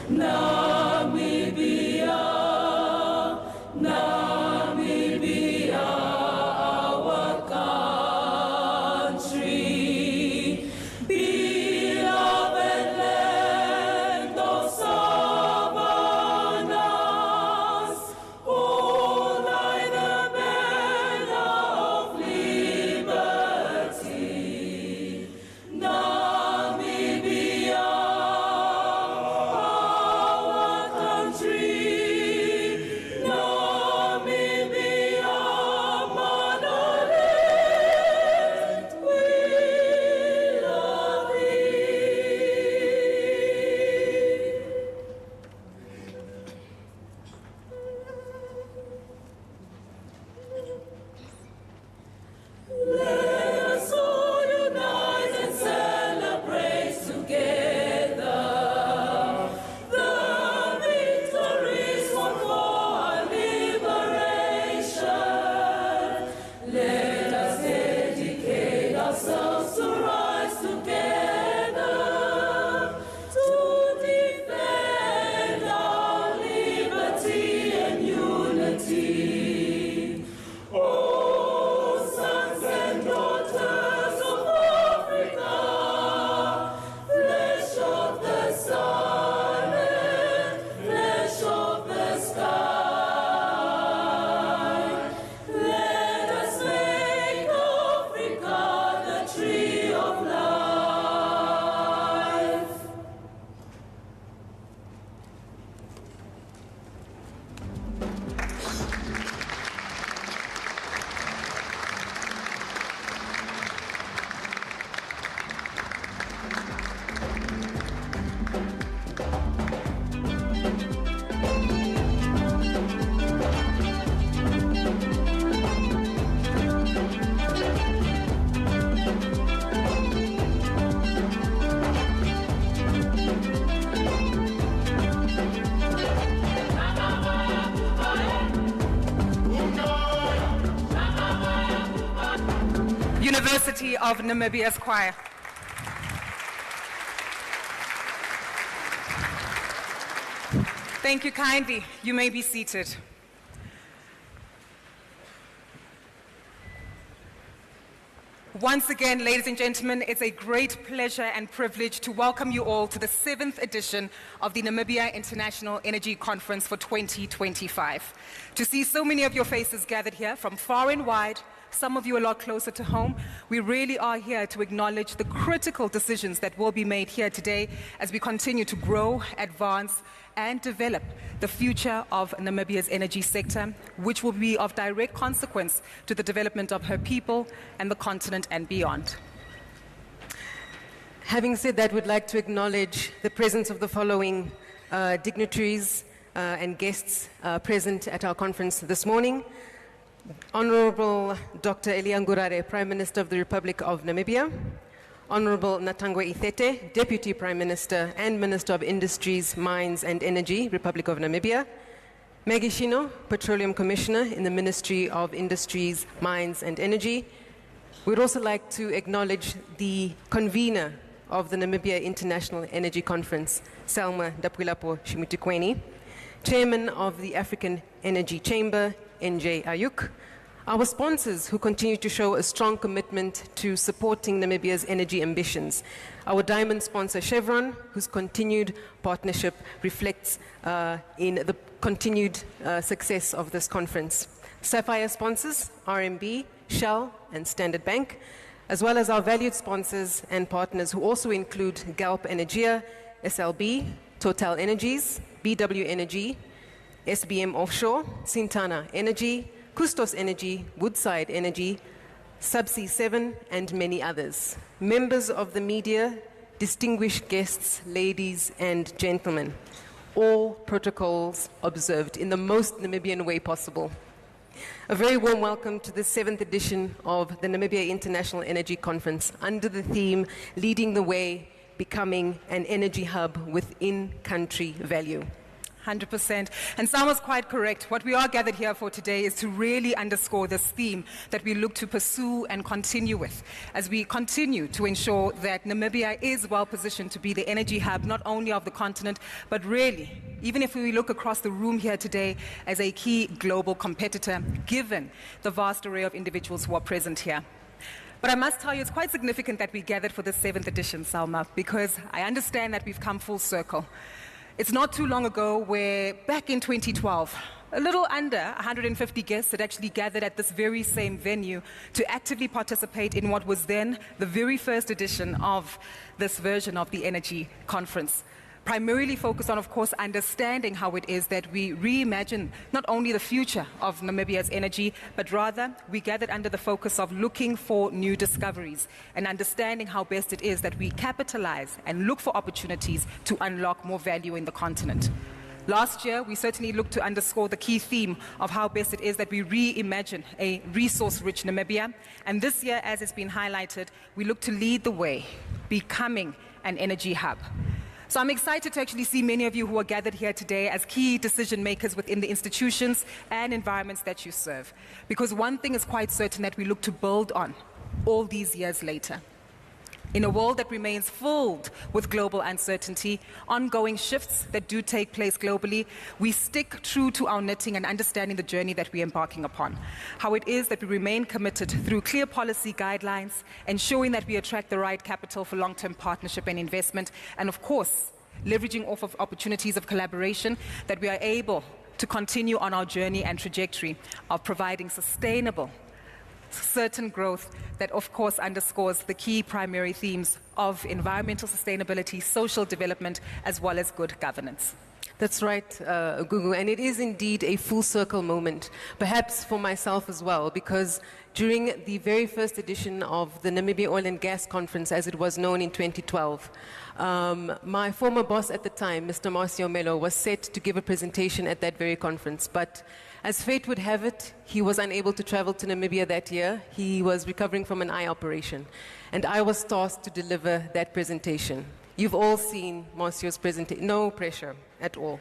Namibia, Namibia, our country, beloved land of savannas, hold thy the banner of liberty. Namibia, University of Namibia's choir. Thank you kindly. You may be seated. Once again, ladies and gentlemen, it's a great pleasure and privilege to welcome you all to the 7th edition of the Namibia International Energy Conference for 2025. To see so many of your faces gathered here from far and wide, some of you a lot closer to home, we really are here to acknowledge the critical decisions that will be made here today as we continue to grow, advance, and develop the future of Namibia's energy sector, which will be of direct consequence to the development of her people and the continent and beyond. Having said that, we'd like to acknowledge the presence of the following dignitaries and guests present at our conference this morning. Honorable Dr. Elia Ngurare, Prime Minister of the Republic of Namibia. Honorable Natangwe Ithete, Deputy Prime Minister and Minister of Industries, Mines and Energy, Republic of Namibia. Maggie Shino, Petroleum Commissioner in the Ministry of Industries, Mines and Energy. We'd also like to acknowledge the convener of the Namibia International Energy Conference, Selma Dapwilapo Shimitikweni, Chairman of the African Energy Chamber, NJ Ayuk, our sponsors who continue to show a strong commitment to supporting Namibia's energy ambitions. Our diamond sponsor Chevron, whose continued partnership reflects in the continued success of this conference. Sapphire sponsors, RMB, Shell, and Standard Bank, as well as our valued sponsors and partners who also include Galp Energia, SLB, Total Energies, BW Energy, SBM Offshore, Sintana Energy, Kustos Energy, Woodside Energy, Subsea 7, and many others. Members of the media, distinguished guests, ladies and gentlemen, all protocols observed in the most Namibian way possible. A very warm welcome to the 7th edition of the Namibia International Energy Conference under the theme, Leading the Way, Becoming an Energy Hub with In-Country Value. 100%. And Sam was quite correct. What we are gathered here for today is to really underscore this theme that we look to pursue and continue with as we continue to ensure that Namibia is well positioned to be the energy hub, not only of the continent, but really, even if we look across the room here today, as a key global competitor, given the vast array of individuals who are present here. But I must tell you, it's quite significant that we gathered for the 7th edition, Salma, because I understand that we've come full circle. It's not too long ago where, back in 2012, a little under 150 guests had actually gathered at this very same venue to actively participate in what was then the very first edition of this version of the Energy Conference. Primarily focused on, of course, understanding how it is that we reimagine not only the future of Namibia's energy, but rather we gathered under the focus of looking for new discoveries and understanding how best it is that we capitalize and look for opportunities to unlock more value in the continent. Last year, we certainly looked to underscore the key theme of how best it is that we reimagine a resource-rich Namibia. And this year, as it's been highlighted, we look to lead the way, becoming an energy hub. So I'm excited to actually see many of you who are gathered here today as key decision makers within the institutions and environments that you serve. Because one thing is quite certain that we look to build on all these years later. In a world that remains filled with global uncertainty, ongoing shifts that do take place globally, we stick true to our knitting and understanding the journey that we're embarking upon. How it is that we remain committed through clear policy guidelines, ensuring that we attract the right capital for long-term partnership and investment, and of course, leveraging off of opportunities of collaboration, that we are able to continue on our journey and trajectory of providing sustainable, certain growth that of course underscores the key primary themes of environmental sustainability, social development, as well as good governance. That's right, Gugu, and it is indeed a full circle moment, perhaps for myself as well, because during the very first edition of the Namibia Oil and Gas Conference, as it was known in 2012, my former boss at the time, Mr. Marcio Melo, was set to give a presentation at that very conference, but as fate would have it, he was unable to travel to Namibia that year. He was recovering from an eye operation, and I was tasked to deliver that presentation. You've all seen Marcio's presentation, no pressure at all.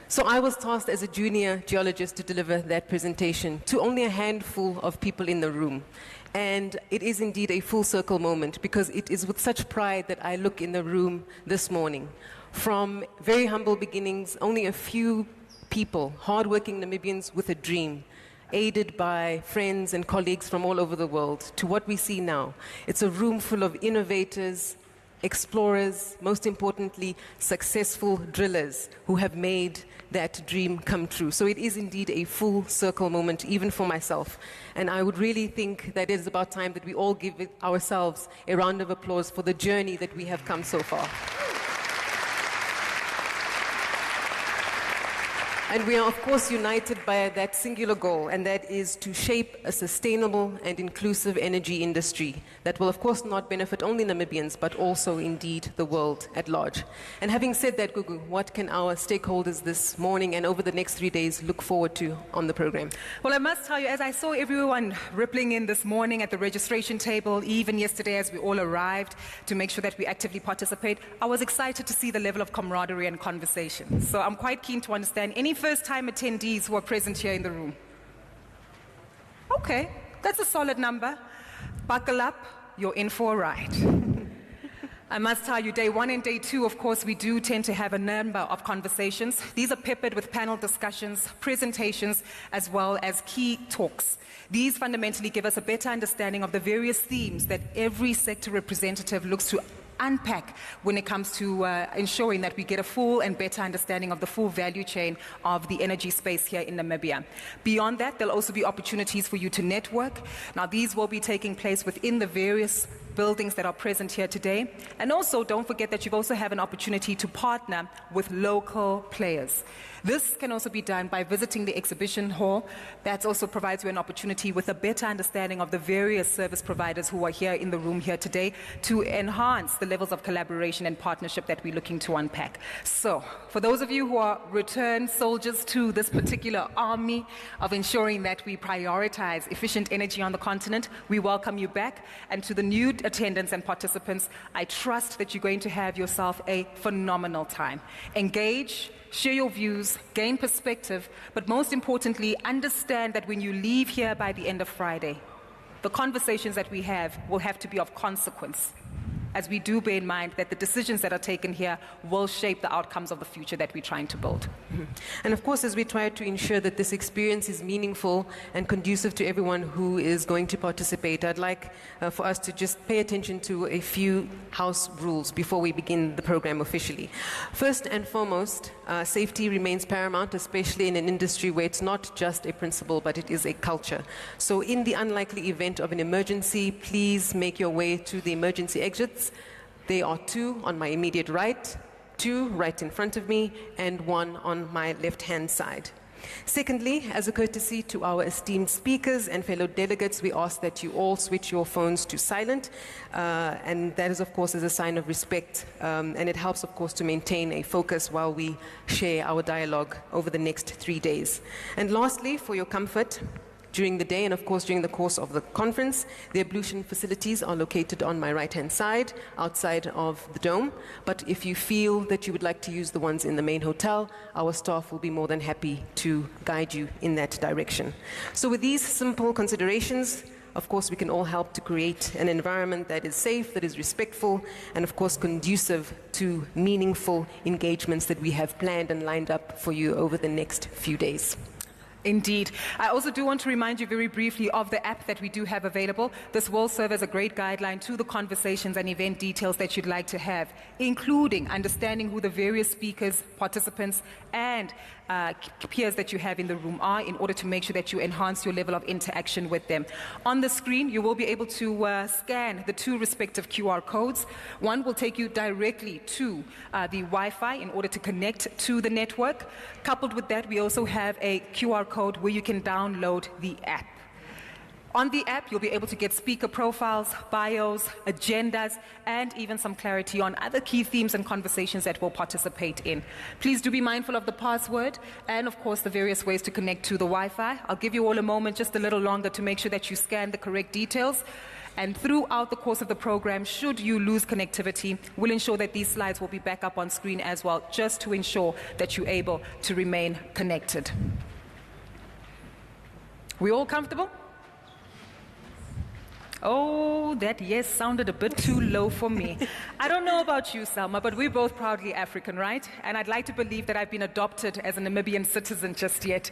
So I was tasked as a junior geologist to deliver that presentation to only a handful of people in the room. And it is indeed a full circle moment, because it is with such pride that I look in the room this morning. From very humble beginnings, only a few people, hardworking Namibians with a dream, aided by friends and colleagues from all over the world, to what we see now. It's a room full of innovators, explorers, most importantly, successful drillers who have made that dream come true. So it is indeed a full circle moment, even for myself. And I would really think that it is about time that we all give ourselves a round of applause for the journey that we have come so far. And we are, of course, united by that singular goal, and that is to shape a sustainable and inclusive energy industry that will, of course, not benefit only Namibians, but also, indeed, the world at large. And having said that, Gugu, what can our stakeholders this morning and over the next 3 days look forward to on the program? Well, I must tell you, as I saw everyone rippling in this morning at the registration table, even yesterday as we all arrived to make sure that we actively participate, I was excited to see the level of camaraderie and conversation. So I'm quite keen to understand any first-time attendees who are present here in the room. Okay, that's a solid number. Buckle up, you're in for a ride. I must tell you, day one and day two, of course, we do tend to have a number of conversations. These are peppered with panel discussions, presentations, as well as key talks. These fundamentally give us a better understanding of the various themes that every sector representative looks to unpack when it comes to ensuring that we get a full and better understanding of the full value chain of the energy space here in Namibia. Beyond that, there'll also be opportunities for you to network. Now, these will be taking place within the various buildings that are present here today. And also, don't forget that you also have an opportunity to partner with local players. This can also be done by visiting the exhibition hall. That also provides you an opportunity with a better understanding of the various service providers who are here in the room here today to enhance the levels of collaboration and partnership that we're looking to unpack. So, for those of you who are returned soldiers to this particular army of ensuring that we prioritize efficient energy on the continent, we welcome you back. And to the new attendants and participants, I trust that you're going to have yourself a phenomenal time. Engage, share your views, gain perspective, but most importantly, understand that when you leave here by the end of Friday, the conversations that we have will have to be of consequence, as we do bear in mind that the decisions that are taken here will shape the outcomes of the future that we're trying to build. And of course, as we try to ensure that this experience is meaningful and conducive to everyone who is going to participate, I'd like for us to just pay attention to a few house rules before we begin the program officially. First and foremost, safety remains paramount, especially in an industry where it's not just a principle, but it is a culture. So in the unlikely event of an emergency, please make your way to the emergency exits. There are 2 on my immediate right, 2 right in front of me, and 1 on my left-hand side. Secondly, as a courtesy to our esteemed speakers and fellow delegates, we ask that you all switch your phones to silent, and that is, of course, as a sign of respect, and it helps, of course, to maintain a focus while we share our dialogue over the next 3 days. And lastly, for your comfort, during the day and, of course, during the course of the conference, the ablution facilities are located on my right-hand side, outside of the dome. But if you feel that you would like to use the ones in the main hotel, our staff will be more than happy to guide you in that direction. So with these simple considerations, of course, we can all help to create an environment that is safe, that is respectful, and of course conducive to meaningful engagements that we have planned and lined up for you over the next few days. Indeed. I also do want to remind you very briefly of the app that we do have available. This will serve as a great guideline to the conversations and event details that you'd like to have, including understanding who the various speakers, participants, and peers that you have in the room are, in order to make sure that you enhance your level of interaction with them. On the screen, you will be able to scan the 2 respective QR codes. One will take you directly to the Wi-Fi in order to connect to the network. Coupled with that, we also have a QR code where you can download the app. On the app, you'll be able to get speaker profiles, bios, agendas, and even some clarity on other key themes and conversations that we'll participate in. Please do be mindful of the password and, of course, the various ways to connect to the Wi-Fi. I'll give you all a moment, just a little longer, to make sure that you scan the correct details. And throughout the course of the program, should you lose connectivity, we'll ensure that these slides will be back up on screen as well, just to ensure that you're able to remain connected. We all comfortable? Oh, that yes sounded a bit too low for me. I don't know about you, Salma, but we're both proudly African, right? And I'd like to believe that I've been adopted as a Namibian citizen just yet,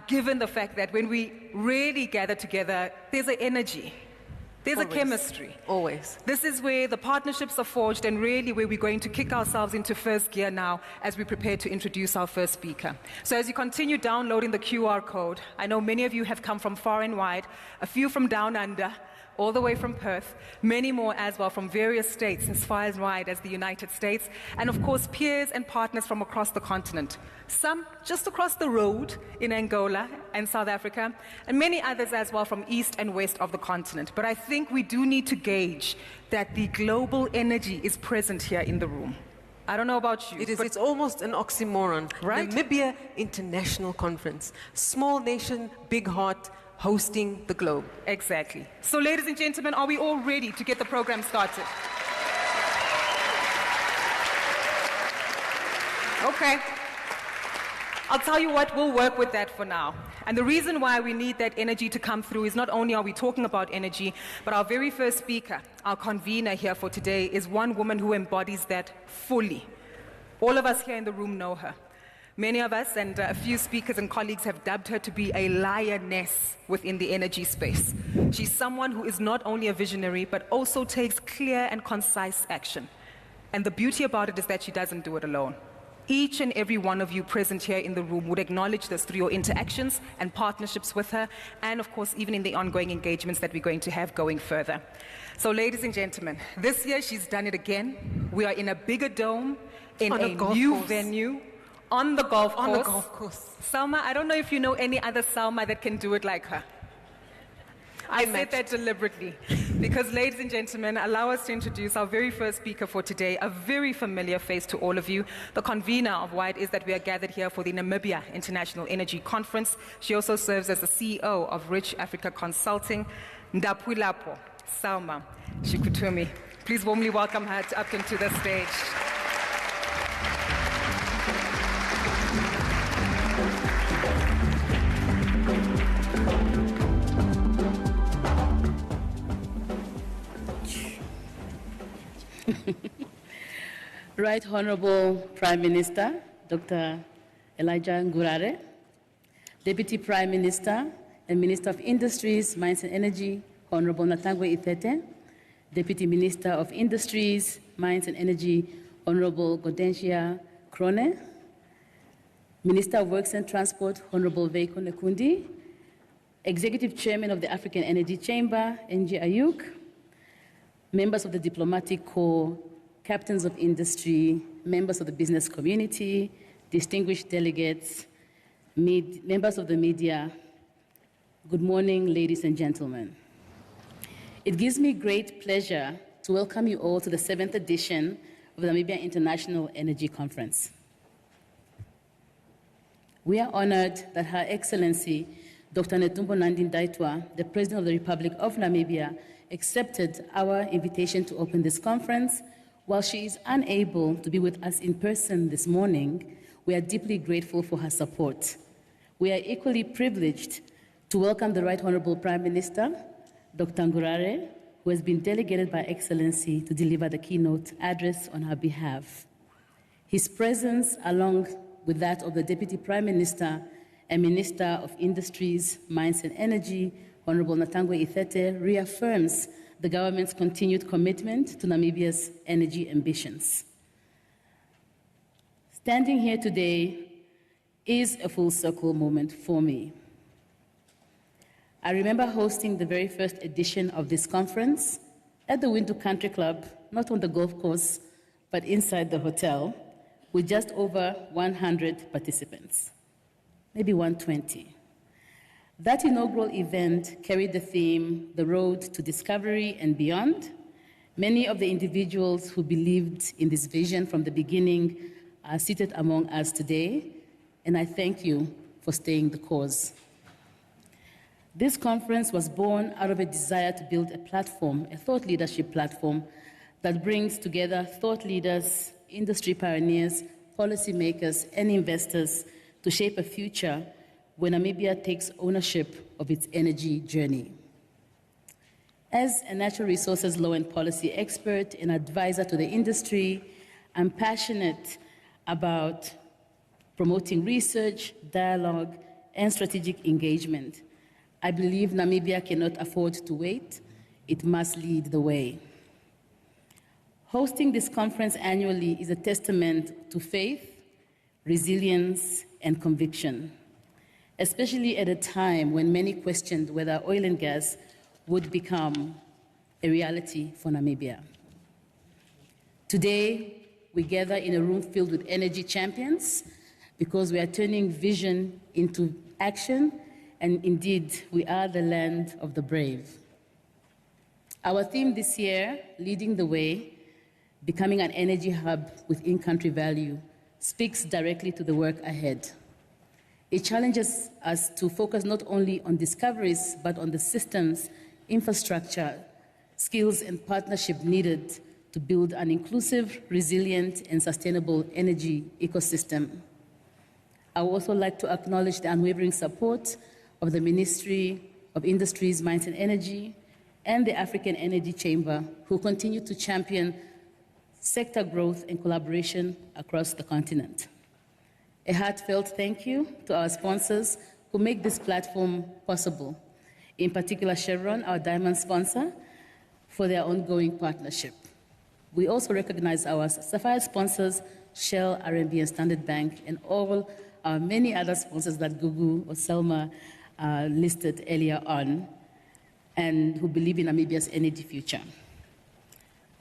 given the fact that when we really gather together, there's an energy. There's always a chemistry. Always. This is where the partnerships are forged, and really where we're going to kick ourselves into first gear now as we prepare to introduce our first speaker. So as you continue downloading the QR code, I know many of you have come from far and wide, a few from down under, all the way from Perth, many more as well from various states as far as wide as the United States, and of course peers and partners from across the continent. Some just across the road in Angola and South Africa, and many others as well from east and west of the continent. But I think we do need to gauge that the global energy is present here in the room. I don't know about you. It is. It's almost an oxymoron. Right? Namibia International Conference. Small nation, big heart, hosting the globe. Exactly. So ladies and gentlemen, are we all ready to get the program started? Okay. I'll tell you what, we'll work with that for now. And the reason why we need that energy to come through is not only are we talking about energy, but our very first speaker, our convener here for today, is one woman who embodies that fully. All of us here in the room know her. Many of us and a few speakers and colleagues have dubbed her to be a lioness within the energy space. She's someone who is not only a visionary, but also takes clear and concise action. And the beauty about it is that she doesn't do it alone. Each and every one of you present here in the room would acknowledge this through your interactions and partnerships with her, and of course, even in the ongoing engagements that we're going to have going further. So ladies and gentlemen, this year she's done it again. We are in a bigger dome, in a new venue, on the golf course. On the golf course. Salma, I don't know if you know any other Salma that can do it like her. I said that deliberately because, ladies and gentlemen, allow us to introduce our very first speaker for today, a very familiar face to all of you, the convener of why it is that we are gathered here for the Namibia International Energy Conference. She also serves as the CEO of RichAfrica Consulting, Ndapwilapo. Salma Shikutumi. Please warmly welcome her up into the stage. Right Honorable Prime Minister, Dr. Elijah Ngurare, Deputy Prime Minister and Minister of Industries, Mines and Energy, Honorable Natangwe Itete, Deputy Minister of Industries, Mines and Energy, Honorable Godensia Krone, Minister of Works and Transport, Honorable Veiko Nekundi, Executive Chairman of the African Energy Chamber, NG Ayuk, members of the Diplomatic Corps, captains of industry, members of the business community, distinguished delegates, members of the media, good morning, ladies and gentlemen. It gives me great pleasure to welcome you all to the 7th edition of the Namibia International Energy Conference. We are honored that Her Excellency, Dr. Netumbo Nandi-Ndaitwah, the President of the Republic of Namibia, accepted our invitation to open this conference. While she is unable to be with us in person this morning, we are deeply grateful for her support. We are equally privileged to welcome the Right Honorable Prime Minister, Dr. Ngurare, who has been delegated by Excellency to deliver the keynote address on her behalf. His presence, along with that of the Deputy Prime Minister and Minister of Industries, Mines and Energy, Honorable Natangwe Itete, reaffirms the government's continued commitment to Namibia's energy ambitions. Standing here today is a full circle moment for me. I remember hosting the very first edition of this conference at the Windhoek Country Club, not on the golf course, but inside the hotel, with just over 100 participants, maybe 120. That inaugural event carried the theme, The Road to Discovery and Beyond. Many of the individuals who believed in this vision from the beginning are seated among us today, and I thank you for staying the course. This conference was born out of a desire to build a platform, a thought leadership platform, that brings together thought leaders, industry pioneers, policymakers, and investors to shape a future when Namibia takes ownership of its energy journey. As a natural resources law and policy expert and advisor to the industry, I'm passionate about promoting research, dialogue, and strategic engagement. I believe Namibia cannot afford to wait. It must lead the way. Hosting this conference annually is a testament to faith, resilience, and conviction, especially at a time when many questioned whether oil and gas would become a reality for Namibia. Today, we gather in a room filled with energy champions because we are turning vision into action, and indeed, we are the land of the brave. Our theme this year, Leading the Way, Becoming an Energy Hub with In-Country Value, speaks directly to the work ahead. It challenges us to focus not only on discoveries, but on the systems, infrastructure, skills, and partnership needed to build an inclusive, resilient, and sustainable energy ecosystem. I would also like to acknowledge the unwavering support of the Ministry of Industries, Mines and Energy, and the African Energy Chamber, who continue to champion sector growth and collaboration across the continent. A heartfelt thank you to our sponsors who make this platform possible, in particular Chevron, our diamond sponsor, for their ongoing partnership. We also recognize our Sapphire sponsors, Shell, RMB, and Standard Bank, and all our many other sponsors that Gugu or Selma listed earlier on, and who believe in Namibia's energy future.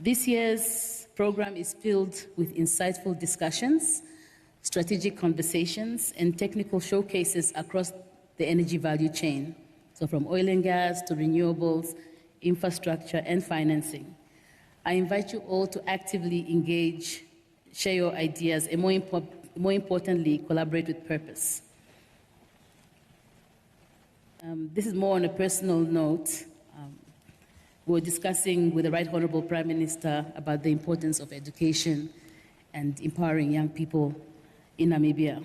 This year's program is filled with insightful discussions, strategic conversations, and technical showcases across the energy value chain, so from oil and gas to renewables, infrastructure, and financing. I invite you all to actively engage, share your ideas, and more importantly, collaborate with purpose. This is more on a personal note. we were discussing with the Right Honorable Prime Minister about the importance of education and empowering young people in Namibia.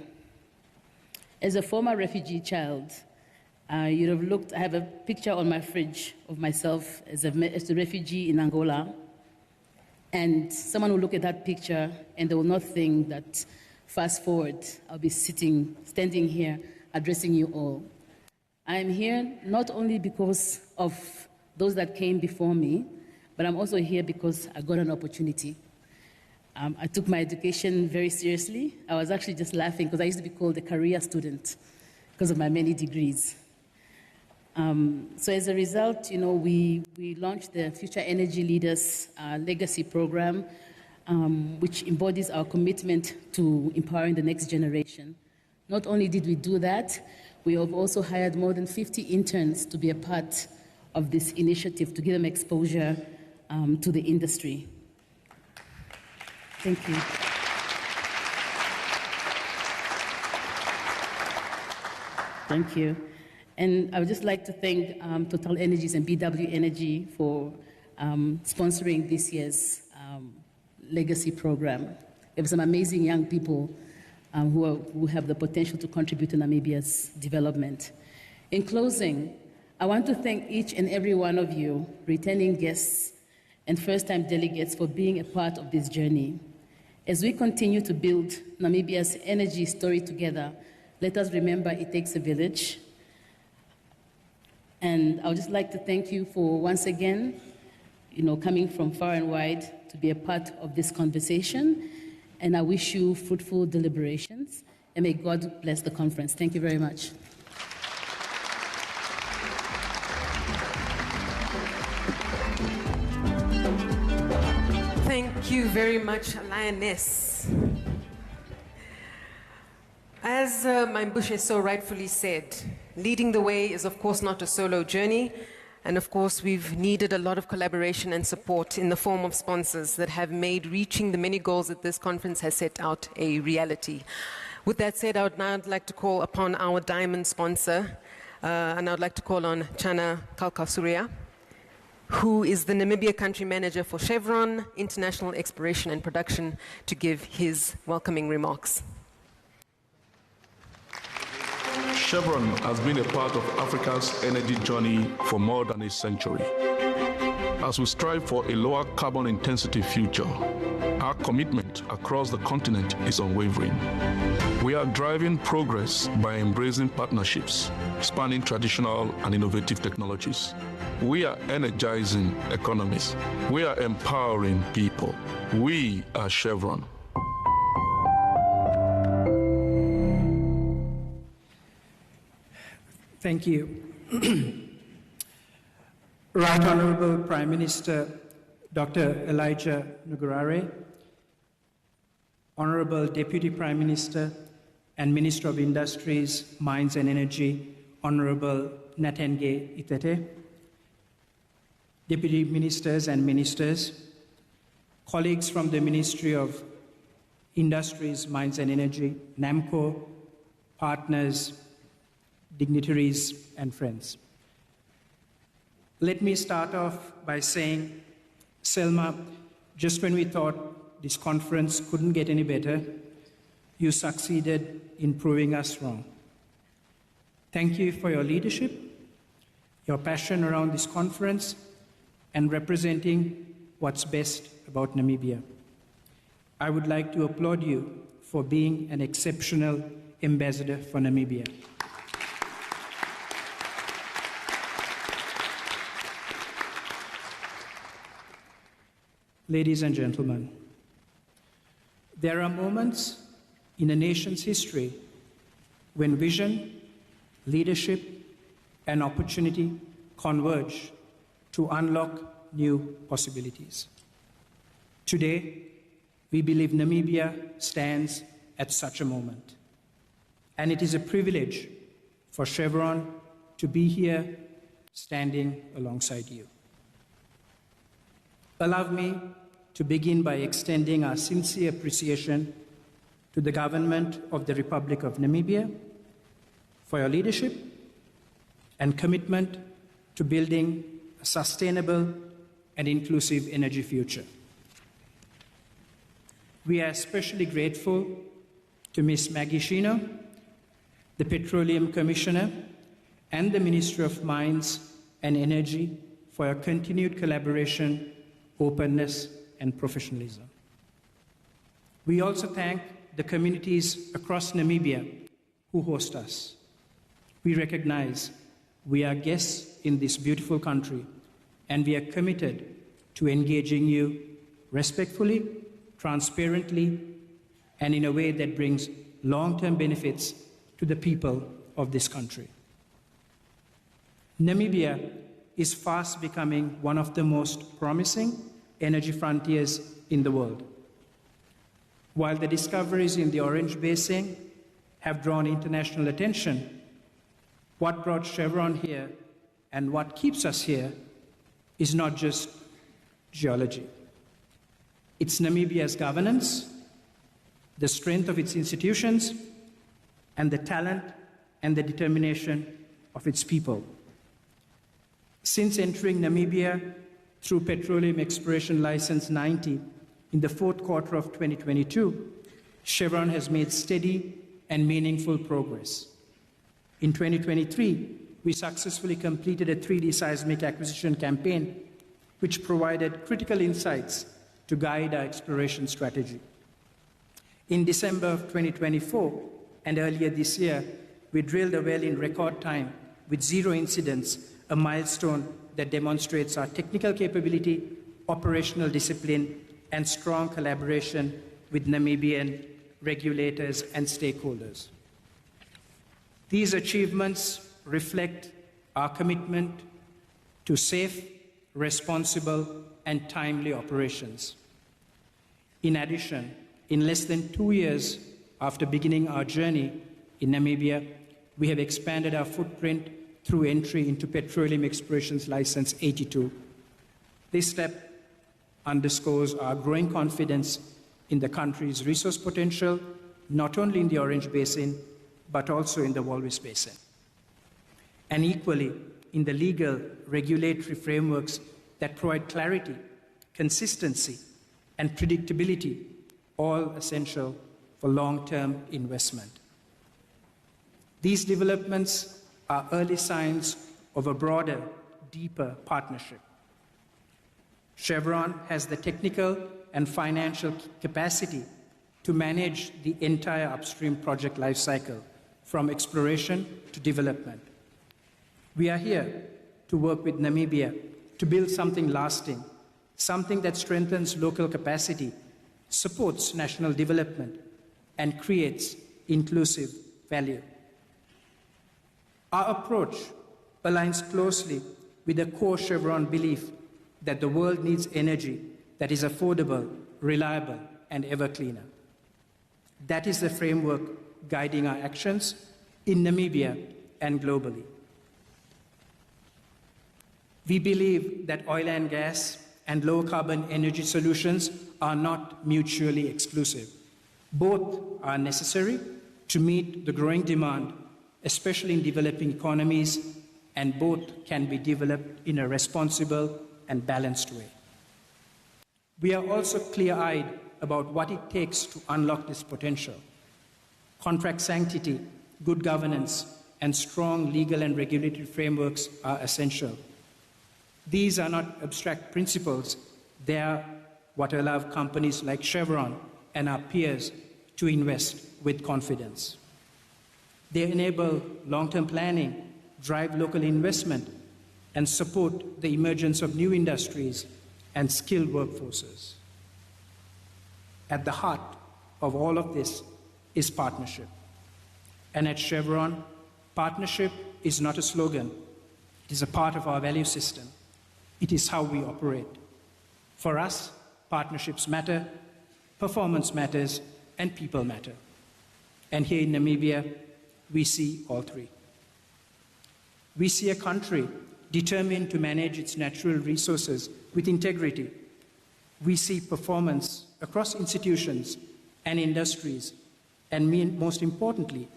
As a former refugee child, you'd have looked, I have a picture on my fridge of myself as a refugee in Angola. And someone will look at that picture and they will not think that fast forward, I'll be standing here addressing you all. I'm here not only because of those that came before me, but I'm also here because I got an opportunity. I took my education very seriously. I was actually just laughing because I used to be called a career student because of my many degrees. So as a result, we launched the Future Energy Leaders Legacy Program, which embodies our commitment to empowering the next generation. Not only did we do that, we have also hired more than 50 interns to be a part of this initiative to give them exposure to the industry. Thank you. Thank you. And I would just like to thank Total Energies and BW Energy for sponsoring this year's legacy program. We have some amazing young people who have the potential to contribute to Namibia's development. In closing, I want to thank each and every one of you, returning guests and first-time delegates, for being a part of this journey. As we continue to build Namibia's energy story together, let us remember it takes a village. And I would just like to thank you for once again, coming from far and wide to be a part of this conversation. And I wish you fruitful deliberations, and may God bless the conference. Thank you very much. Thank you very much, Lioness. As Maimbushe so rightfully said, leading the way is of course not a solo journey, and of course we've needed a lot of collaboration and support in the form of sponsors that have made reaching the many goals that this conference has set out a reality. With that said, I would now like to call upon our diamond sponsor, and I would like to call on Chana Kalkasuria, who is the Namibia Country Manager for Chevron International Exploration and Production, to give his welcoming remarks. Chevron has been a part of Africa's energy journey for more than a century. As we strive for a lower carbon intensity future, our commitment across the continent is unwavering. We are driving progress by embracing partnerships, spanning traditional and innovative technologies. We are energizing economies. We are empowering people. We are Chevron. Thank you. Right Honorable Prime Minister Dr. Elijah Ngugarare, Honorable Deputy Prime Minister and Minister of Industries, Mines and Energy, Honorable Natenge Itete, Deputy Ministers and Ministers, colleagues from the Ministry of Industries, Mines and Energy, NAMCOR, partners, dignitaries, and friends. Let me start off by saying, Selma, just when we thought this conference couldn't get any better, you succeeded in proving us wrong. Thank you for your leadership, your passion around this conference, and representing what's best about Namibia. I would like to applaud you for being an exceptional ambassador for Namibia. Ladies and gentlemen, there are moments in a nation's history when vision, leadership, and opportunity converge to unlock new possibilities. Today, we believe Namibia stands at such a moment, and it is a privilege for Chevron to be here standing alongside you. Allow me to begin by extending our sincere appreciation to the government of the Republic of Namibia for your leadership and commitment to building a sustainable and inclusive energy future. We are especially grateful to Ms. Maggie Shino, the Petroleum Commissioner, and the Ministry of Mines and Energy for your continued collaboration, openness, and professionalism. We also thank the communities across Namibia who host us. We recognize we are guests in this beautiful country, and we are committed to engaging you respectfully, transparently, and in a way that brings long-term benefits to the people of this country. Namibia is fast becoming one of the most promising energy frontiers in the world. While the discoveries in the Orange Basin have drawn international attention, what brought Chevron here and what keeps us here is not just geology. It's Namibia's governance, the strength of its institutions, and the talent and the determination of its people. Since entering Namibia through Petroleum Exploration License 90 in the fourth quarter of 2022, Chevron has made steady and meaningful progress. In 2023, we successfully completed a 3D seismic acquisition campaign, which provided critical insights to guide our exploration strategy. In December of 2024 and earlier this year, we drilled a well in record time with 0 incidents, a milestone that demonstrates our technical capability, operational discipline, and strong collaboration with Namibian regulators and stakeholders. These achievements reflect our commitment to safe, responsible, and timely operations. In addition, in less than 2 years after beginning our journey in Namibia, we have expanded our footprint through entry into Petroleum Exploration's License 82. This step underscores our growing confidence in the country's resource potential, not only in the Orange Basin, but also in the Walvis Basin. And equally, in the legal, regulatory frameworks that provide clarity, consistency, and predictability, all essential for long-term investment. These developments are early signs of a broader, deeper partnership. Chevron has the technical and financial capacity to manage the entire upstream project lifecycle, from exploration to development. We are here to work with Namibia to build something lasting, something that strengthens local capacity, supports national development, and creates inclusive value. Our approach aligns closely with the core Chevron belief that the world needs energy that is affordable, reliable, and ever cleaner. That is the framework guiding our actions in Namibia and globally. We believe that oil and gas and low-carbon energy solutions are not mutually exclusive. Both are necessary to meet the growing demand, especially in developing economies, and both can be developed in a responsible and balanced way. We are also clear-eyed about what it takes to unlock this potential. Contract sanctity, good governance, and strong legal and regulatory frameworks are essential. These are not abstract principles. They are what allow companies like Chevron and our peers to invest with confidence. They enable long-term planning, drive local investment, and support the emergence of new industries and skilled workforces. At the heart of all of this is partnership. And at Chevron, partnership is not a slogan. It is a part of our value system. It is how we operate. For us, partnerships matter, performance matters, and people matter. And here in Namibia, we see all three. We see a country determined to manage its natural resources with integrity. We see performance across institutions and industries, and most importantly,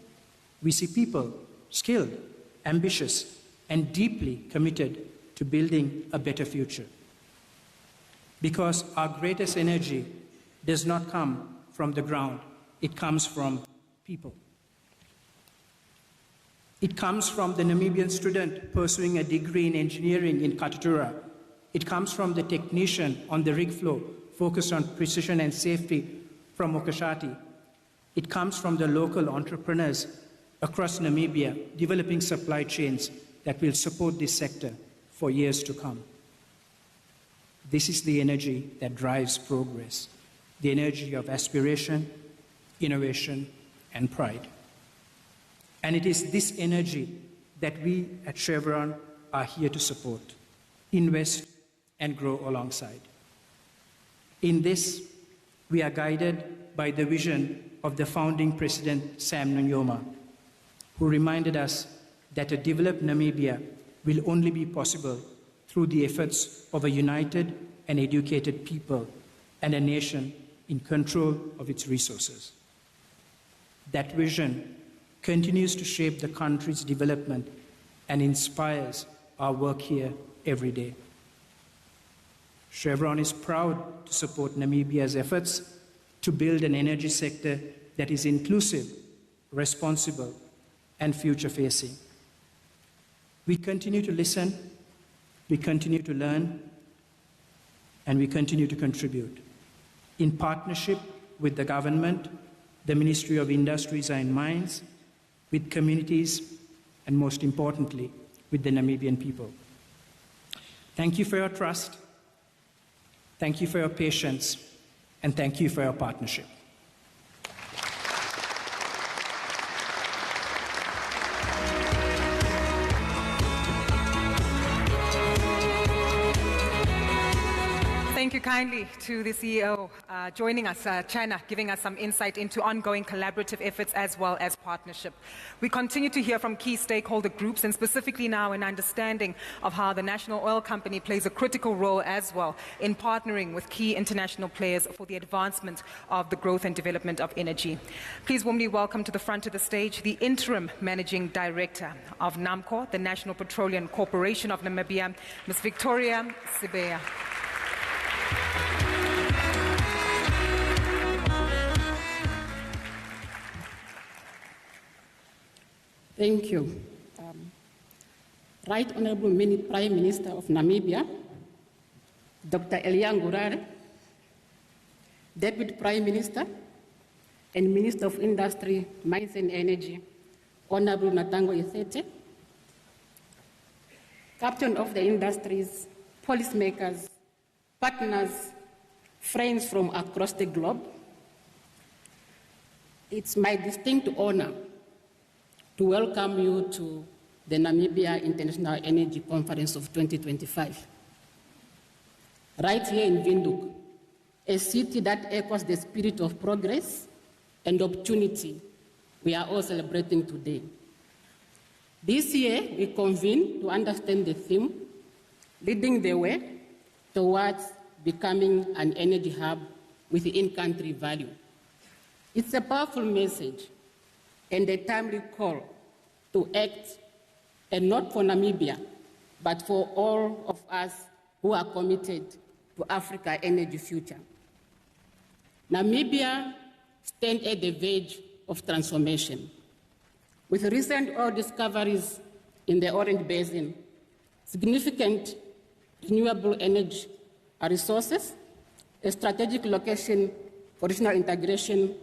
we see people skilled, ambitious, and deeply committed to building a better future. Because our greatest energy does not come from the ground, it comes from people. It comes from the Namibian student pursuing a degree in engineering in Katutura. It comes from the technician on the rig floor focused on precision and safety from Okashati. It comes from the local entrepreneurs across Namibia developing supply chains that will support this sector for years to come. This is the energy that drives progress, the energy of aspiration, innovation, and pride. And it is this energy that we at Chevron are here to support, invest, and grow alongside. In this, we are guided by the vision of the founding president, Sam Nujoma, who reminded us that a developed Namibia will only be possible through the efforts of a united and educated people and a nation in control of its resources. That vision continues to shape the country's development and inspires our work here every day. Chevron is proud to support Namibia's efforts to build an energy sector that is inclusive, responsible, and future-facing. We continue to listen, we continue to learn, and we continue to contribute. In partnership with the government, the Ministry of Industries and Mines, with communities, and most importantly, with the Namibian people. Thank you for your trust, thank you for your patience, and thank you for your partnership. Thank you kindly to the CEO joining us, China, giving us some insight into ongoing collaborative efforts as well as partnership. We continue to hear from key stakeholder groups and specifically now an understanding of how the National Oil Company plays a critical role as well in partnering with key international players for the advancement of the growth and development of energy. Please warmly welcome to the front of the stage the Interim Managing Director of NAMCOR, the National Petroleum Corporation of Namibia, Ms. Victoria Sibeya. Thank you. Right Honorable Prime Minister of Namibia, Dr. Eliangurare, Deputy Prime Minister and Minister of Industry, Mines and Energy, Honorable Natango Ithete, Captain of the Industries, policymakers, partners, friends from across the globe, it's my distinct honor to welcome you to the Namibia International Energy Conference of 2025. Right here in Windhoek, a city that echoes the spirit of progress and opportunity we are all celebrating today. This year, we convene to understand the theme, leading the way towards becoming an energy hub with in-country value. It's a powerful message and a timely call to act, and not for Namibia, but for all of us who are committed to Africa's energy future. Namibia stands at the verge of transformation. With recent oil discoveries in the Orange Basin, significant renewable energy resources, a strategic location for regional integration,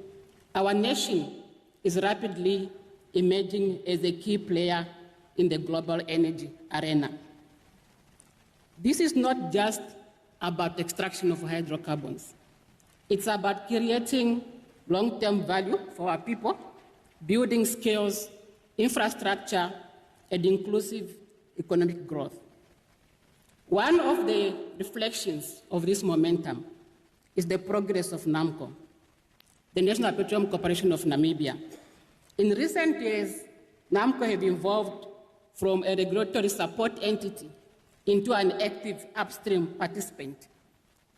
our nation is rapidly emerging as a key player in the global energy arena. This is not just about extraction of hydrocarbons. It's about creating long-term value for our people, building skills, infrastructure, and inclusive economic growth. One of the reflections of this momentum is the progress of NAMCOR, the National Petroleum Corporation of Namibia. In recent years, NAMCOR has evolved from a regulatory support entity into an active upstream participant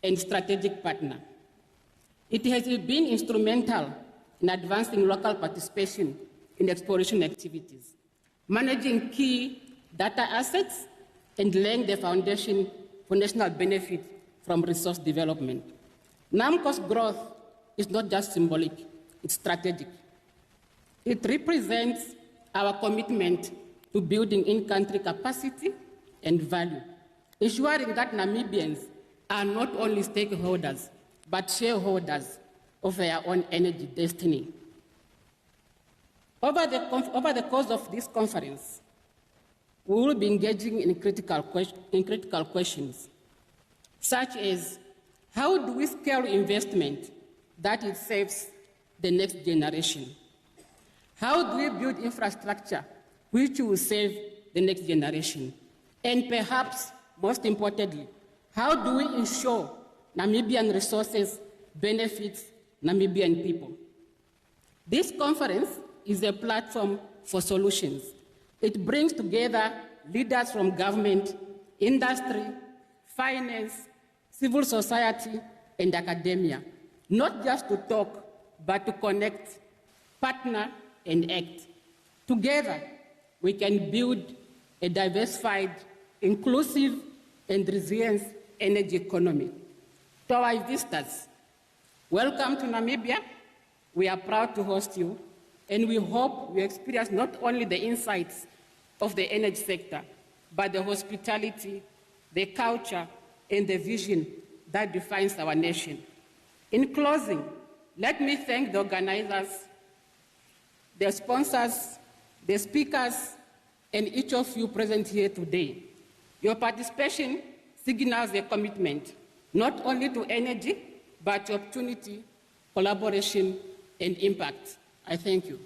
and strategic partner. It has been instrumental in advancing local participation in exploration activities, managing key data assets, and laying the foundation for national benefit from resource development. NAMCOR's growth is not just symbolic, it's strategic. It represents our commitment to building in-country capacity and value, ensuring that Namibians are not only stakeholders, but shareholders of their own energy destiny. Over the course of this conference, we will be engaging in critical questions, such as how do we scale investment that it saves the next generation? How do we build infrastructure which will save the next generation? And perhaps, most importantly, how do we ensure Namibian resources benefits Namibian people? This conference is a platform for solutions. It brings together leaders from government, industry, finance, civil society, and academia, not just to talk, but to connect, partner, and act. Together, we can build a diversified, inclusive, and resilient energy economy. To our visitors, welcome to Namibia. We are proud to host you, and we hope you experience not only the insights of the energy sector, but the hospitality, the culture, and the vision that defines our nation. In closing, let me thank the organizers, the sponsors, the speakers, and each of you present here today. Your participation signals a commitment, not only to energy, but to opportunity, collaboration, and impact. I thank you.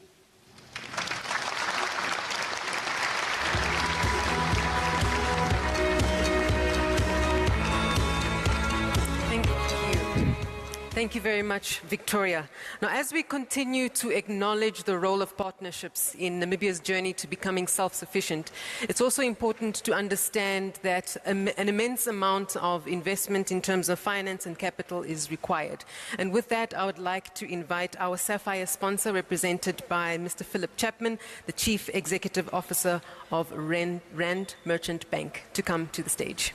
Thank you very much, Victoria. Now, as we continue to acknowledge the role of partnerships in Namibia's journey to becoming self-sufficient, it's also important to understand that an immense amount of investment in terms of finance and capital is required. And with that, I would like to invite our Sapphire sponsor, represented by Mr. Philip Chapman, the Chief Executive Officer of Rand Merchant Bank, to come to the stage.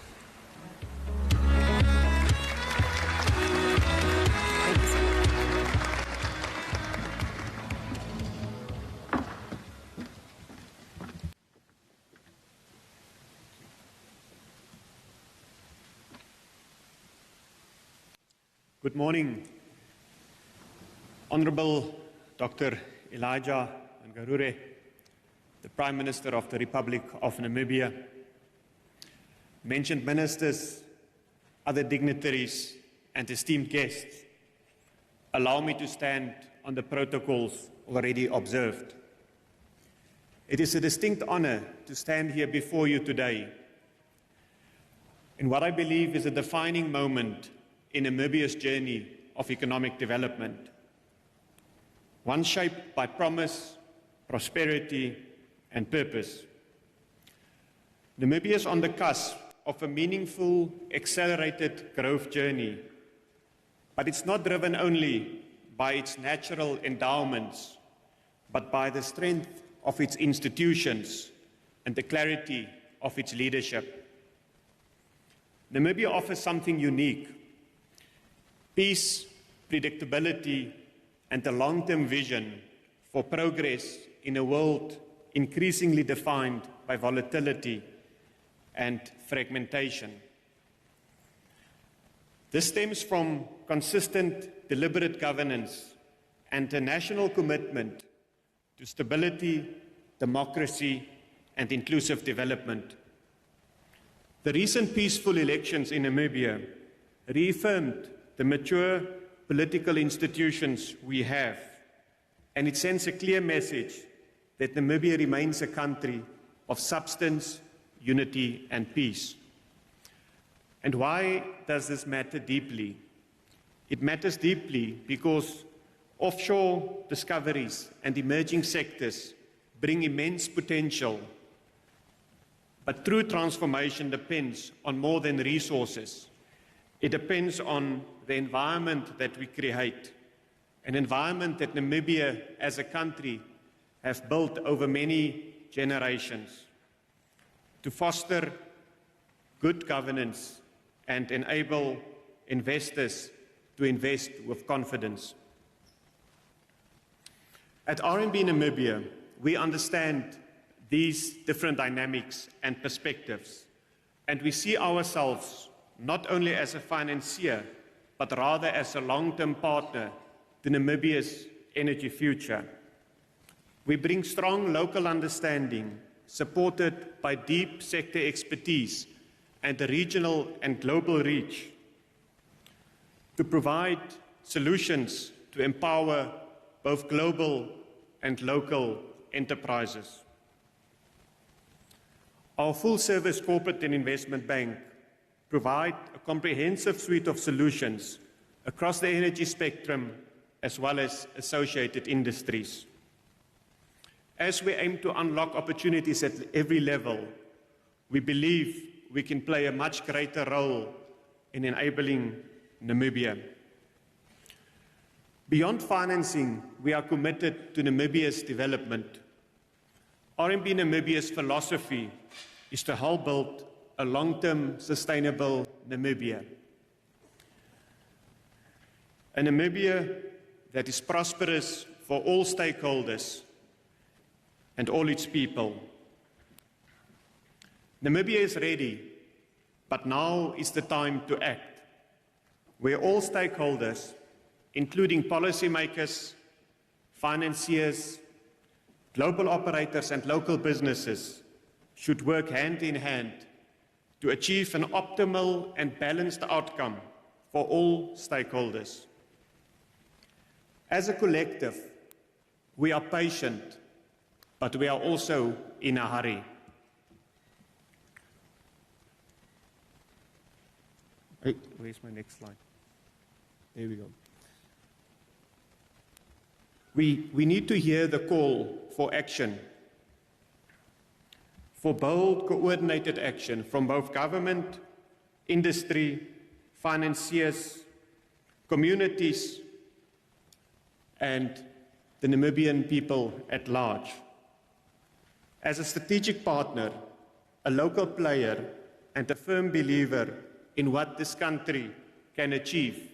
Good morning, Honorable Dr. Elijah Ngarure, the Prime Minister of the Republic of Namibia, mentioned ministers, other dignitaries, and esteemed guests. Allow me to stand on the protocols already observed. It is a distinct honor to stand here before you today in what I believe is a defining moment in Namibia's journey of economic development, one shaped by promise, prosperity, and purpose. Namibia is on the cusp of a meaningful, accelerated growth journey, but it's not driven only by its natural endowments, but by the strength of its institutions and the clarity of its leadership. Namibia offers something unique: peace, predictability, and a long-term vision for progress in a world increasingly defined by volatility and fragmentation. This stems from consistent, deliberate governance and a national commitment to stability, democracy, and inclusive development. The recent peaceful elections in Namibia reaffirmed the mature political institutions we have, and it sends a clear message that Namibia remains a country of substance, unity, and peace. And why does this matter deeply? It matters deeply because offshore discoveries and emerging sectors bring immense potential, but true transformation depends on more than resources. It depends on the environment that we create, an environment that Namibia as a country have built over many generations to foster good governance and enable investors to invest with confidence. At RMB Namibia, we understand these different dynamics and perspectives, and we see ourselves not only as a financier, but rather as a long-term partner to Namibia's energy future. We bring strong local understanding, supported by deep sector expertise and a regional and global reach, to provide solutions to empower both global and local enterprises. Our full-service corporate and investment bank provide a comprehensive suite of solutions across the energy spectrum as well as associated industries. As we aim to unlock opportunities at every level, we believe we can play a much greater role in enabling Namibia. Beyond financing, we are committed to Namibia's development. RMB Namibia's philosophy is to help build a long-term sustainable Namibia. A Namibia that is prosperous for all stakeholders and all its people. Namibia is ready, but now is the time to act, where all stakeholders, including policymakers, financiers, global operators and local businesses, should work hand in hand to achieve an optimal and balanced outcome for all stakeholders. As a collective, we are patient, but we are also in a hurry. Hey, where's my next slide? There we go. We need to hear the call for action, for bold, coordinated action from both government, industry, financiers, communities, and the Namibian people at large. As a strategic partner, a local player, and a firm believer in what this country can achieve,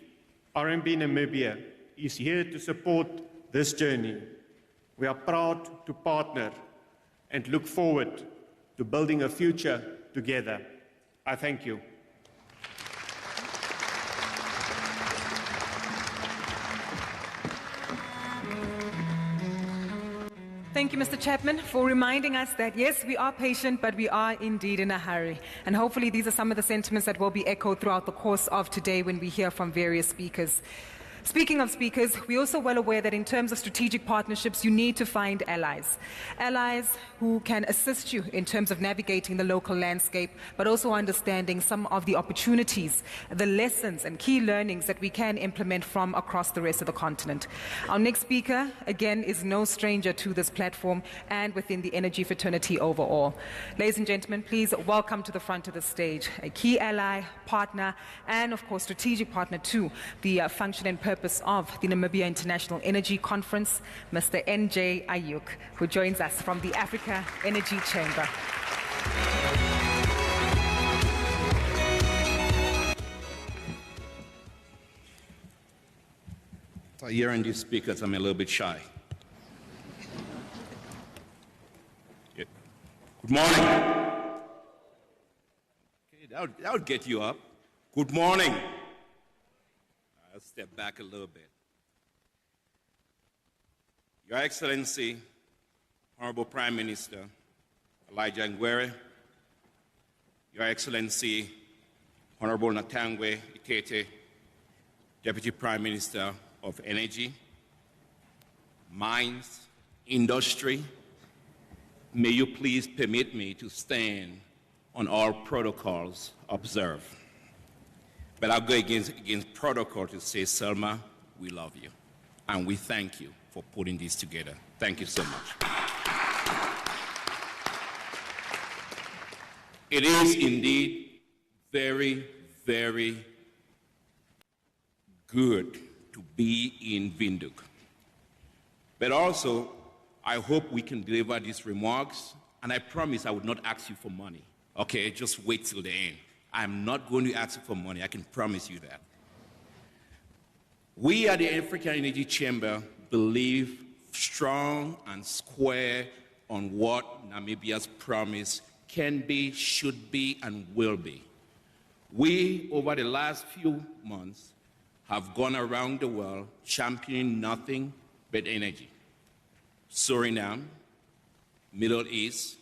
RMB Namibia is here to support this journey. We are proud to partner and look forward to building a future together. I thank you. Thank you, Mr. Chapman, for reminding us that, yes, we are patient, but we are indeed in a hurry. And hopefully these are some of the sentiments that will be echoed throughout the course of today when we hear from various speakers. Speaking of speakers, we're also well aware that in terms of strategic partnerships, you need to find allies. Allies who can assist you in terms of navigating the local landscape, but also understanding some of the opportunities, the lessons and key learnings that we can implement from across the rest of the continent. Our next speaker, again, is no stranger to this platform and within the energy fraternity overall. Ladies and gentlemen, please welcome to the front of the stage a key ally, partner, and of course strategic partner to the function and purpose of the Namibia International Energy Conference, Mr. N.J. Ayuk, who joins us from the Africa Energy Chamber. So hearing these speakers, I'm a little bit shy. Yeah. Good morning. Okay, that would get you up. Good morning. I'll step back a little bit. Your Excellency, Honorable Prime Minister Elijah Ngwere, Your Excellency, Honorable Natangwe Itete, Deputy Prime Minister of Energy, Mines, Industry, may you please permit me to stand on all protocols observed. But I'll go against protocol to say, Selma, we love you, and we thank you for putting this together. Thank you so much. It is indeed very, very good to be in Windhoek. But also, I hope we can deliver these remarks, and I promise I would not ask you for money. Okay, just wait till the end. I'm not going to ask you for money, I can promise you that. We at the African Energy Chamber believe strong and square on what Namibia's promise can be, should be, and will be. We, over the last few months, have gone around the world championing nothing but energy. Suriname, Middle East,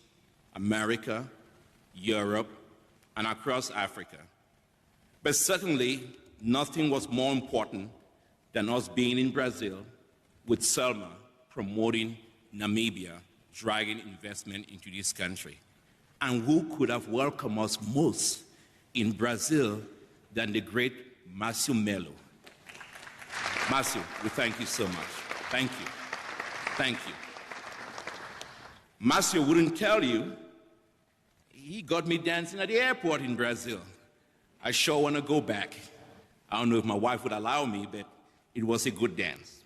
America, Europe, and across Africa. But certainly, nothing was more important than us being in Brazil with Selma promoting Namibia, driving investment into this country. And who could have welcomed us most in Brazil than the great Márcio Melo? Márcio, we thank you so much. Thank you. Thank you. Márcio wouldn't tell you, he got me dancing at the airport in Brazil. I sure want to go back. I don't know if my wife would allow me, but it was a good dance.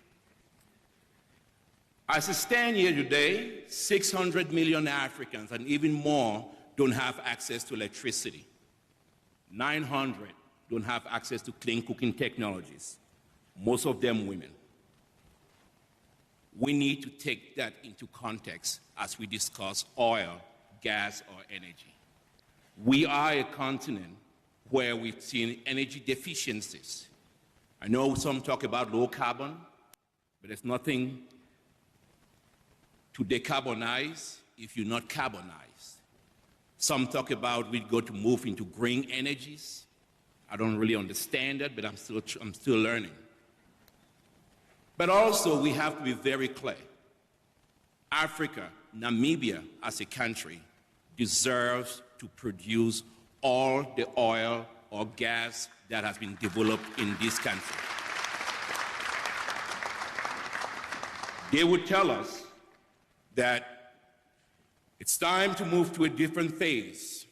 As I stand here today, 600 million Africans and even more don't have access to electricity. 900 don't have access to clean cooking technologies, most of them women. We need to take that into context as we discuss oil, gas, or energy. We are a continent where we've seen energy deficiencies. I know some talk about low carbon, but there's nothing to decarbonize if you're not carbonized. Some talk about we've got to move into green energies. I don't really understand that, but I'm still learning. But also, we have to be very clear. Africa, Namibia as a country, deserves to produce all the oil or gas that has been developed in this country. They would tell us that it's time to move to a different phase,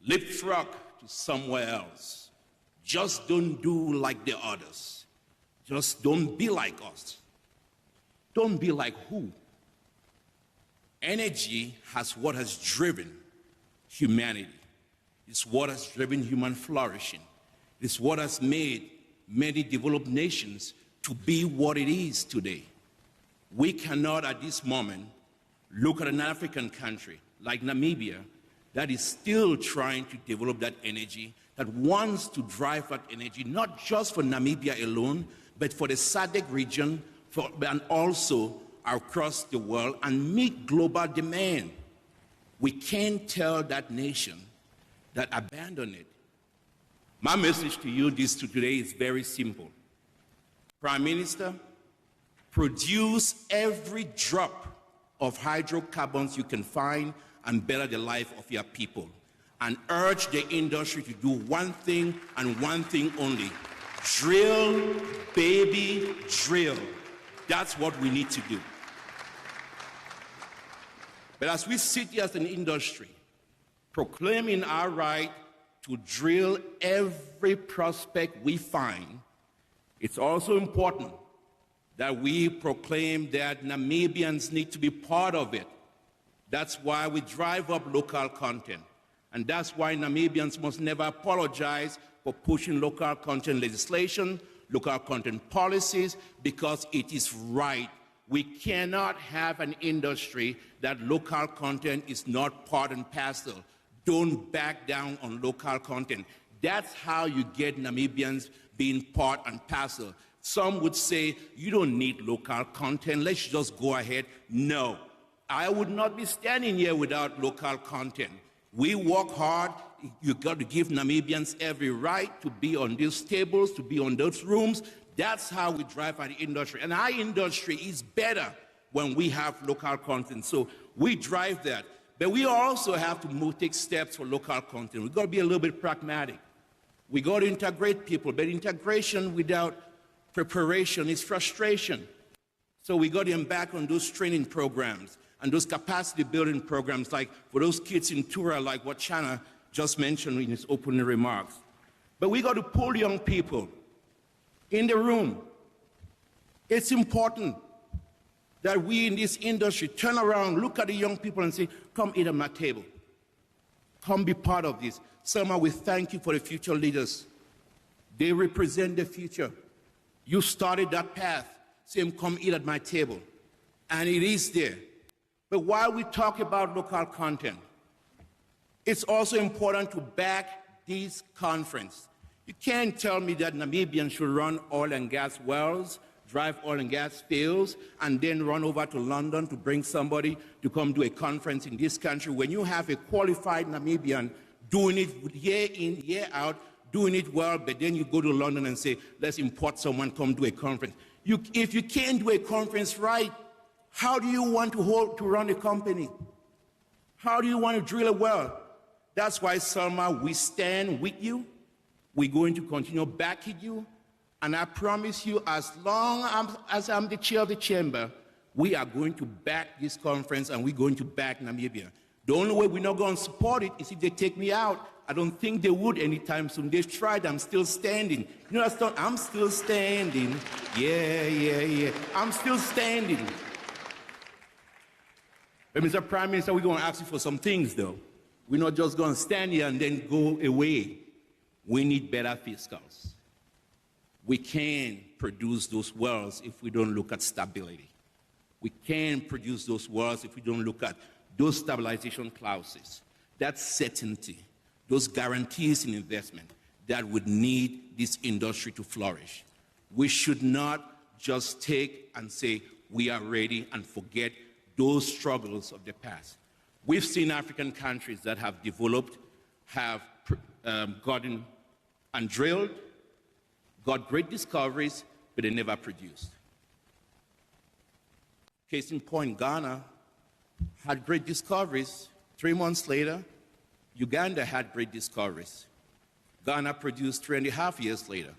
leapfrog to somewhere else. Just don't do like the others. Just don't be like us. Don't be like who? Energy has what has driven humanity. It's what has driven human flourishing. It's what has made many developed nations to be what it is today. We cannot at this moment look at an African country like Namibia that is still trying to develop that energy, that wants to drive that energy, not just for Namibia alone, but for the SADC region, and also across the world, and meet global demand. We can't tell that nation that abandon it. My message to you today is very simple. Prime Minister, produce every drop of hydrocarbons you can find and better the life of your people. And urge the industry to do one thing and one thing only. Drill, baby, drill. That's what we need to do. But as we sit here as an industry, proclaiming our right to drill every prospect we find, it's also important that we proclaim that Namibians need to be part of it. That's why we drive up local content. And that's why Namibians must never apologize for pushing local content legislation, local content policies, because it is right. We cannot have an industry that local content is not part and parcel. Don't back down on local content. That's how you get Namibians being part and parcel. Some would say, you don't need local content, let's just go ahead. No, I would not be standing here without local content. We work hard. You've got to give Namibians every right to be on these tables, to be on those rooms. That's how we drive our industry. And our industry is better when we have local content. So we drive that. But we also have to take steps for local content. We've got to be a little bit pragmatic. We got to integrate people, but integration without preparation is frustration. So we got to embark on those training programs and those capacity building programs, like for those kids in Tura, like what Chana just mentioned in his opening remarks. But we got to pull young people in the room. It's important that we in this industry turn around, look at the young people and say, come eat at my table. Come be part of this. Selma, we thank you for the future leaders. They represent the future. You started that path, saying, come eat at my table. And it is there. But while we talk about local content, it's also important to back this conference. You can't tell me that Namibians should run oil and gas wells, drive oil and gas fields, and then run over to London to bring somebody to come do a conference in this country when you have a qualified Namibian doing it year in, year out, doing it well, but then you go to London and say, let's import someone, come do a conference. If you can't do a conference right, how do you want to run a company? How do you want to drill a well? That's why, Selma, we stand with you. We're going to continue backing you. And I promise you, as long as I'm the chair of the chamber, we are going to back this conference and we're going to back Namibia. The only way we're not going to support it is if they take me out. I don't think they would anytime soon. They've tried. I'm still standing. You know, I'm still standing. Yeah. I'm still standing. But Mr. Prime Minister, we're going to ask you for some things, though. We're not just going to stand here and then go away. We need better fiscals. We can't produce those wells if we don't look at stability. We can't produce those wells if we don't look at those stabilization clauses, that certainty, those guarantees in investment that would need this industry to flourish. We should not just take and say we are ready and forget those struggles of the past. We've seen African countries that have developed, have gotten and drilled, got great discoveries, but they never produced. Case in point, Ghana had great discoveries. 3 months later, Uganda had great discoveries. Ghana produced 3.5 years later.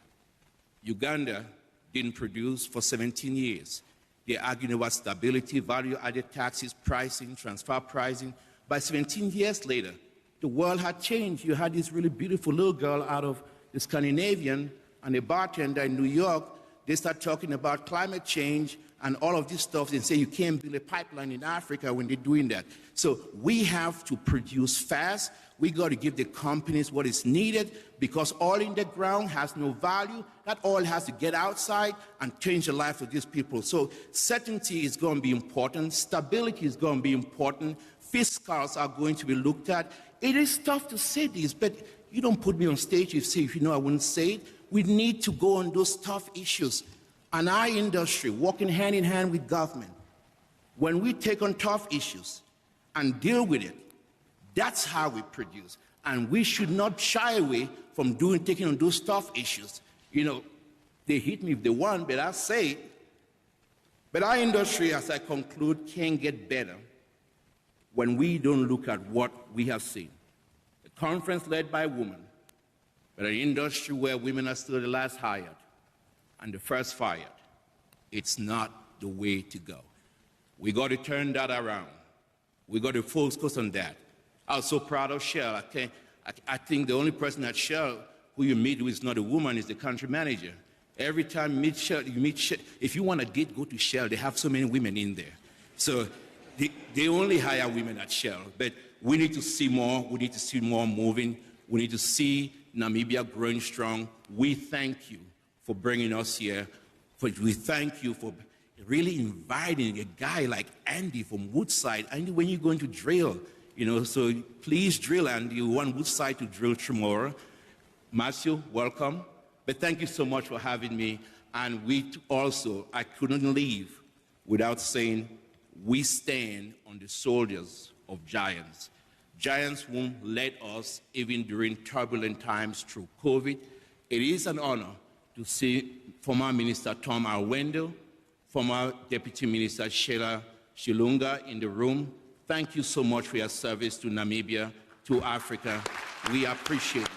Uganda didn't produce for 17 years. They're arguing about stability, value-added taxes, pricing, transfer pricing. By 17 years later, the world had changed. You had this really beautiful little girl out of the Scandinavian and a bartender in New York. They start talking about climate change and all of this stuff and say you can't build a pipeline in Africa when they're doing that. So we have to produce fast. We got to give the companies what is needed because oil in the ground has no value. That oil has to get outside and change the life of these people. So certainty is going to be important. Stability is going to be important. Fiscals are going to be looked at. It is tough to say this, but you don't put me on stage if you know I wouldn't say it. We need to go on those tough issues. And our industry, working hand in hand with government, when we take on tough issues and deal with it, that's how we produce. And we should not shy away from taking on those tough issues. You know, they hit me if they want, but I say it. But our industry, as I conclude, can get better when we don't look at what we have seen. A conference led by women, but an industry where women are still the last hired and the first fired. It's not the way to go. We got to turn that around. We got to focus on that. I was so proud of Shell. I think the only person at Shell who you meet with is not a woman, is the country manager. Every time you meet Shell, if you want a date, go to Shell. They have so many women in there. So they only hire women at Shell. But we need to see more. We need to see more moving. We need to see Namibia growing strong. We thank you for bringing us here. We thank you for really inviting a guy like Andy from Woodside. Andy, when you're going to drill, you know, so please drill, and you want Woodside to drill tomorrow. Matthew, welcome. But thank you so much for having me. And we also, I couldn't leave without saying, we stand on the shoulders of giants. Giants who led us even during turbulent times through COVID. It is an honor to see former Minister Tom Alwendo, former Deputy Minister Sheila Shilunga in the room. Thank you so much for your service to Namibia, to Africa. We appreciate it.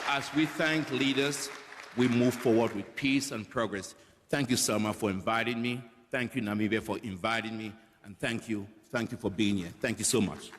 As we thank leaders, we move forward with peace and progress. Thank you, Selma, for inviting me. Thank you, Namibia, for inviting me. And thank you for being here. Thank you so much.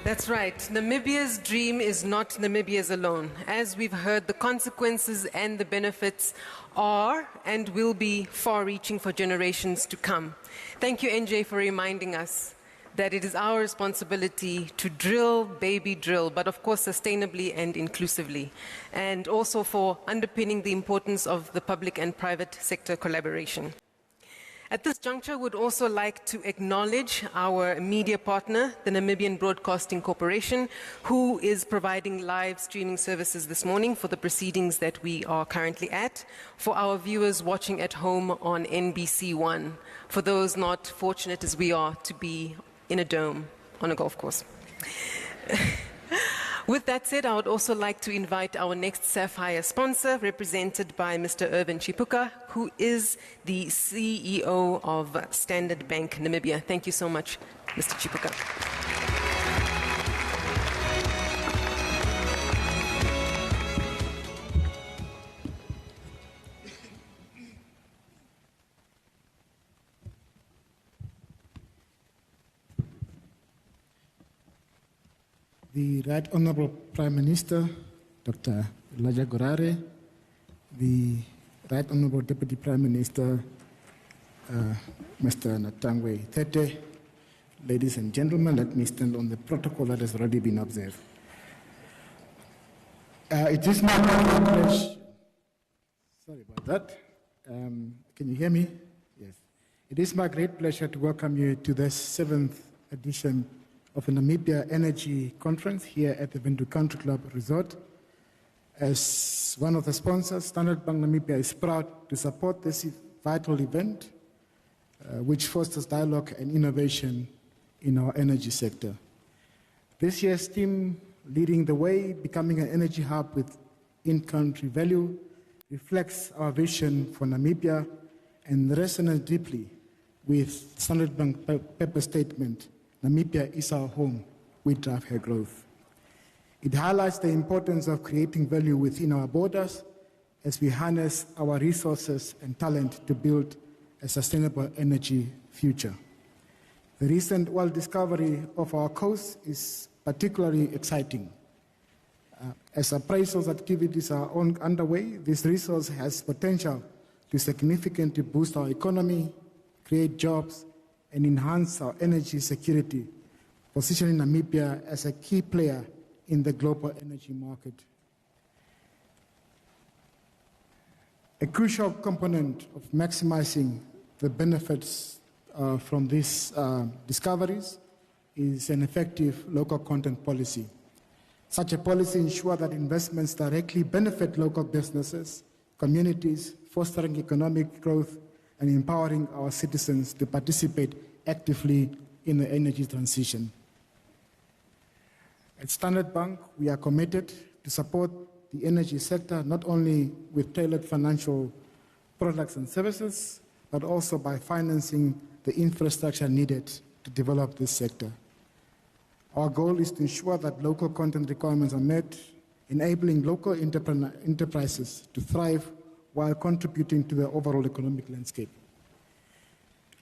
That's right. Namibia's dream is not Namibia's alone. As we've heard, the consequences and the benefits are and will be far-reaching for generations to come. Thank you, NJ, for reminding us that it is our responsibility to drill, baby drill, but of course sustainably and inclusively, and also for underpinning the importance of the public and private sector collaboration. At this juncture, we'd also like to acknowledge our media partner, the Namibian Broadcasting Corporation, who is providing live streaming services this morning for the proceedings that we are currently at, for our viewers watching at home on NBC One, for those not fortunate as we are to be in a dome on a golf course. With that said, I would also like to invite our next Sapphire sponsor, represented by Mr. Irvin Chipuka, who is the CEO of Standard Bank Namibia. Thank you so much, Mr. Chipuka. The Right Honourable Prime Minister, Dr. Elijah Gorare, the Right Honourable Deputy Prime Minister, Mr. Natangwe Tete, ladies and gentlemen, let me stand on the protocol that has already been observed. It is my great pleasure. Sorry about that. Can you hear me? Yes. It is my great pleasure to welcome you to the 7th edition of the Namibia Energy Conference here at the Windhoek Country Club Resort. As one of the sponsors, Standard Bank Namibia is proud to support this vital event, which fosters dialogue and innovation in our energy sector. This year's theme, Leading the Way, Becoming an Energy Hub with In-Country Value, reflects our vision for Namibia and resonates deeply with Standard Bank purpose statement, Namibia is our home, we drive her growth. It highlights the importance of creating value within our borders as we harness our resources and talent to build a sustainable energy future. The recent oil discovery of our coast is particularly exciting. As appraisal activities are underway, this resource has potential to significantly boost our economy, create jobs, and enhance our energy security, positioning Namibia as a key player in the global energy market. A crucial component of maximizing the benefits from these discoveries is an effective local content policy. Such a policy ensures that investments directly benefit local businesses, communities, fostering economic growth, and empowering our citizens to participate actively in the energy transition. At Standard Bank, we are committed to support the energy sector not only with tailored financial products and services, but also by financing the infrastructure needed to develop this sector. Our goal is to ensure that local content requirements are met, enabling local enterprises to thrive while contributing to the overall economic landscape.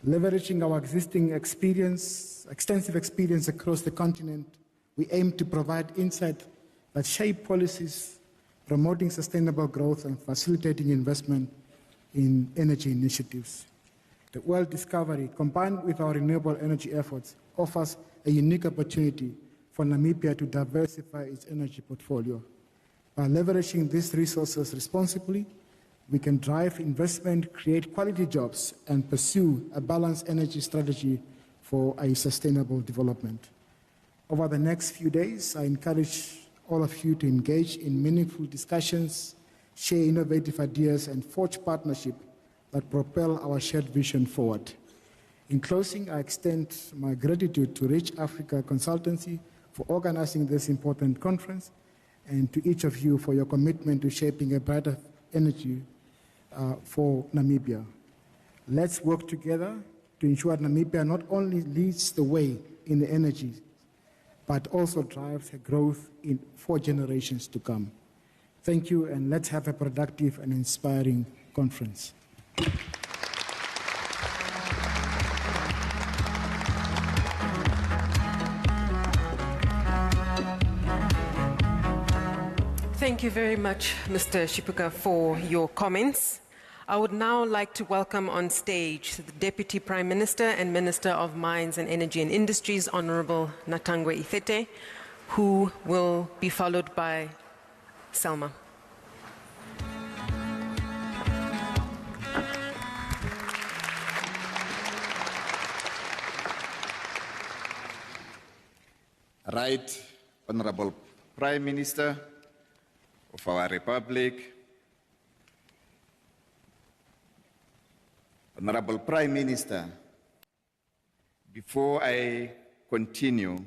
Leveraging our existing extensive experience across the continent, we aim to provide insight that shape policies, promoting sustainable growth and facilitating investment in energy initiatives. The oil discovery, combined with our renewable energy efforts, offers a unique opportunity for Namibia to diversify its energy portfolio. By leveraging these resources responsibly, we can drive investment, create quality jobs, and pursue a balanced energy strategy for a sustainable development. Over the next few days, I encourage all of you to engage in meaningful discussions, share innovative ideas, and forge partnerships that propel our shared vision forward. In closing, I extend my gratitude to RichAfrica Consultancy for organizing this important conference, and to each of you for your commitment to shaping a brighter energy for Namibia. Let's work together to ensure Namibia not only leads the way in the energy, but also drives her growth for generations to come. Thank you, and let's have a productive and inspiring conference. Thank you very much, Mr. Shipuka, for your comments. I would now like to welcome on stage the Deputy Prime Minister and Minister of Mines and Energy and Industries, Honorable Natangwe Ifete, who will be followed by Selma. Right, Honorable Prime Minister of our Republic, Honorable Prime Minister, before I continue,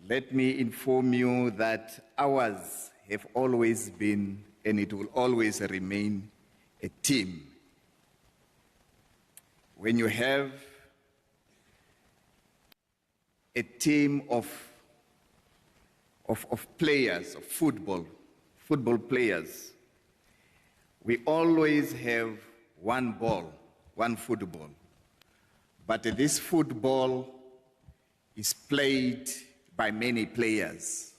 let me inform you that ours have always been, and it will always remain, a team. When you have a team of players, of football players, we always have one ball, one football. But this football is played by many players,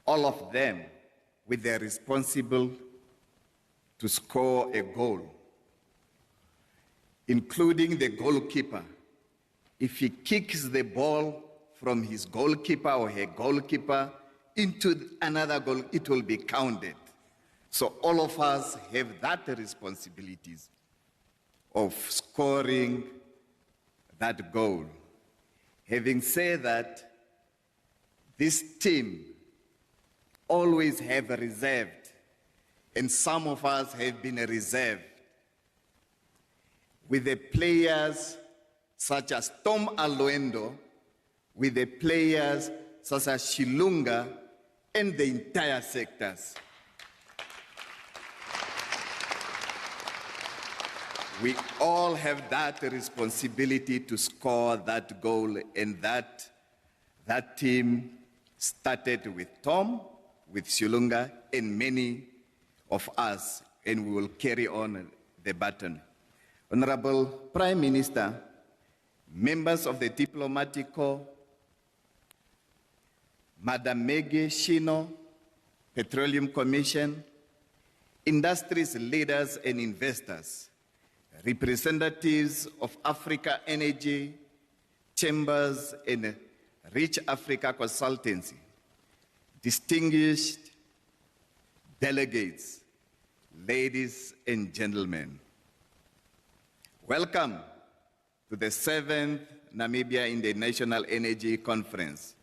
all of them with their responsible to score a goal, including the goalkeeper. If he kicks the ball from his goalkeeper or her goalkeeper into another goal, it will be counted. So all of us have that responsibilities of scoring that goal. Having said that, this team always have reserved, and some of us have been reserved, with the players such as Tom Aloendo, with the players such as Shilunga, and the entire sectors. We all have that responsibility to score that goal, and that team started with Tom, with Shilunga, and many of us, and we will carry on the baton. Honorable Prime Minister, members of the Diplomatic Corps, Madam Maggie Shino, Petroleum Commission, industries leaders and investors, representatives of Africa Energy, Chambers and RichAfrica Consultancy, distinguished delegates, ladies and gentlemen. Welcome to the 7th Namibia International Energy Conference,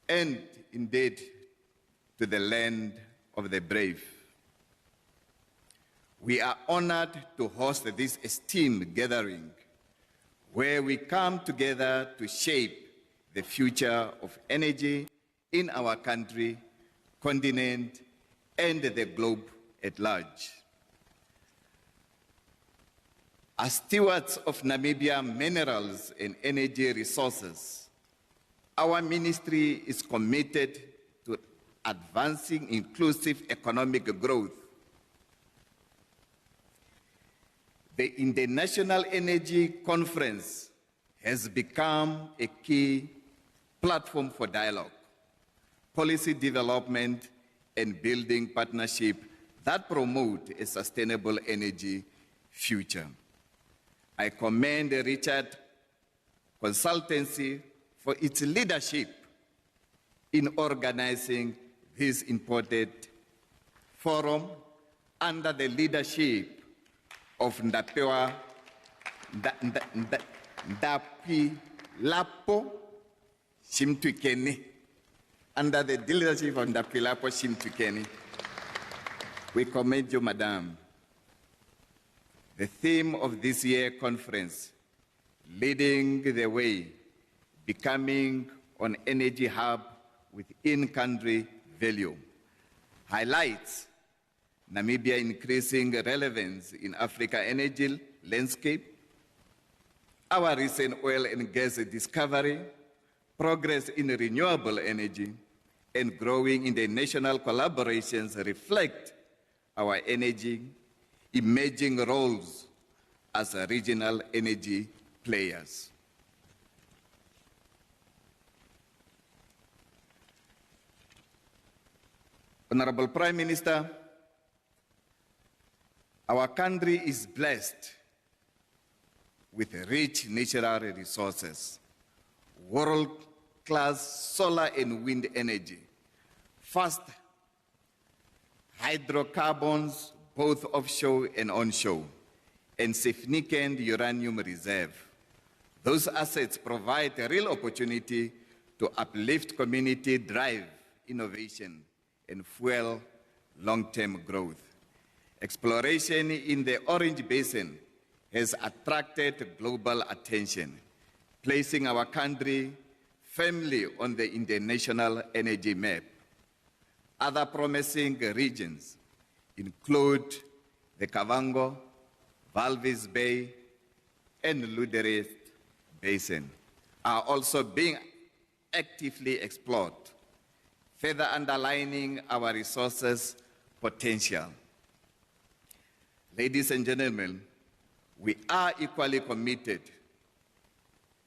and indeed to the land of the brave. We are honored to host this esteemed gathering where we come together to shape the future of energy in our country, continent, and the globe at large. As stewards of Namibia minerals and energy resources, our ministry is committed to advancing inclusive economic growth. The International Energy Conference has become a key platform for dialogue, policy development, and building partnership that promote a sustainable energy future. I commend the RichAfrica Consultancy for its leadership in organizing this important forum under the leadership of Ndapilapo Shimtwikeni, under the leadership of Ndapilapo Shimtwikeni. We commend you, Madam. The theme of this year's conference, Leading the Way, Becoming an Energy Hub with in-country value, highlights Namibia increasing relevance in Africa energy landscape, our recent oil and gas discovery, progress in renewable energy, and growing international collaborations reflect our energy emerging roles as regional energy players. Honorable Prime Minister, our country is blessed with rich natural resources, world-class solar and wind energy, fast hydrocarbons, both offshore and onshore, and significant uranium reserve. Those assets provide a real opportunity to uplift community, drive innovation, and fuel long-term growth. Exploration in the Orange Basin has attracted global attention, placing our country firmly on the international energy map. Other promising regions include the Kavango, Walvis Bay, and Lüderitz Basin are also being actively explored, further underlining our resources' potential. Ladies and gentlemen, we are equally committed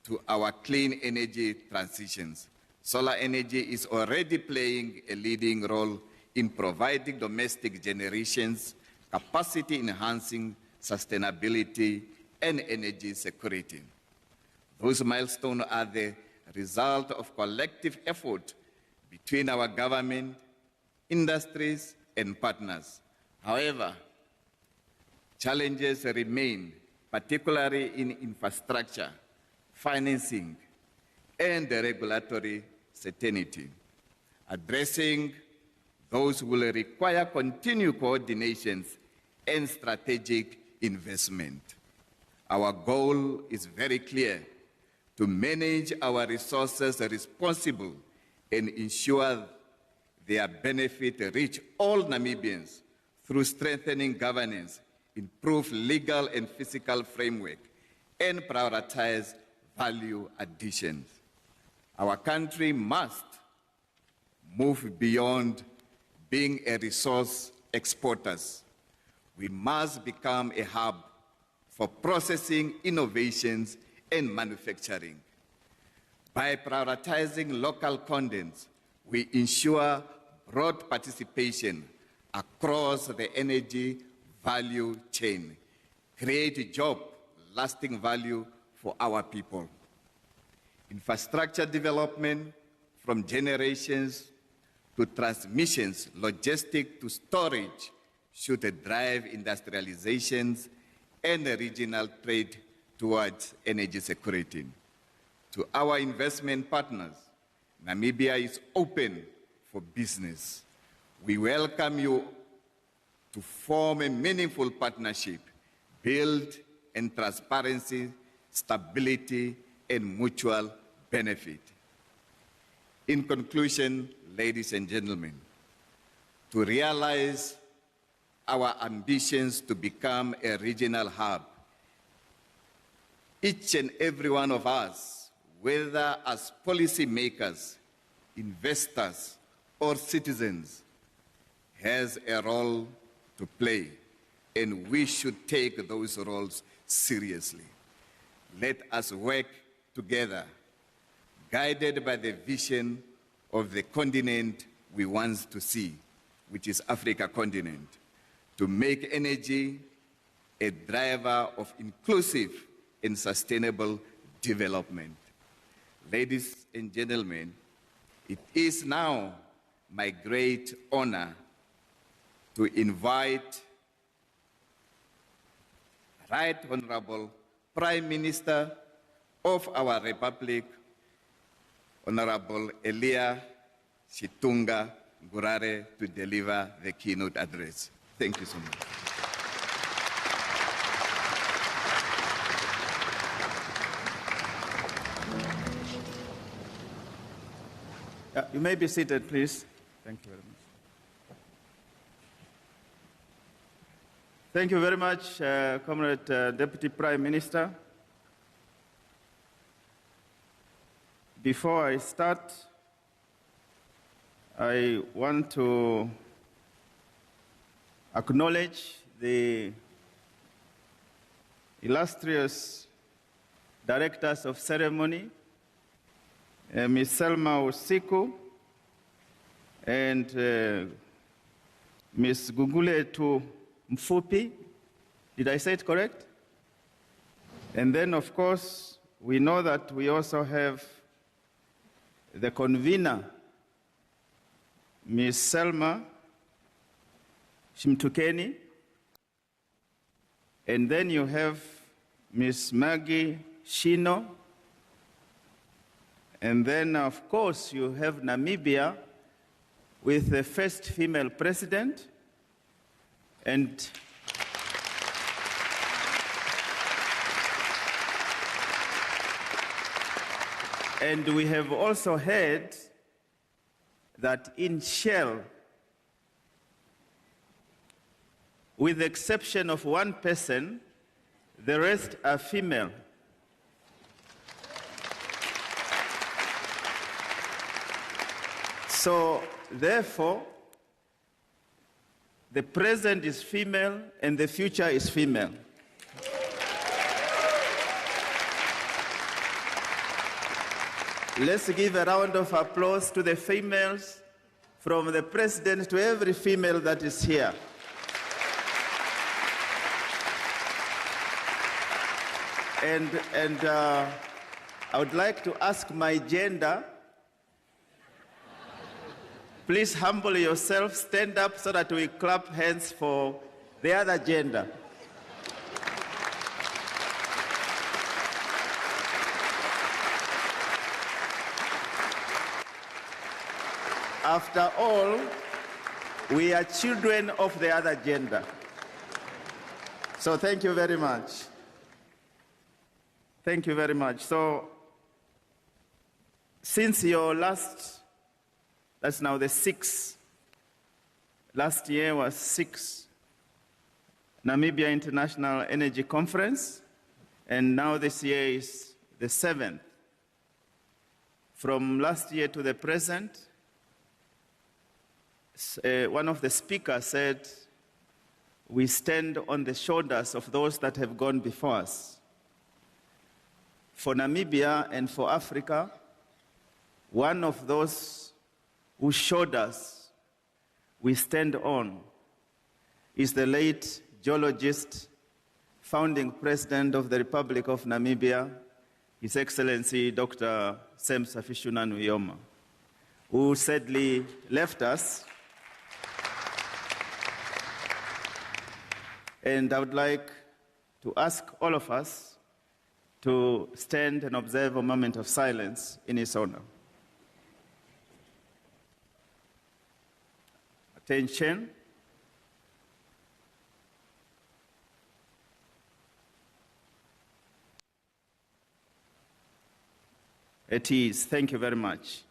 to our clean energy transitions. Solar energy is already playing a leading role in providing domestic generations, capacity-enhancing sustainability, and energy security. Those milestones are the result of collective effort between our government, industries, and partners. However, challenges remain, particularly in infrastructure, financing, and regulatory certainty. Addressing those will require continued coordinations and strategic investment. Our goal is very clear: to manage our resources responsibly and ensure their benefit reach all Namibians through strengthening governance, improve legal and physical framework, and prioritize value additions. Our country must move beyond being a resource exporters. We must become a hub for processing, innovations, and manufacturing. By prioritizing local contents, we ensure broad participation across the energy value chain, create job, lasting value for our people. Infrastructure development, from generations to transmissions, logistics to storage, should drive industrializations and regional trade towards energy security. To our investment partners, Namibia is open for business. We welcome you to form a meaningful partnership, build in transparency, stability, and mutual benefit. In conclusion, ladies and gentlemen, to realize our ambitions to become a regional hub, each and every one of us, whether as policymakers, investors, or citizens, has a role to play, and we should take those roles seriously. Let us work together, guided by the vision of the continent we want to see, which is Africa continent, to make energy a driver of inclusive and sustainable development. Ladies and gentlemen, it is now my great honor to invite Right Honorable Prime Minister of our Republic, Honorable Elia Shitunga Ngurare, to deliver the keynote address. Thank you so much. You may be seated, please. Thank you very much. Thank you very much, Comrade Deputy Prime Minister. Before I start, I want to acknowledge the illustrious directors of ceremony, Ms. Selma Usiku and Ms. Guguletu Mfupi. Did I say it correct? And then, of course, we know that we also have the convener, Ms. Selma Shimtukeni. And then you have Ms. Maggie Shino. And then, of course, you have Namibia with the first female president. And we have also heard that in Shell, with the exception of one person, the rest are female. So, therefore, the present is female and the future is female. Let's give a round of applause to the females, from the president to every female that is here. And I would like to ask my gender, please humble yourself, stand up so that we clap hands for the other gender. After all, we are children of the other gender. So thank you very much. Thank you very much. So, since your last, that's now the 6th, last year was 6th Namibia International Energy Conference, and now this year is the 7th. From last year to the present, one of the speakers said, we stand on the shoulders of those that have gone before us. For Namibia and for Africa, one of those whose shoulders we stand on is the late geologist, founding president of the Republic of Namibia, His Excellency Dr. Sem Safishuna Nujoma, who sadly left us. And I would like to ask all of us to stand and observe a moment of silence in his honor. Attention. It is. Thank you very much.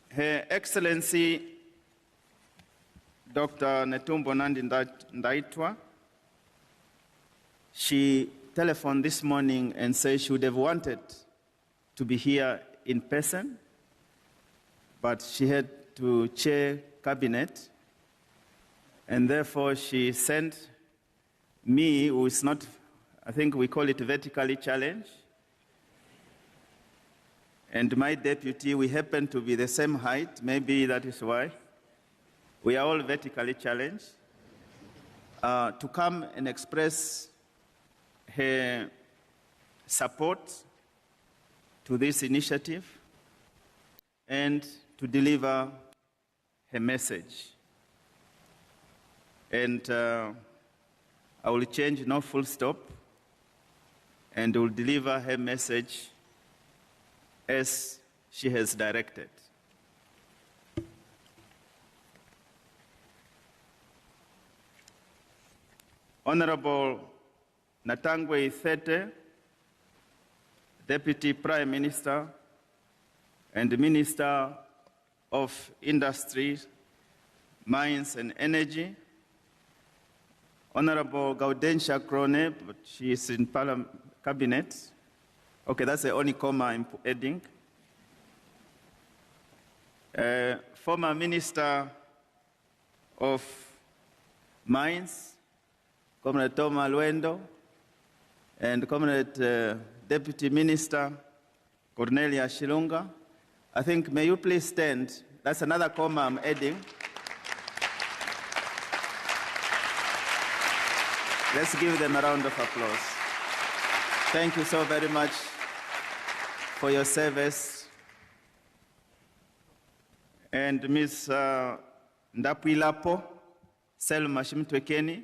Her Excellency Dr. Netumbo Nandi Ndaitwah, she telephoned this morning and said she would have wanted to be here in person, but she had to chair cabinet, and therefore she sent me, who is not, I think we call it vertically challenged, and my deputy, we happen to be the same height, maybe that is why. We are all vertically challenged, to come and express her support to this initiative and to deliver her message. And I will change no full stop and will deliver her message as she has directed. Honorable Natangwe Ithete, Deputy Prime Minister and Minister of Industry, Mines and Energy. Honorable Gaudensia Krone, but she is in cabinet. Okay, that's the only comma I'm adding. Former Minister of Mines, Comrade Toma Luendo, and Comrade Deputy Minister Cornelia Shilunga, I think, may you please stand? That's another comma I'm adding. Let's give them a round of applause. Thank you so very much for your service. And Ms. Ndapuilapo, Selma Shimtwekeni,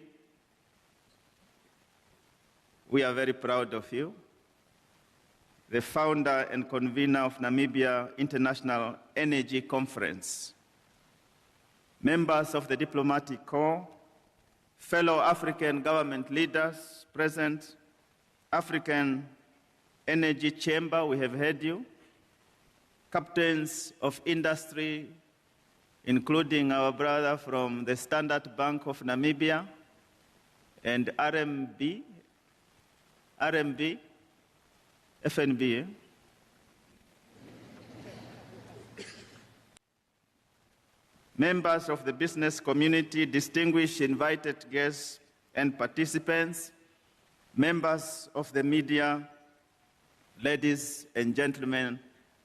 we are very proud of you. The founder and convener of Namibia International Energy Conference, members of the diplomatic corps, fellow African government leaders present, African Energy Chamber, we have heard you, captains of industry, including our brother from the Standard Bank of Namibia and FNB, members of the business community, distinguished invited guests and participants, members of the media, ladies and gentlemen,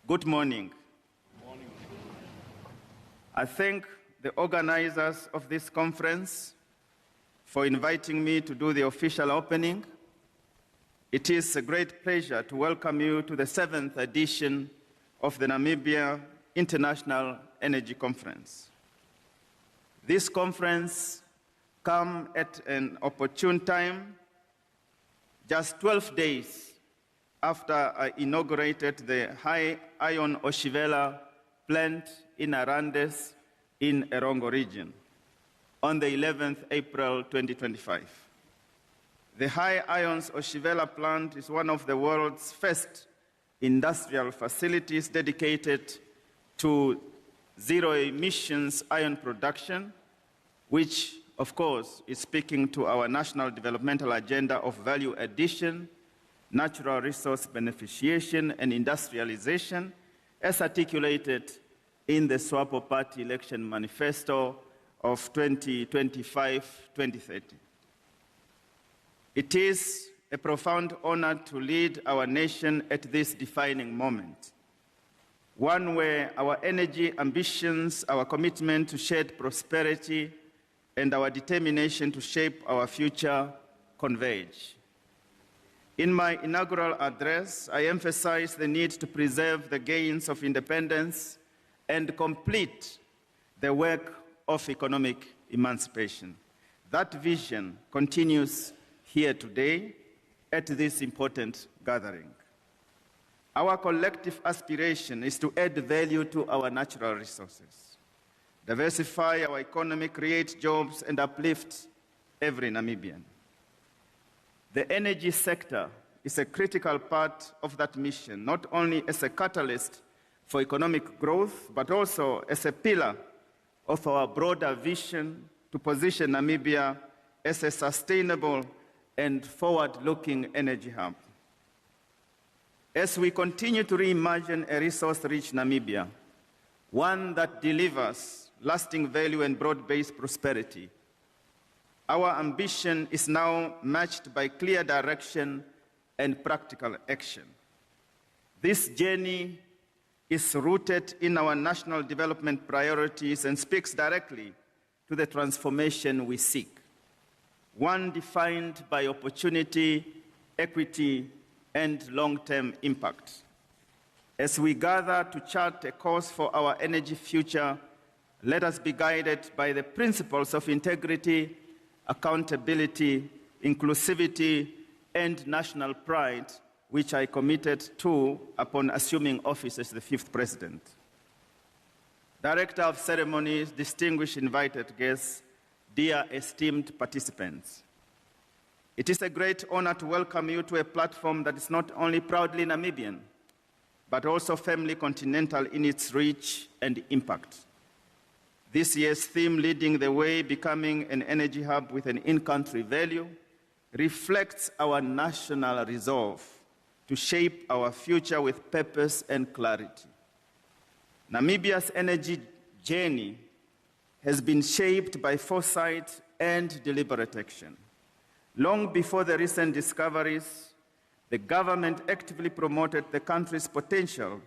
good morning. Good morning. I thank the organizers of this conference for inviting me to do the official opening. It is a great pleasure to welcome you to the 7th edition of the Namibia International Energy Conference. This conference comes at an opportune time, just 12 days after I inaugurated the high-iron Oshivela plant in Arandes in Erongo region on the 11th April 2025. The high-iron Oshivela plant is one of the world's first industrial facilities dedicated to zero-emissions iron production, which, of course, is speaking to our national developmental agenda of value addition, natural resource beneficiation, and industrialization, as articulated in the SWAPO Party election manifesto of 2025-2030. It is a profound honor to lead our nation at this defining moment, one where our energy ambitions, our commitment to shared prosperity, and our determination to shape our future converge. In my inaugural address, I emphasized the need to preserve the gains of independence and complete the work of economic emancipation. That vision continues here today at this important gathering. Our collective aspiration is to add value to our natural resources, diversify our economy, create jobs, and uplift every Namibian. The energy sector is a critical part of that mission, not only as a catalyst for economic growth, but also as a pillar of our broader vision to position Namibia as a sustainable and forward-looking energy hub. As we continue to reimagine a resource-rich Namibia, one that delivers lasting value and broad-based prosperity, our ambition is now matched by clear direction and practical action. This journey is rooted in our national development priorities and speaks directly to the transformation we seek, one defined by opportunity, equity, and long-term impact. As we gather to chart a course for our energy future, let us be guided by the principles of integrity, accountability, inclusivity, and national pride, which I committed to upon assuming office as the 5th president. Director of ceremonies, distinguished invited guests, dear esteemed participants, it is a great honor to welcome you to a platform that is not only proudly Namibian, but also firmly continental in its reach and impact. This year's theme, Leading the Way, Becoming an Energy Hub with an In-Country Value, reflects our national resolve to shape our future with purpose and clarity. Namibia's energy journey has been shaped by foresight and deliberate action. Long before the recent discoveries, the government actively promoted the country's potential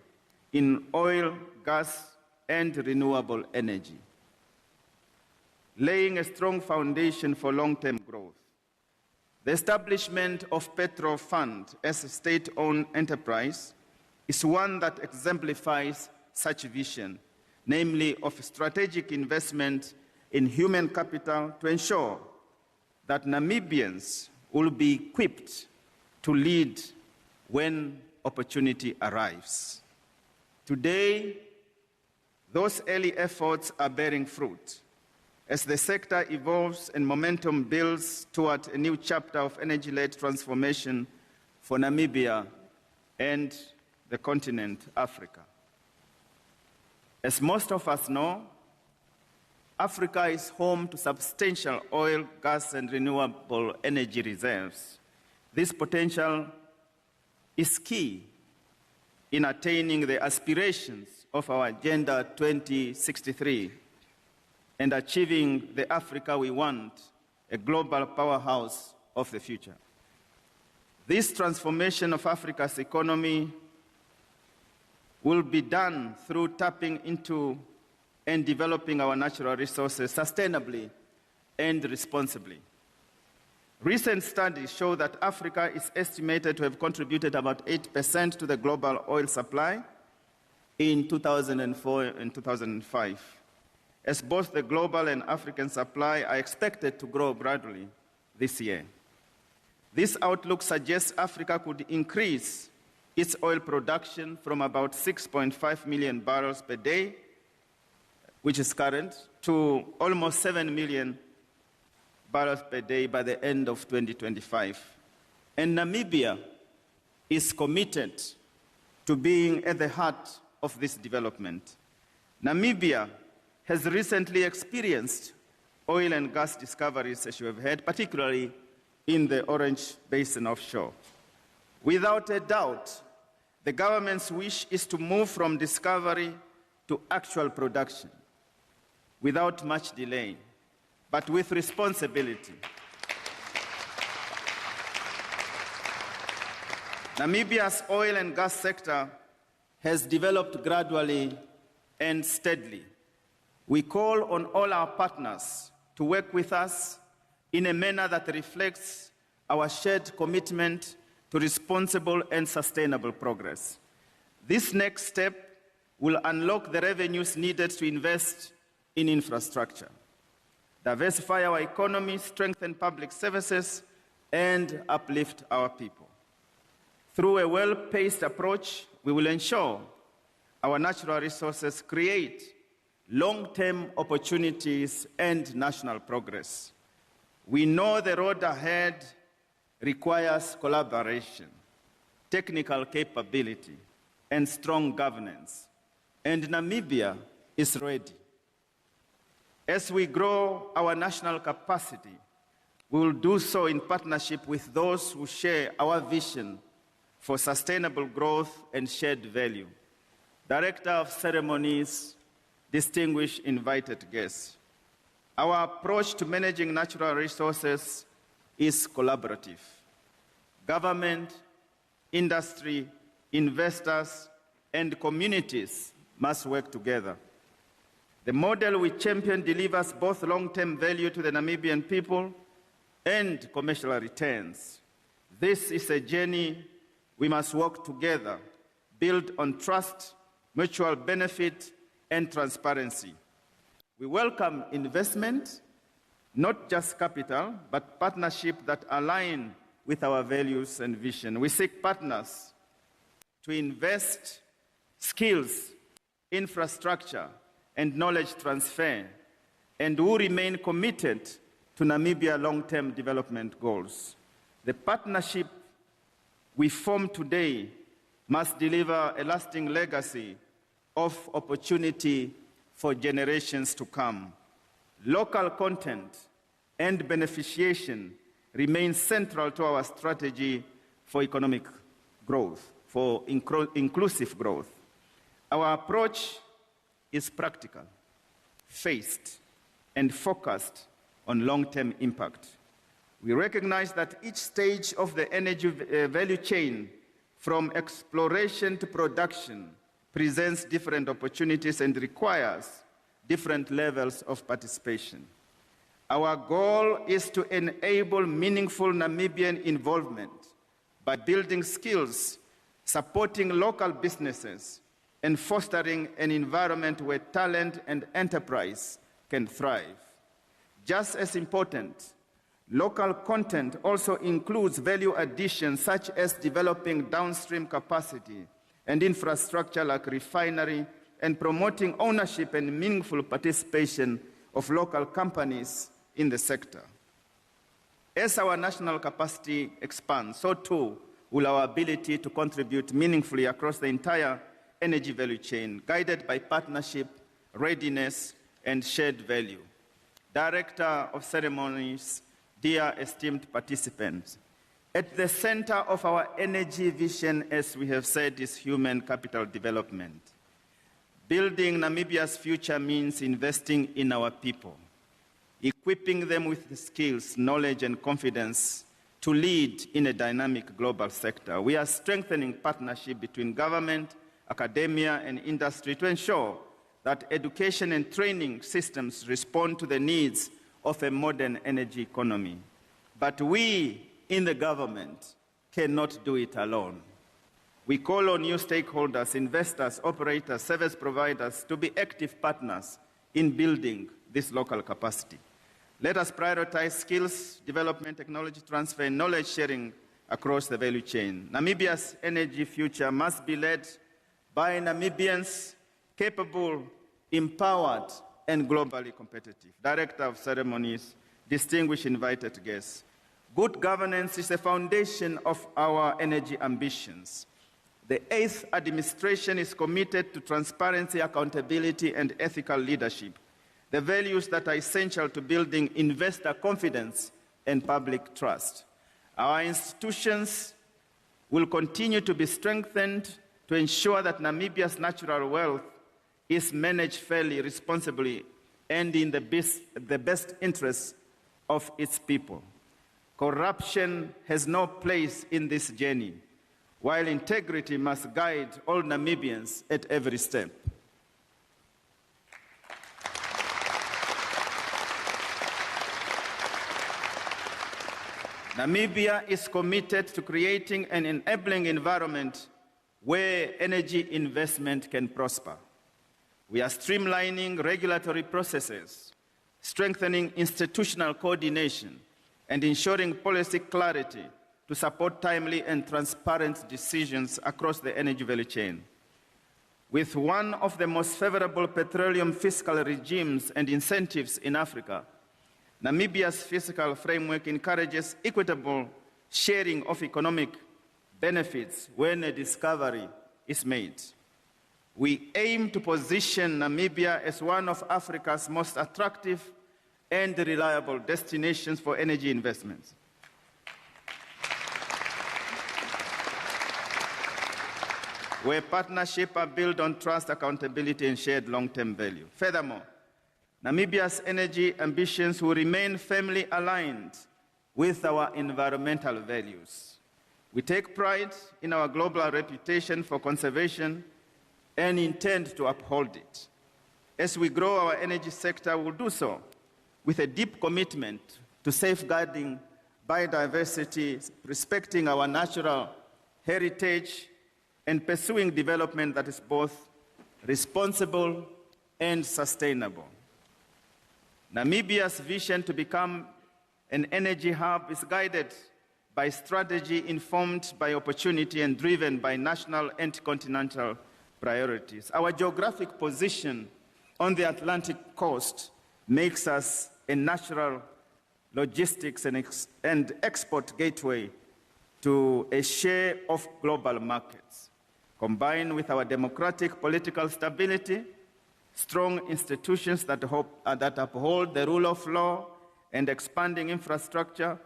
in oil, gas, and renewable energy, laying a strong foundation for long-term growth. The establishment of Petro Fund as a state-owned enterprise is one that exemplifies such vision, namely of strategic investment in human capital to ensure that Namibians will be equipped to lead when opportunity arrives. Today, those early efforts are bearing fruit as the sector evolves and momentum builds toward a new chapter of energy-led transformation for Namibia and the continent Africa. As most of us know, Africa is home to substantial oil, gas, and renewable energy reserves. This potential is key in attaining the aspirations of our Agenda 2063 and achieving the Africa we want, a global powerhouse of the future. This transformation of Africa's economy will be done through tapping into and developing our natural resources sustainably and responsibly. Recent studies show that Africa is estimated to have contributed about 8% to the global oil supply in 2004 and 2005. As both the global and African supply are expected to grow gradually this year. This outlook suggests Africa could increase its oil production from about 6.5 million barrels per day, which is current, to almost 7 million barrels per day by the end of 2025. And Namibia is committed to being at the heart of this development. Namibia has recently experienced oil and gas discoveries, as you have heard, particularly in the Orange Basin offshore. Without a doubt, the government's wish is to move from discovery to actual production without much delay, but with responsibility. Namibia's oil and gas sector has developed gradually and steadily. We call on all our partners to work with us in a manner that reflects our shared commitment to responsible and sustainable progress. This next step will unlock the revenues needed to invest in infrastructure, diversify our economy, strengthen public services, and uplift our people. Through a well-paced approach, we will ensure our natural resources create long-term opportunities and national progress. We know the road ahead requires collaboration, technical capability, and strong governance, and Namibia is ready. As we grow our national capacity, we will do so in partnership with those who share our vision for sustainable growth and shared value. Director of Ceremonies, distinguished invited guests, our approach to managing natural resources is collaborative. Government, industry, investors, and communities must work together. The model we champion delivers both long-term value to the Namibian people and commercial returns. This is a journey we must work together, build on trust, mutual benefit, and transparency. We welcome investment, not just capital, but partnership that align with our values and vision. We seek partners to invest skills, infrastructure, and knowledge transfer, and who remain committed to Namibia long-term development goals. The partnership we form today must deliver a lasting legacy of opportunity for generations to come. Local content and beneficiation remain central to our strategy for economic growth, for inclusive growth. Our approach is practical, phased, and focused on long-term impact. We recognize that each stage of the energy value chain, from exploration to production, presents different opportunities and requires different levels of participation. Our goal is to enable meaningful Namibian involvement by building skills, supporting local businesses, and fostering an environment where talent and enterprise can thrive. Just as important, local content also includes value addition such as developing downstream capacity and infrastructure like refinery and promoting ownership and meaningful participation of local companies in the sector. As our national capacity expands, so too will our ability to contribute meaningfully across the entire energy value chain, guided by partnership, readiness, and shared value. Director of Ceremonies, dear esteemed participants, at the center of our energy vision, as we have said, is human capital development. Building Namibia's future means investing in our people, equipping them with the skills, knowledge, and confidence to lead in a dynamic global sector. We are strengthening partnership between government, academia, and industry to ensure that education and training systems respond to the needs of a modern energy economy. But we in the government cannot do it alone. We call on you stakeholders, investors, operators, service providers to be active partners in building this local capacity. Let us prioritize skills development, technology transfer, and knowledge sharing across the value chain. Namibia's energy future must be led by Namibians capable, empowered, and globally competitive. Director of Ceremonies, distinguished invited guests, good governance is the foundation of our energy ambitions. The 8th administration is committed to transparency, accountability, and ethical leadership, the values that are essential to building investor confidence and public trust. Our institutions will continue to be strengthened to ensure that Namibia's natural wealth is managed fairly, responsibly, and in the best interests of its people. Corruption has no place in this journey, while integrity must guide all Namibians at every step. Namibia is committed to creating an enabling environment where energy investment can prosper. We are streamlining regulatory processes, strengthening institutional coordination, and ensuring policy clarity to support timely and transparent decisions across the energy value chain. With one of the most favorable petroleum fiscal regimes and incentives in Africa, Namibia's fiscal framework encourages equitable sharing of economic benefits when a discovery is made. We aim to position Namibia as one of Africa's most attractive and reliable destinations for energy investments. Where partnerships are built on trust, accountability, and shared long-term value. Furthermore, Namibia's energy ambitions will remain firmly aligned with our environmental values. We take pride in our global reputation for conservation and intend to uphold it. As we grow our energy sector, we'll do so with a deep commitment to safeguarding biodiversity, respecting our natural heritage, and pursuing development that is both responsible and sustainable. Namibia's vision to become an energy hub is guided by strategy informed by opportunity and driven by national and continental priorities. Our geographic position on the Atlantic coast makes us a natural logistics and export gateway to a share of global markets. Combined with our democratic political stability, strong institutions that uphold the rule of law, and expanding infrastructure,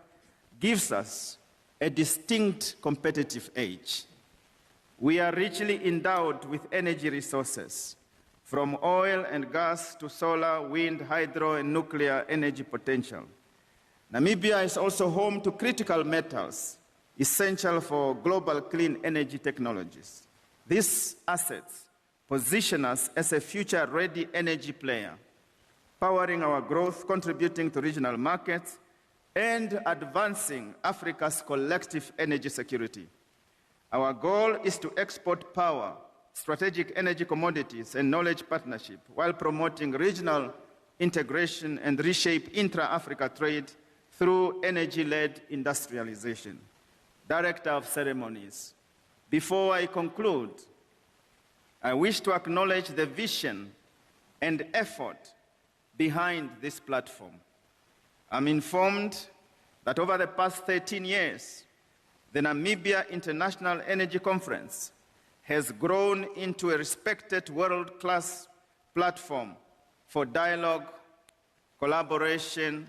gives us a distinct competitive edge. We are richly endowed with energy resources, from oil and gas to solar, wind, hydro, and nuclear energy potential. Namibia is also home to critical metals, essential for global clean energy technologies. These assets position us as a future-ready energy player, powering our growth, contributing to regional markets, and advancing Africa's collective energy security. Our goal is to export power, strategic energy commodities, and knowledge partnership while promoting regional integration and reshape intra-Africa trade through energy-led industrialization. Director of Ceremonies, before I conclude, I wish to acknowledge the vision and effort behind this platform. I'm informed that over the past 13 years, the Namibia International Energy Conference has grown into a respected world-class platform for dialogue, collaboration,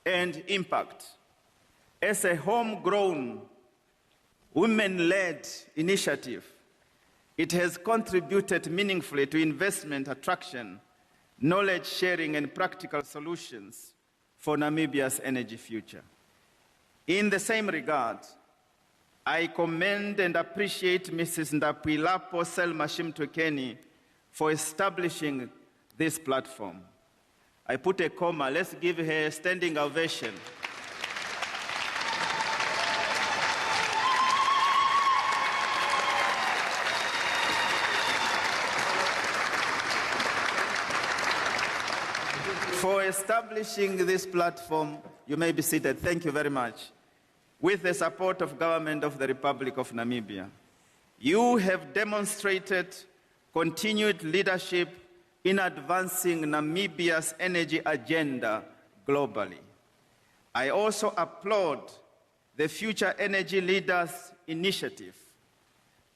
and impact. As a homegrown, women-led initiative, it has contributed meaningfully to investment attraction, knowledge sharing, and practical solutions for Namibia's energy future. In the same regard, I commend and appreciate Mrs. Ndapilapo Selma Shimtwekeni for establishing this platform. I put a comma, let's give her a standing ovation. For establishing this platform, you may be seated. Thank you very much. With the support of Government of the Republic of Namibia, you have demonstrated continued leadership in advancing Namibia's energy agenda globally. I also applaud the Future Energy Leaders Initiative.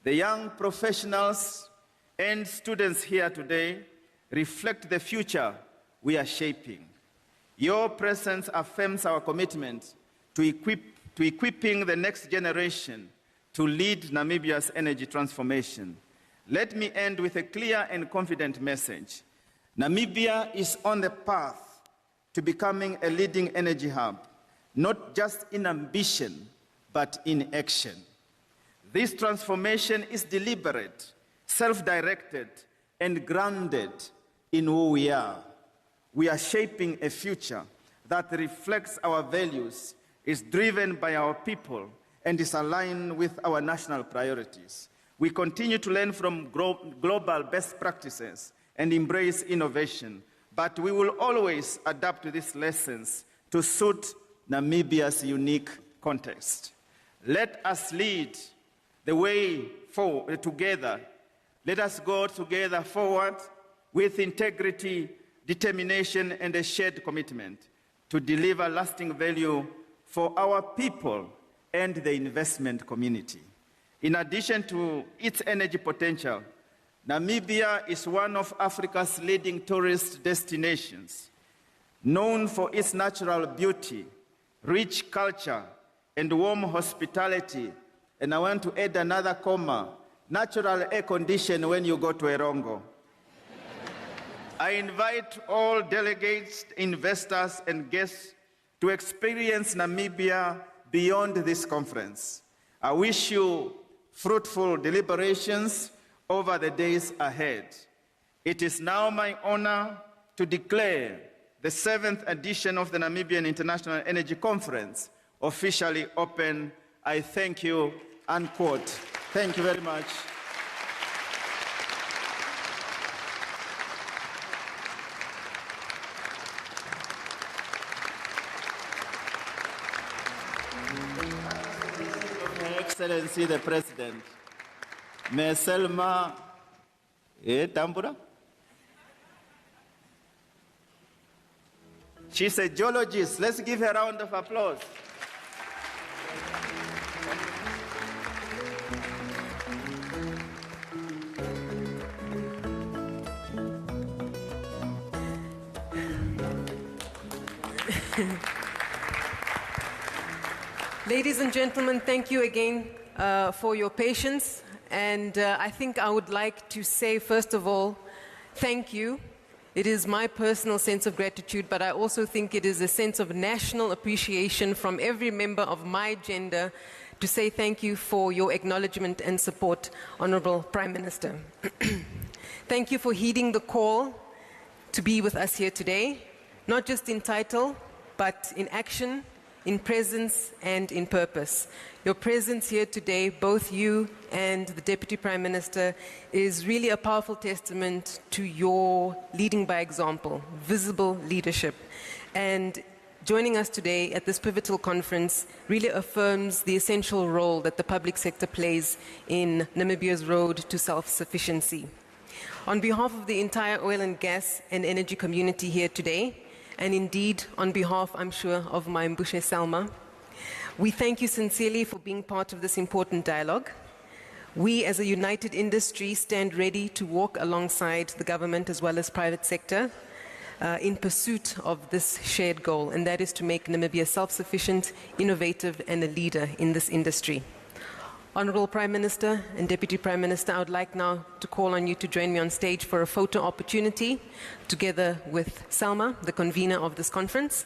The young professionals and students here today reflect the future we are shaping. Your presence affirms our commitment to equipping the next generation to lead Namibia's energy transformation. Let me end with a clear and confident message. Namibia is on the path to becoming a leading energy hub, not just in ambition, but in action. This transformation is deliberate, self-directed, and grounded in who we are. We are shaping a future that reflects our values, is driven by our people, and is aligned with our national priorities. We continue to learn from global best practices and embrace innovation, but we will always adapt these lessons to suit Namibia's unique context. Let us lead the way forward together. Let us go together forward with integrity, determination, and a shared commitment to deliver lasting value for our people and the investment community. In addition to its energy potential, Namibia is one of Africa's leading tourist destinations, known for its natural beauty, rich culture, and warm hospitality. And I want to add another comma, natural air condition when you go to Erongo. I invite all delegates, investors, and guests to experience Namibia beyond this conference. I wish you fruitful deliberations over the days ahead. It is now my honor to declare the 7th edition of the Namibian International Energy Conference officially open. I thank you, unquote. Thank you very much. Excellency the President, Ms. Selma Tambura. She's a geologist. Let's give her a round of applause. Ladies and gentlemen, thank you again for your patience. And I think I would like to say, first of all, thank you. It is my personal sense of gratitude, but I also think it is a sense of national appreciation from every member of my gender to say thank you for your acknowledgement and support, Honourable Prime Minister. Thank you for heeding the call to be with us here today, not just in title, but in action, in presence and in purpose. Your presence here today, both you and the Deputy Prime Minister, is really a powerful testament to your leading by example, visible leadership. And joining us today at this pivotal conference really affirms the essential role that the public sector plays in Namibia's road to self-sufficiency. On behalf of the entire oil and gas and energy community here today, and indeed on behalf, I'm sure, of my Mbushe Selma, we thank you sincerely for being part of this important dialogue. We as a united industry stand ready to walk alongside the government as well as private sector in pursuit of this shared goal, and that is to make Namibia self-sufficient, innovative, and a leader in this industry. Honourable Prime Minister and Deputy Prime Minister, I would like now to call on you to join me on stage for a photo opportunity, together with Selma, the convener of this conference.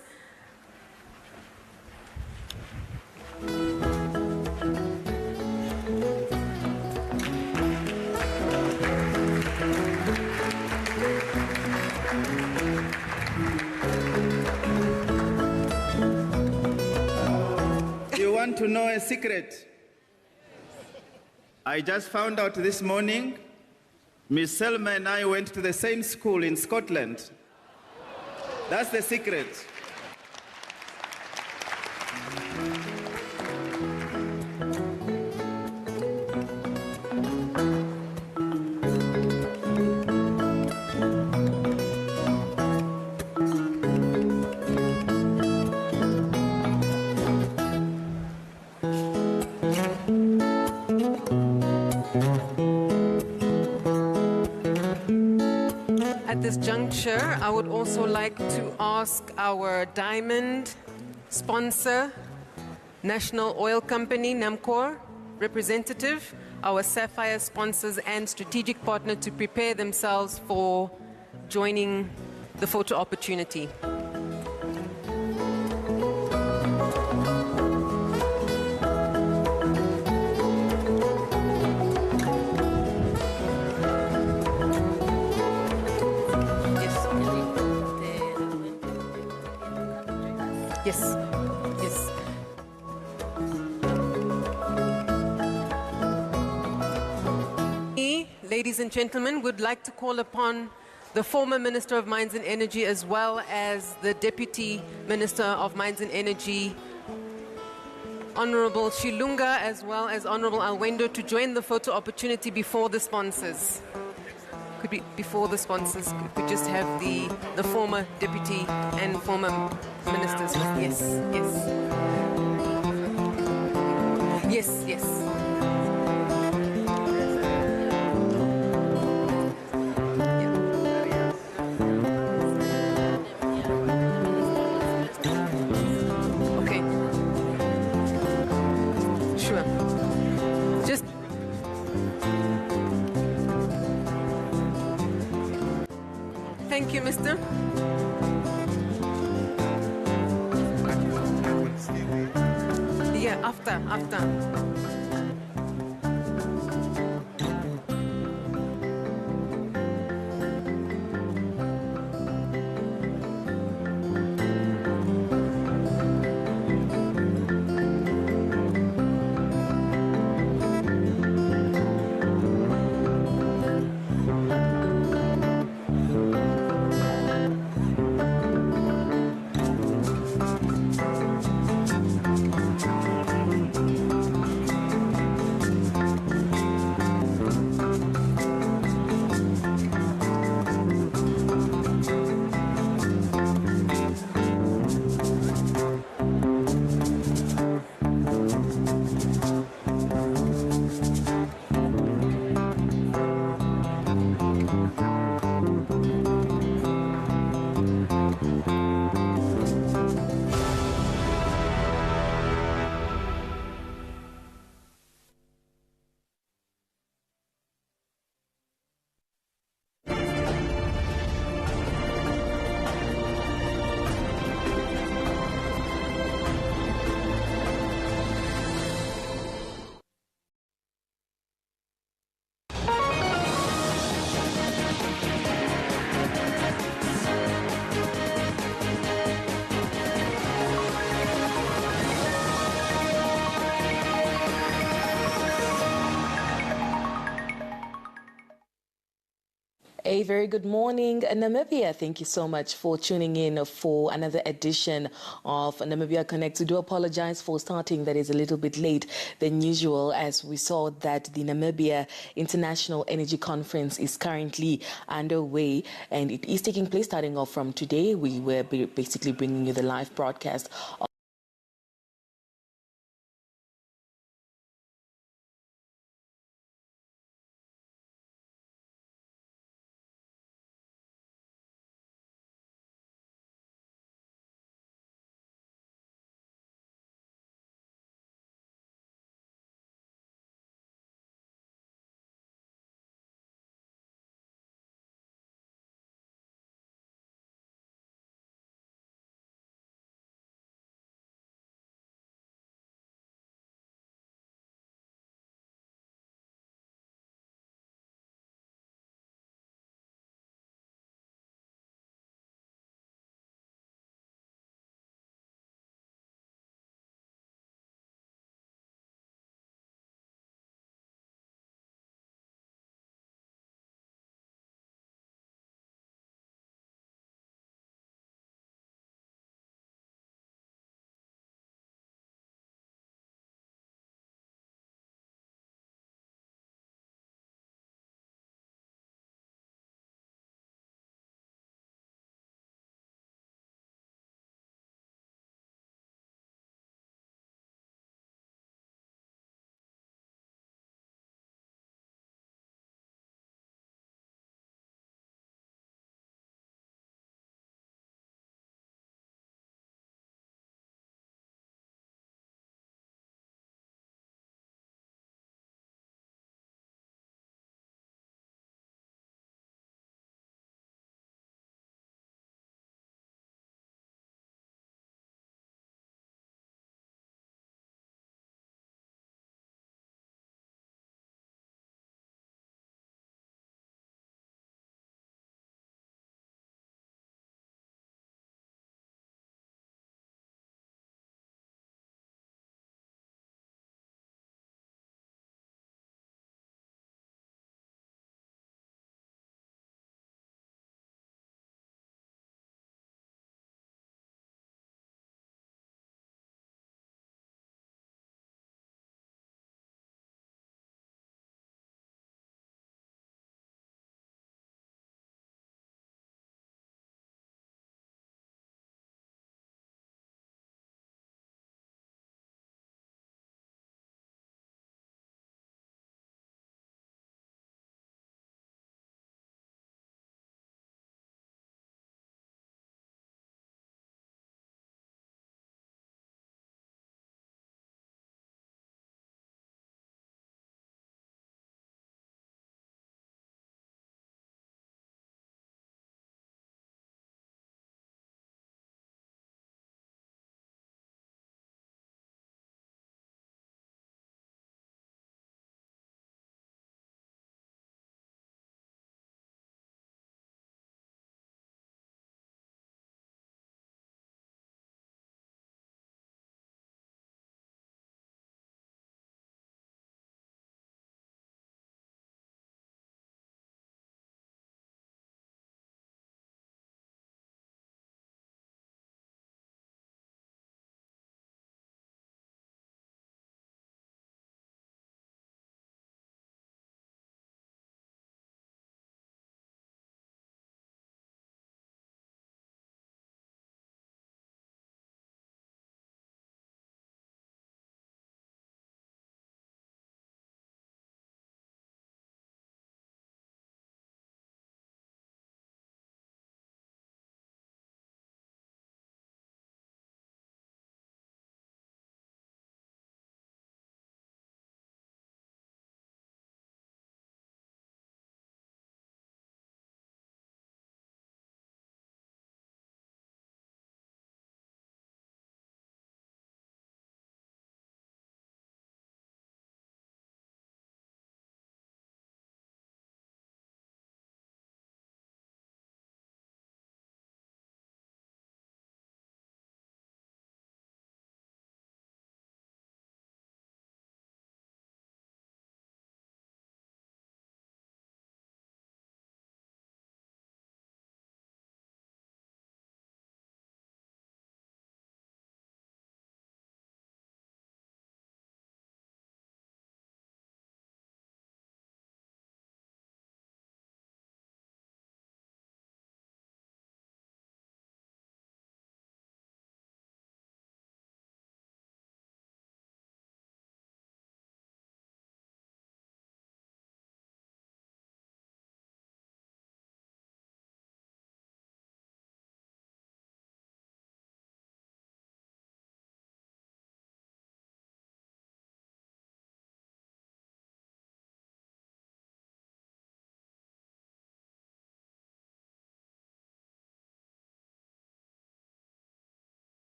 You want to know a secret? I just found out this morning, Miss Selma and I went to the same school in Scotland. That's the secret. At this juncture, I would also like to ask our diamond sponsor, National Oil Company, NAMCOR, representative, our sapphire sponsors and strategic partner to prepare themselves for joining the photo opportunity. Yes, yes. Ladies and gentlemen, would like to call upon the former Minister of Mines and Energy as well as the Deputy Minister of Mines and Energy, Honorable Shilunga, as well as Honorable Alwendo, to join the photo opportunity before the sponsors. Could be before the sponsors, could just have the former deputy and former ministers. Yes, yes. Yes, yes. Okay. Sure. Just thank you, Mr. Yeah, after. A very good morning, Namibia. Thank you so much for tuning in for another edition of Namibia Connect. We do apologize for starting that is a little bit late than usual, as we saw that the Namibia International Energy Conference is currently underway, and it is taking place starting off from today. We were basically bringing you the live broadcast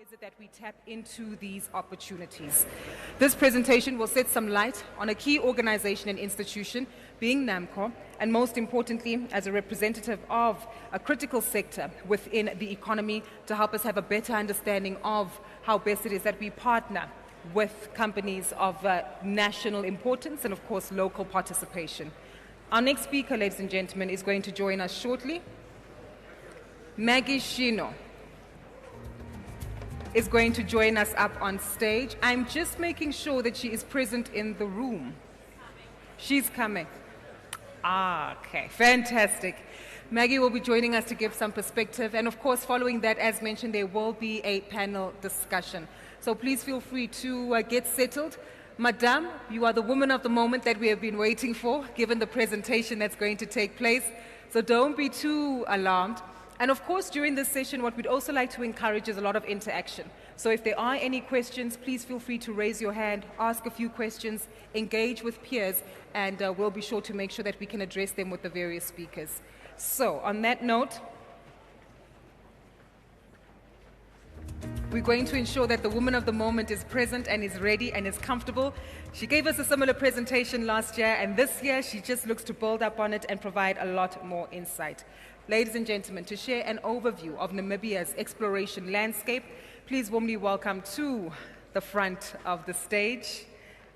is it that we tap into these opportunities? This presentation will shed some light on a key organization and institution, being NAMCOR, and most importantly, as a representative of a critical sector within the economy, to help us have a better understanding of how best it is that we partner with companies of national importance and, of course, local participation. Our next speaker, ladies and gentlemen, is going to join us shortly. Maggie Shino is going to join us up on stage. I'm just making sure that she is present in the room. She's coming. Okay, fantastic. Maggie will be joining us to give some perspective, and of course, following that, as mentioned, there will be a panel discussion. So please feel free to get settled. Madame, you are the woman of the moment that we have been waiting for, given the presentation that's going to take place. So don't be too alarmed. And of course, during this session, what we'd also like to encourage is a lot of interaction. So if there are any questions, please feel free to raise your hand, ask a few questions, engage with peers, and we'll be sure to make sure that we can address them with the various speakers. So on that note, we're going to ensure that the woman of the moment is present and is ready and is comfortable. She gave us a similar presentation last year, and this year she just looks to build up on it and provide a lot more insight. Ladies and gentlemen, to share an overview of Namibia's exploration landscape, please warmly welcome to the front of the stage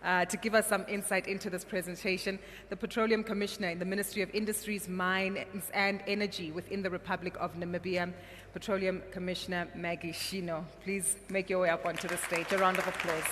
to give us some insight into this presentation, the Petroleum Commissioner in the Ministry of Industries, Mines and Energy within the Republic of Namibia, Petroleum Commissioner Maggie Shino. Please make your way up onto the stage. A round of applause.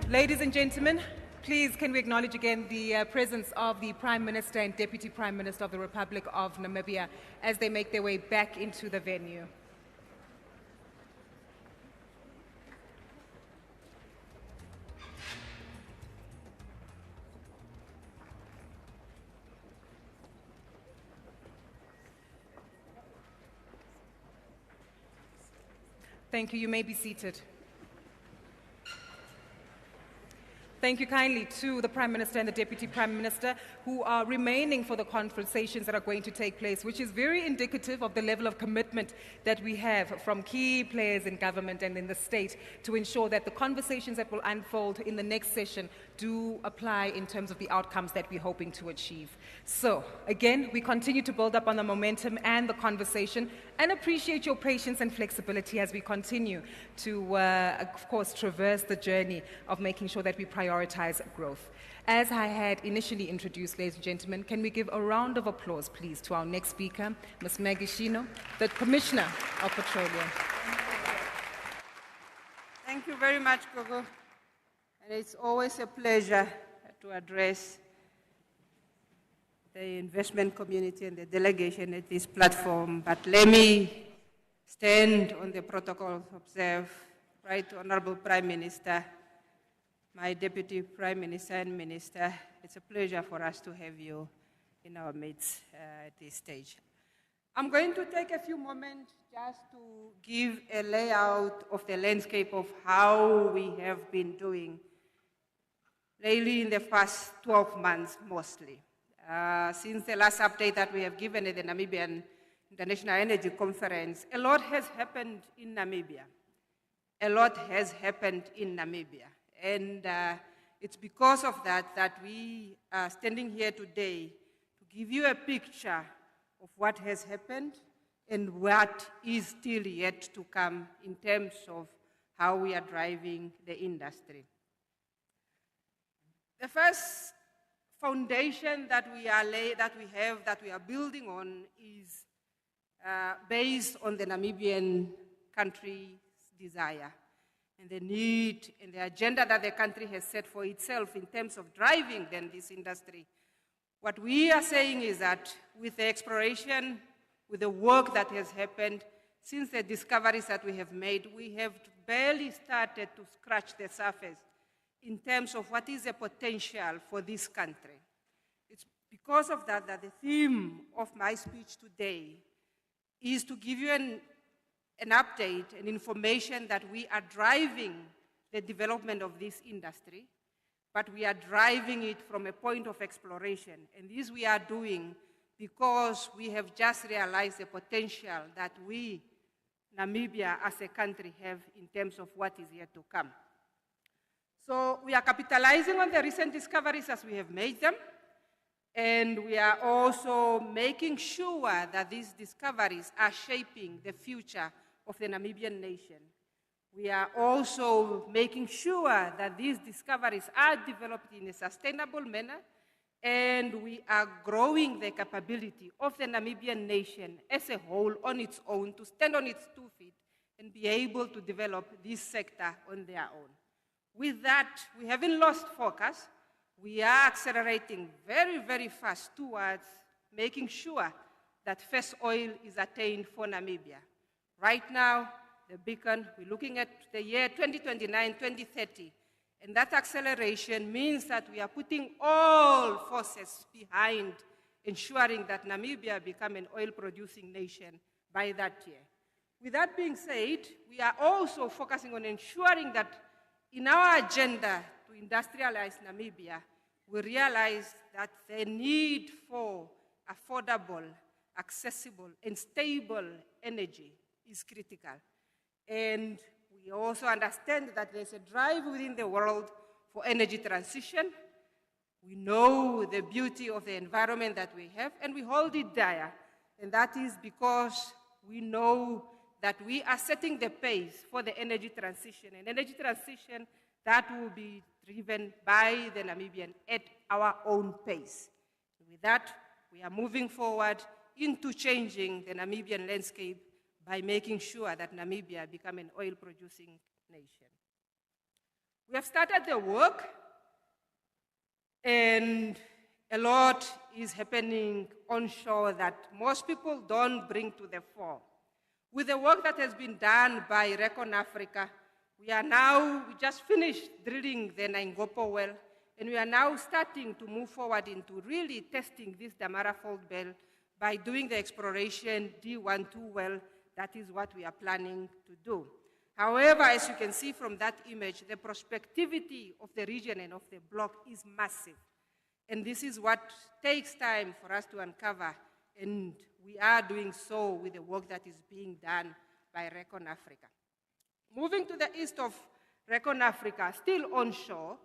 Ladies and gentlemen, please can we acknowledge again the presence of the Prime Minister and Deputy Prime Minister of the Republic of Namibia as they make their way back into the venue. Thank you. You may be seated. Thank you kindly to the Prime Minister and the Deputy Prime Minister who are remaining for the conversations that are going to take place, which is very indicative of the level of commitment that we have from key players in government and in the state to ensure that the conversations that will unfold in the next session do apply in terms of the outcomes that we're hoping to achieve. So, again, we continue to build up on the momentum and the conversation and appreciate your patience and flexibility as we continue to, of course, traverse the journey of making sure that we prioritize growth. As I had initially introduced, ladies and gentlemen, can we give a round of applause, please, to our next speaker, Ms. Maggie Shino, the Commissioner of Petroleum. Thank you very much, Gogo. And it's always a pleasure to address the investment community and the delegation at this platform. But let me stand on the protocols, observe, Right Honorable Prime Minister, my Deputy Prime Minister and Minister, it's a pleasure for us to have you in our midst at this stage. I'm going to take a few moments just to give a layout of the landscape of how we have been doing really in the past 12 months mostly. Since the last update that we have given at the Namibian International Energy Conference, a lot has happened in Namibia. A lot has happened in Namibia. And it's because of that that we are standing here today to give you a picture of what has happened and what is still yet to come in terms of how we are driving the industry. The first foundation that we are building on is based on the Namibian country's desire and the need and the agenda that the country has set for itself in terms of driving then this industry. What we are saying is that with the exploration, with the work that has happened, since the discoveries that we have made, we have barely started to scratch the surface in terms of what is the potential for this country. It's because of that that the theme of my speech today is to give you an update and information that we are driving the development of this industry, but we are driving it from a point of exploration. And this we are doing because we have just realized the potential that we, Namibia as a country, have in terms of what is yet to come. So we are capitalizing on the recent discoveries as we have made them, and we are also making sure that these discoveries are shaping the future of the Namibian nation. We are also making sure that these discoveries are developed in a sustainable manner, and we are growing the capability of the Namibian nation as a whole on its own to stand on its 2 feet and be able to develop this sector on their own. With that, we haven't lost focus. We are accelerating very, very fast towards making sure that first oil is attained for Namibia. Right now, the beacon, we're looking at the year 2029, 2030. And that acceleration means that we are putting all forces behind ensuring that Namibia become an oil-producing nation by that year. With that being said, we are also focusing on ensuring that in our agenda to industrialize Namibia, we realize that the need for affordable, accessible, and stable energy is critical. And we also understand that there's a drive within the world for energy transition. We know the beauty of the environment that we have, and we hold it dear. And that is because we know that we are setting the pace for the energy transition, and energy transition that will be driven by the Namibian at our own pace. With that, we are moving forward into changing the Namibian landscape by making sure that Namibia become an oil-producing nation. We have started the work, and a lot is happening onshore that most people don't bring to the fore. With the work that has been done by RichAfrica, we just finished drilling the Naingopo well, and we are now starting to move forward into really testing this Damara Fault Belt by doing the exploration D12 well. That is what we are planning to do. However, as you can see from that image, the prospectivity of the region and of the block is massive. And this is what takes time for us to uncover, and we are doing so with the work that is being done by RichAfrica. Moving to the east of RichAfrica, still onshore,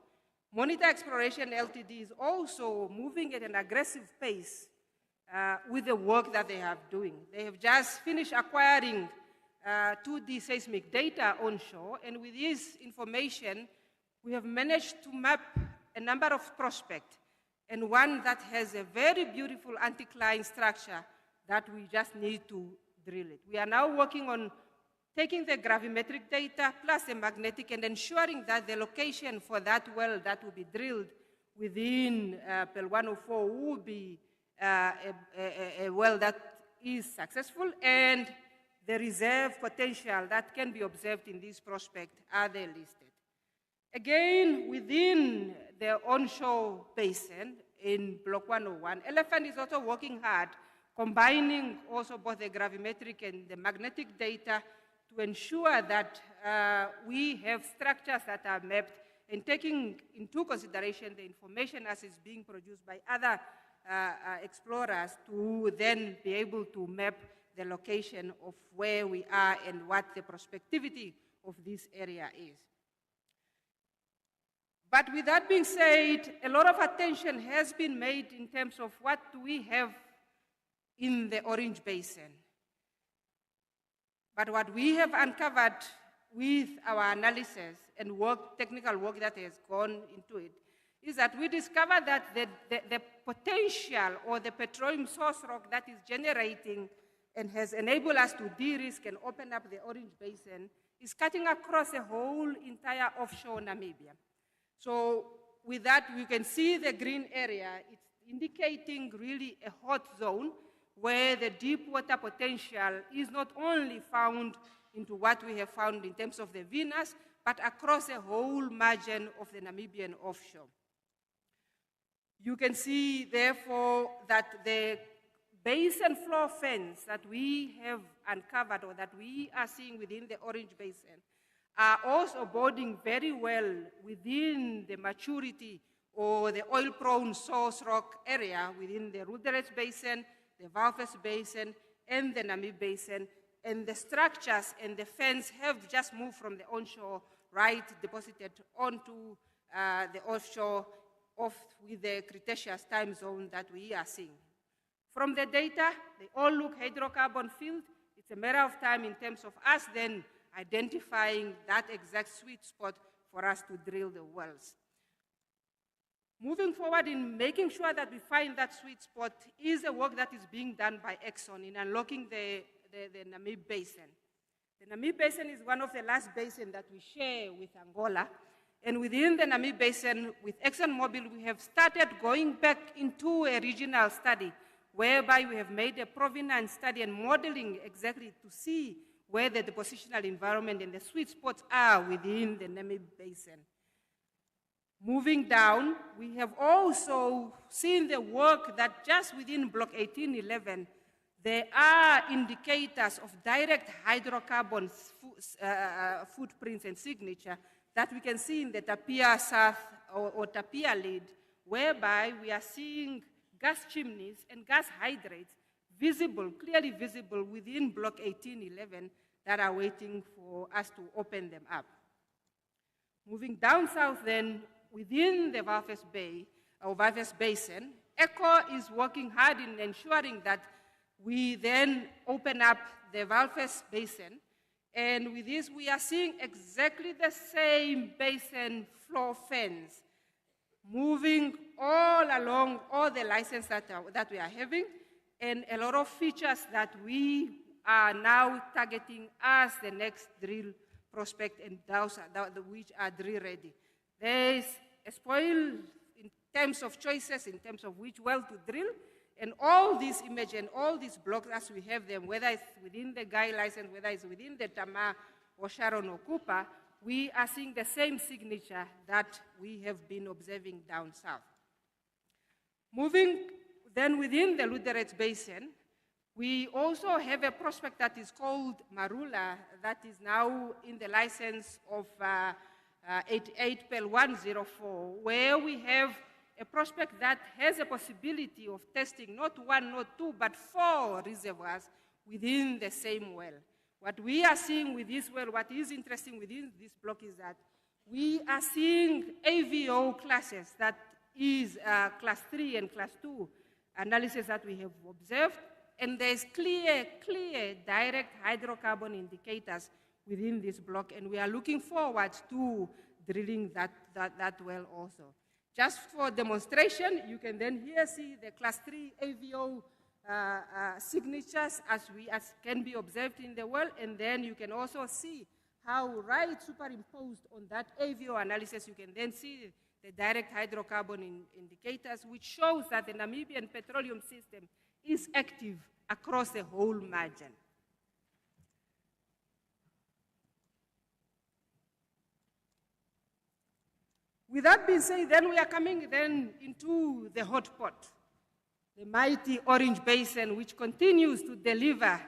Monitor Exploration Ltd is also moving at an aggressive pace with the work that they are doing. They have just finished acquiring 2D seismic data onshore, and with this information, we have managed to map a number of prospects, and one that has a very beautiful anticline structure that we just need to drill it. We are now working on taking the gravimetric data plus the magnetic and ensuring that the location for that well that will be drilled within PEL 104 will be a well that is successful, and the reserve potential that can be observed in this prospect are there listed. Again, within the onshore basin in Block 101, Elephant is also working hard, combining also both the gravimetric and the magnetic data to ensure that we have structures that are mapped and taking into consideration the information as is being produced by other explorers to then be able to map the location of where we are and what the prospectivity of this area is. But with that being said, a lot of attention has been made in terms of what do we have in the Orange Basin. But what we have uncovered with our analysis and technical work that has gone into it, is that we discovered that the potential or the petroleum source rock that is generating and has enabled us to de-risk and open up the Orange Basin is cutting across the whole entire offshore Namibia. So with that, we can see the green area. It's indicating really a hot zone where the deep water potential is not only found into what we have found in terms of the Venus, but across the whole margin of the Namibian offshore. You can see, therefore, that the basin floor fans that we have uncovered or that we are seeing within the Orange Basin are also boding very well within the maturity or the oil-prone source rock area within the Rudolph Basin, the Walvis Basin, and the Namib Basin. And the structures and the fans have just moved from the onshore, right, deposited onto the offshore with the Cretaceous time zone that we are seeing. From the data, they all look hydrocarbon filled. It's a matter of time in terms of us then identifying that exact sweet spot for us to drill the wells. Moving forward in making sure that we find that sweet spot is the work that is being done by Exxon in unlocking the Namib Basin. The Namib Basin is one of the last basins that we share with Angola. And within the Namib Basin, with ExxonMobil, we have started going back into a regional study whereby we have made a provenance study and modeling exactly to see where the depositional environment and the sweet spots are within the Namib Basin. Moving down, we have also seen the work that just within Block 1811, there are indicators of direct hydrocarbon footprints and signature that we can see in the Tapia South or Tapia lead, whereby we are seeing gas chimneys and gas hydrates visible, clearly visible within Block 1811 that are waiting for us to open them up. Moving down south then, within the Walvis Bay, or Walvis Basin, ECHO is working hard in ensuring that we then open up the Walvis Basin. And with this, we are seeing exactly the same basin floor fans moving all along all the licenses that we are having, and a lot of features that we are now targeting as the next drill prospect, and those which are drill ready. There is a spoil in terms of choices, in terms of which well to drill, and all these images and all these blocks as we have them, whether it's within the Guy license, whether it's within the Tamar or Sharon or Cooper, we are seeing the same signature that we have been observing down south. Moving then within the Luderitz Basin, we also have a prospect that is called Marula that is now in the license of 88-104, where we have a prospect that has a possibility of testing not one, not two, but 4 reservoirs within the same well. What we are seeing with this well, what is interesting within this block is that we are seeing AVO classes, that is class 3 and class 2 analysis that we have observed, and there's clear direct hydrocarbon indicators within this block, and we are looking forward to drilling that well also. Just for demonstration, you can then here see the class 3 AVO signatures as can be observed in the well, and then you can also see how right superimposed on that AVO analysis, you can then see the direct hydrocarbon indicators, which shows that the Namibian petroleum system is active across the whole margin. With that being said, then we are coming then into the hot pot, the mighty Orange Basin, which continues to deliver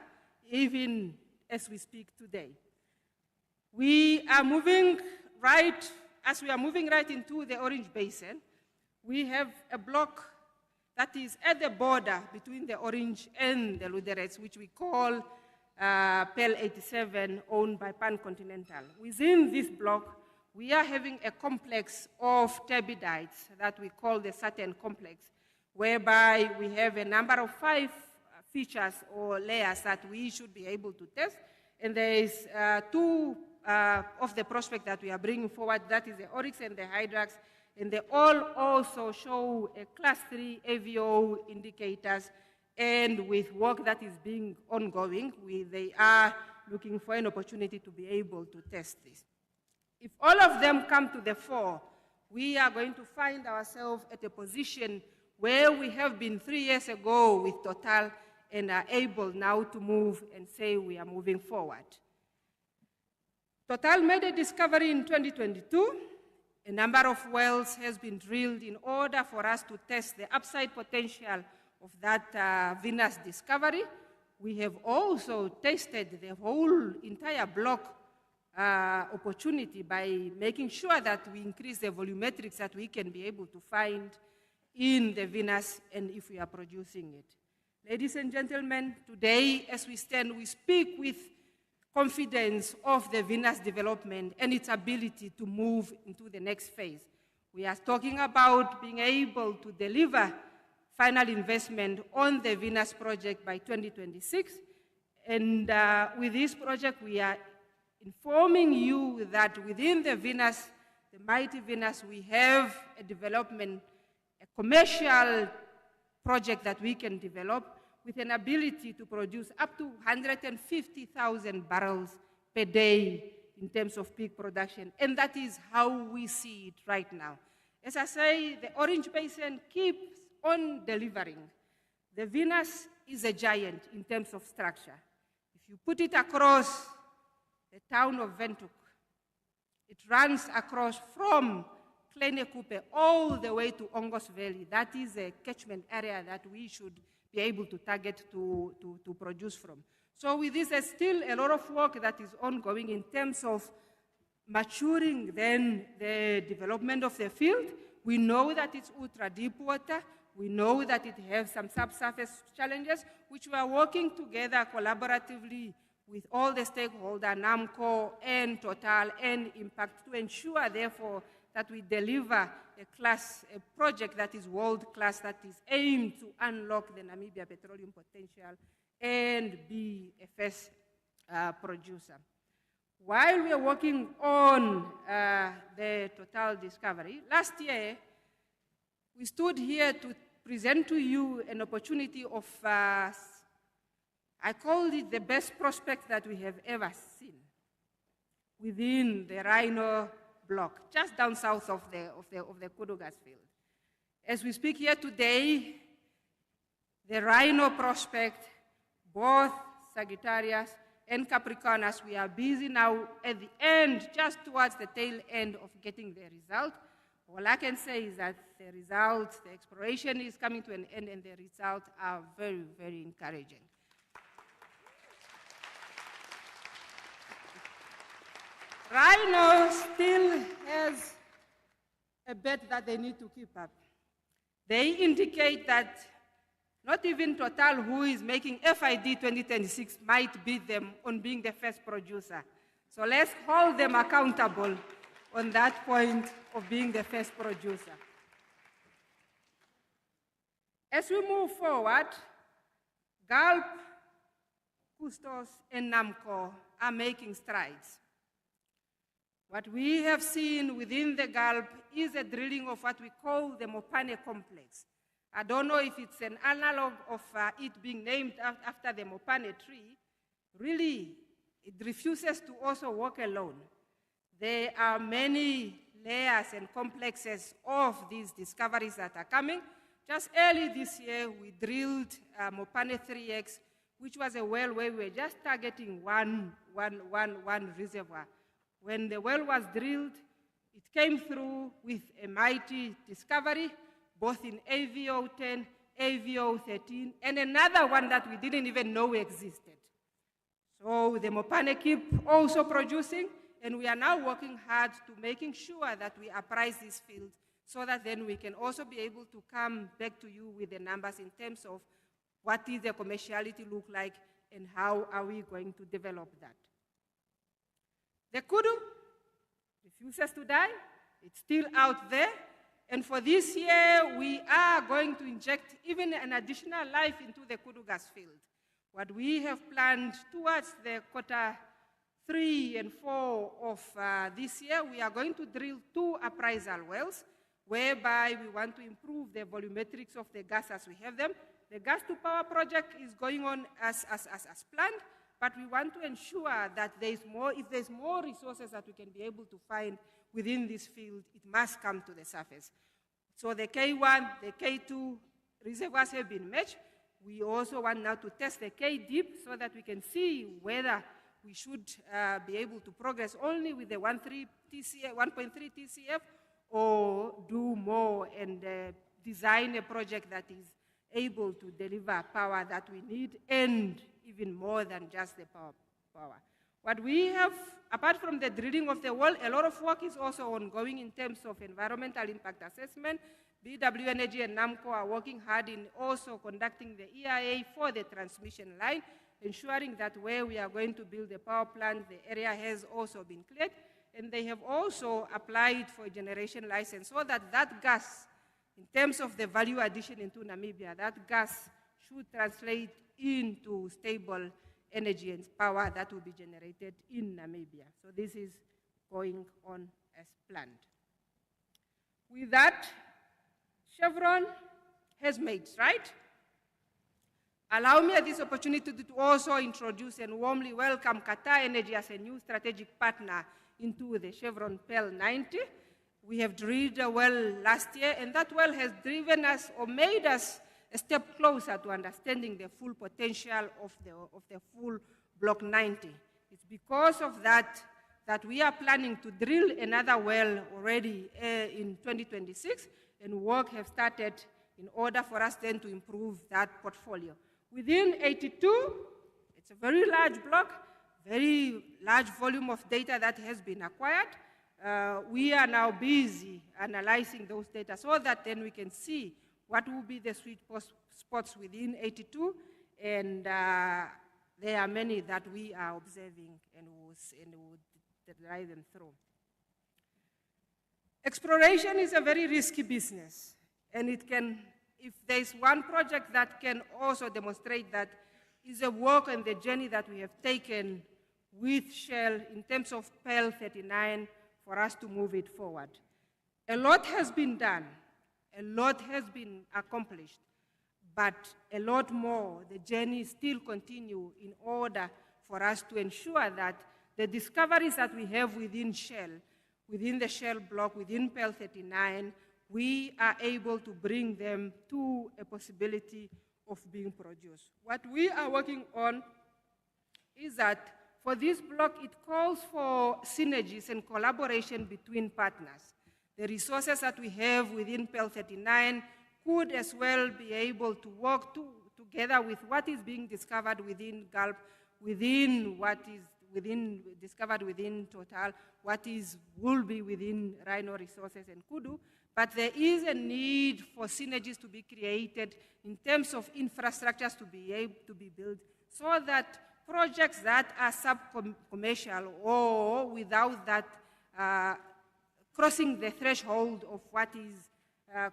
even as we speak today. We are moving right as we are moving right into the Orange Basin, we have a block that is at the border between the Orange and the Luderitz, which we call PEL 87, owned by Pan Continental. Within this block, we are having a complex of turbidites that we call the Saturn complex, whereby we have a number of 5 features or layers that we should be able to test. And there is 2 of the prospects that we are bringing forward, that is the Oryx and the Hydrax, and they all also show a class 3 AVO indicators, and with work that is being ongoing, they are looking for an opportunity to be able to test this. If all of them come to the fore, we are going to find ourselves at a position where we have been 3 years ago with Total and are able now to move and say we are moving forward. Total made a discovery in 2022. A number of wells has been drilled in order for us to test the upside potential of that Venus discovery. We have also tested the whole entire block opportunity by making sure that we increase the volumetrics that we can be able to find in the Venus and if we are producing it. Ladies and gentlemen, today as we stand, we speak with confidence of the Venus development and its ability to move into the next phase. We are talking about being able to deliver final investment on the Venus project by 2026. And with this project, we are informing you that within the Venus, the mighty Venus, we have a development, a commercial project that we can develop with an ability to produce up to 150,000 barrels per day in terms of peak production. And that is how we see it right now. As I say, the Orange Basin keeps on delivering. The Venus is a giant in terms of structure. If you put it across the town of Windhoek, it runs across from Kleine Kupe all the way to Ongos Valley. That is a catchment area that we should be able to target to produce from. So with this, there's still a lot of work that is ongoing in terms of maturing then the development of the field. We know that it's ultra deep water. We know that it has some subsurface challenges, which we are working together collaboratively with all the stakeholders, NAMCOR and Total and Impact, to ensure, therefore, that we deliver a project that is world-class, that is aimed to unlock the Namibia petroleum potential and be a first producer. While we are working on the Total discovery, last year, we stood here to present to you an opportunity of, I called it the best prospect that we have ever seen within the Rhino block, just down south of the Kudu gas field. As we speak here today, the Rhino prospect, both Sagittarius and Capricornus, we are busy now at the end, just towards the tail end of getting the result. All I can say is that the results, the exploration is coming to an end, and the results are very, very encouraging. Rhino still has a bet that they need to keep up. They indicate that not even Total, who is making FID 2026, might beat them on being the first producer. So let's hold them accountable on that point of being the first producer. As we move forward, Gulf, Custos, and NAMCOR are making strides. What we have seen within the Gulf is a drilling of what we call the Mopane complex. I don't know if it's an analog of it being named after the Mopane tree. Really, it refuses to also walk alone. There are many layers and complexes of these discoveries that are coming. Just early this year, we drilled Mopane 3X, which was a well where we were just targeting one reservoir. When the well was drilled, it came through with a mighty discovery, both in AVO 10, AVO 13, and another one that we didn't even know existed. So the Mopane keep also producing, And we are now working hard to making sure that we apprise this field so that then we can also be able to come back to you with the numbers in terms of what is the commerciality look like and how are we going to develop that. The kudu refuses to die. It's still out there. And for this year, we are going to inject even an additional life into the kudu gas field. What we have planned towards the quarter 3 and 4 of this year, we are going to drill 2 appraisal wells, whereby we want to improve the volumetrics of the gas as we have them. The gas to power project is going on as planned, but we want to ensure that if there's more resources that we can be able to find within this field, it must come to the surface. So the K1, the K2 reservoirs have been matched. We also want now to test the K deep so that we can see whether we should be able to progress only with the 1.3 TCF or do more and design a project that is able to deliver power that we need and even more than just the power. What we have, apart from the drilling of the well, a lot of work is also ongoing in terms of environmental impact assessment. BW Energy and NAMCOR are working hard in also conducting the EIA for the transmission line, ensuring that where we are going to build the power plant, the area has also been cleared. And they have also applied for a generation license so that that gas, in terms of the value addition into Namibia, that gas should translate into stable energy and power that will be generated in Namibia. So this is going on as planned. With that, Chevron has mates, right? Allow me at this opportunity to also introduce and warmly welcome Qatar Energy as a new strategic partner into the Chevron Pearl 90. We have drilled a well last year, and that well has driven us or made us a step closer to understanding the full potential of the full Block 90. It's because of that that we are planning to drill another well already in 2026, and work have started in order for us then to improve that portfolio. Within 82, it's a very large block, very large volume of data that has been acquired. We are now busy analyzing those data so that then we can see what will be the sweet spots within 82, and there are many that we are observing and will drive them through. Exploration is a very risky business, and it can, if there's one project that can also demonstrate that, is a work and the journey that we have taken with Shell in terms of Pearl 39 for us to move it forward. A lot has been done, a lot has been accomplished, but a lot more, the journey still continues in order for us to ensure that the discoveries that we have within Shell, within the Shell block, within Pearl 39, we are able to bring them to a possibility of being produced. What we are working on is that for this block, it calls for synergies and collaboration between partners. The resources that we have within Pearl 39 could as well be able to work together with what is being discovered within Gulf, within what is discovered within Total, what will be within Rhino Resources and Kudu. But there is a need for synergies to be created in terms of infrastructures to be able to be built so that projects that are sub-commercial or without that crossing the threshold of what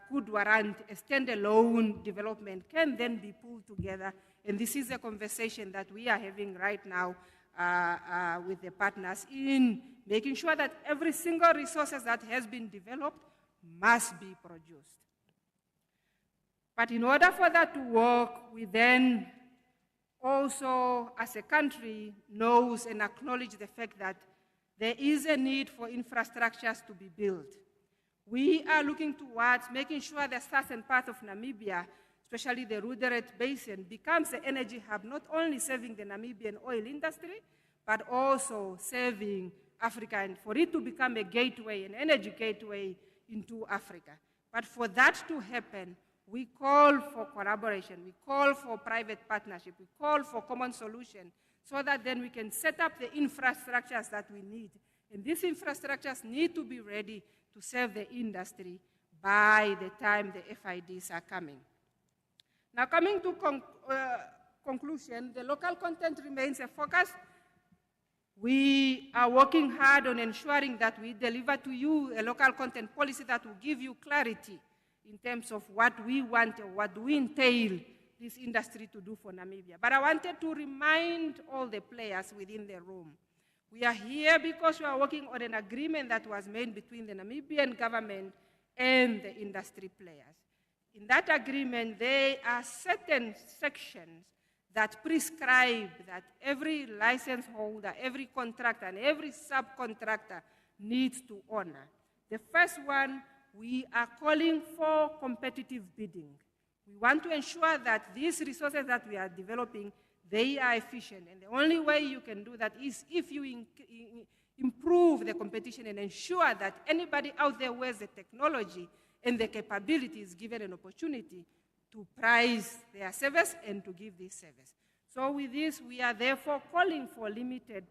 could warrant a standalone development can then be pulled together. And this is a conversation that we are having right now with the partners in making sure that every single resource that has been developed must be produced. But in order for that to work, we then also, as a country, knows and acknowledge the fact that there is a need for infrastructures to be built. We are looking towards making sure the southern part of Namibia, especially the Ruderet Basin, becomes an energy hub, not only serving the Namibian oil industry, but also serving Africa, and for it to become a gateway, an energy gateway into Africa. But for that to happen, we call for collaboration, we call for private partnership, we call for common solution, so that then we can set up the infrastructures that we need. And these infrastructures need to be ready to serve the industry by the time the FIDs are coming. Now, coming to conclusion, the local content remains a focus. We are working hard on ensuring that we deliver to you a local content policy that will give you clarity in terms of what we want or what we entail this industry to do for Namibia. But I wanted to remind all the players within the room, we are here because we are working on an agreement that was made between the Namibian government and the industry players. In that agreement, there are certain sections that prescribe that every license holder, every contractor, and every subcontractor needs to honor. The first one, we are calling for competitive bidding. We want to ensure that these resources that we are developing, they are efficient. And the only way you can do that is if you improve the competition and ensure that anybody out there who has the technology and the capability is given an opportunity to price their service and to give this service. So with this, we are therefore calling for limited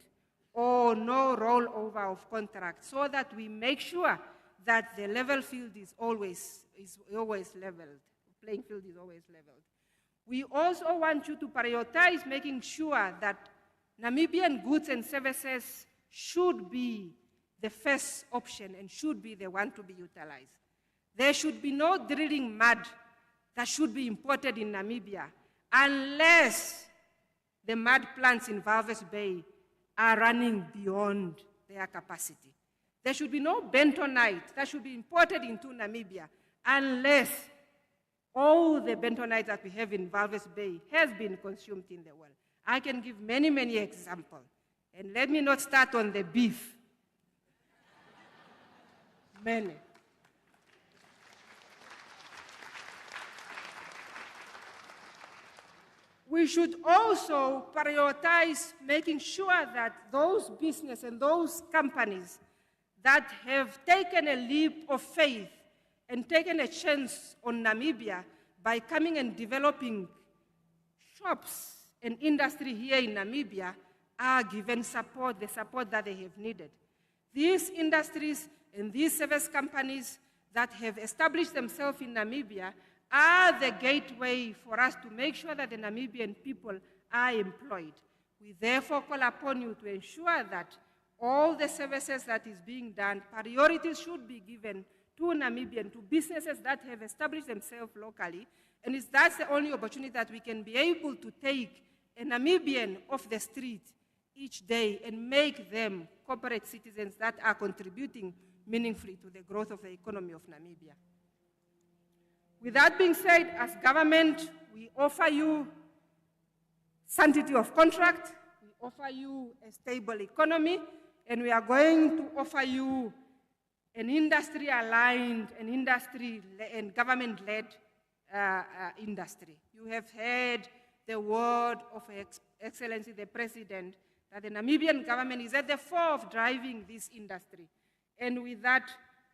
or no rollover of contracts so that we make sure that the level field is always leveled, playing field is always leveled. We also want you to prioritize making sure that Namibian goods and services should be the first option and should be the one to be utilized. There should be no drilling mud that should be imported in Namibia unless the mud plants in Walvis Bay are running beyond their capacity. There should be no bentonite that should be imported into Namibia unless all the bentonite that we have in Walvis Bay has been consumed in the world. I can give many, many examples. And let me not start on the beef. Many. We should also prioritize making sure that those businesses and those companies that have taken a leap of faith and taken a chance on Namibia by coming and developing shops and industry here in Namibia are given support, the support that they have needed. These industries and these service companies that have established themselves in Namibia are the gateway for us to make sure that the Namibian people are employed. We therefore call upon you to ensure that all the services that is being done, priorities should be given to Namibian, to businesses that have established themselves locally, and that's the only opportunity that we can be able to take a Namibian off the street each day and make them corporate citizens that are contributing meaningfully to the growth of the economy of Namibia. With that being said, as government, we offer you sanctity of contract, we offer you a stable economy, and we are going to offer you an industry-aligned and government-led industry. You have heard the word of Excellency the President that the Namibian government is at the fore of driving this industry. And with that,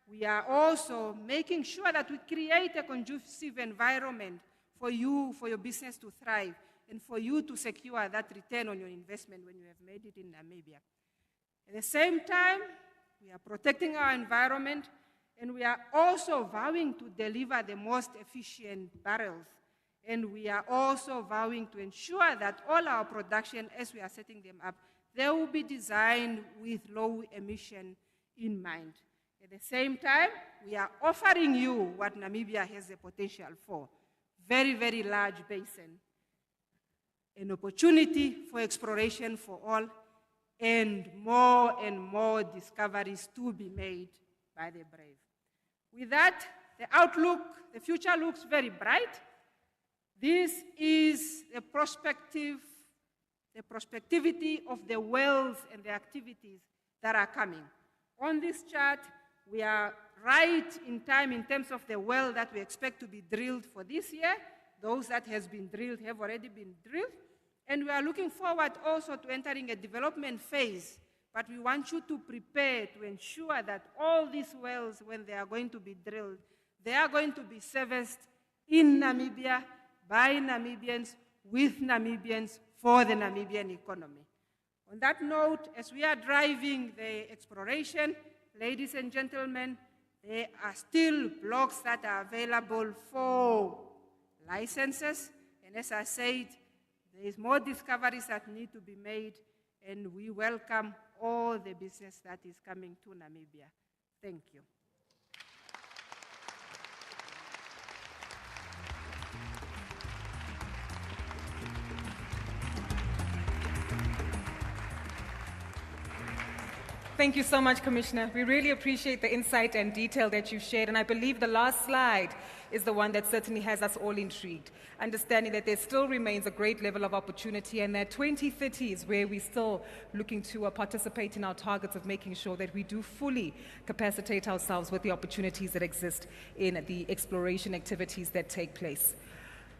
we are also making sure that we create a conducive environment for you, for your business to thrive, and for you to secure that return on your investment when you have made it in Namibia. At the same time, we are protecting our environment, and we are also vowing to deliver the most efficient barrels. And we are also vowing to ensure that all our production, as we are setting them up, they will be designed with low emission in mind. At the same time, we are offering you what Namibia has the potential for. Very, very large basin. An opportunity for exploration for all, and more discoveries to be made by the brave. With that, the outlook, the future looks very bright. This is the prospectivity of the wells and the activities that are coming. On this chart, we are right in time in terms of the well that we expect to be drilled for this year. Those that has been drilled have already been drilled. And we are looking forward also to entering a development phase. But we want you to prepare to ensure that all these wells, when they are going to be drilled, they are going to be serviced in Namibia, by Namibians, with Namibians, for the Namibian economy. On that note, as we are driving the exploration, ladies and gentlemen, there are still blocks that are available for licenses. And as I said, there is more discoveries that need to be made, and we welcome all the business that is coming to Namibia. Thank you. Thank you so much, Commissioner. We really appreciate the insight and detail that you've shared, and I believe the last slide is the one that certainly has us all intrigued, understanding that there still remains a great level of opportunity and that 2030 is where we're still looking to participate in our targets of making sure that we do fully capacitate ourselves with the opportunities that exist in the exploration activities that take place.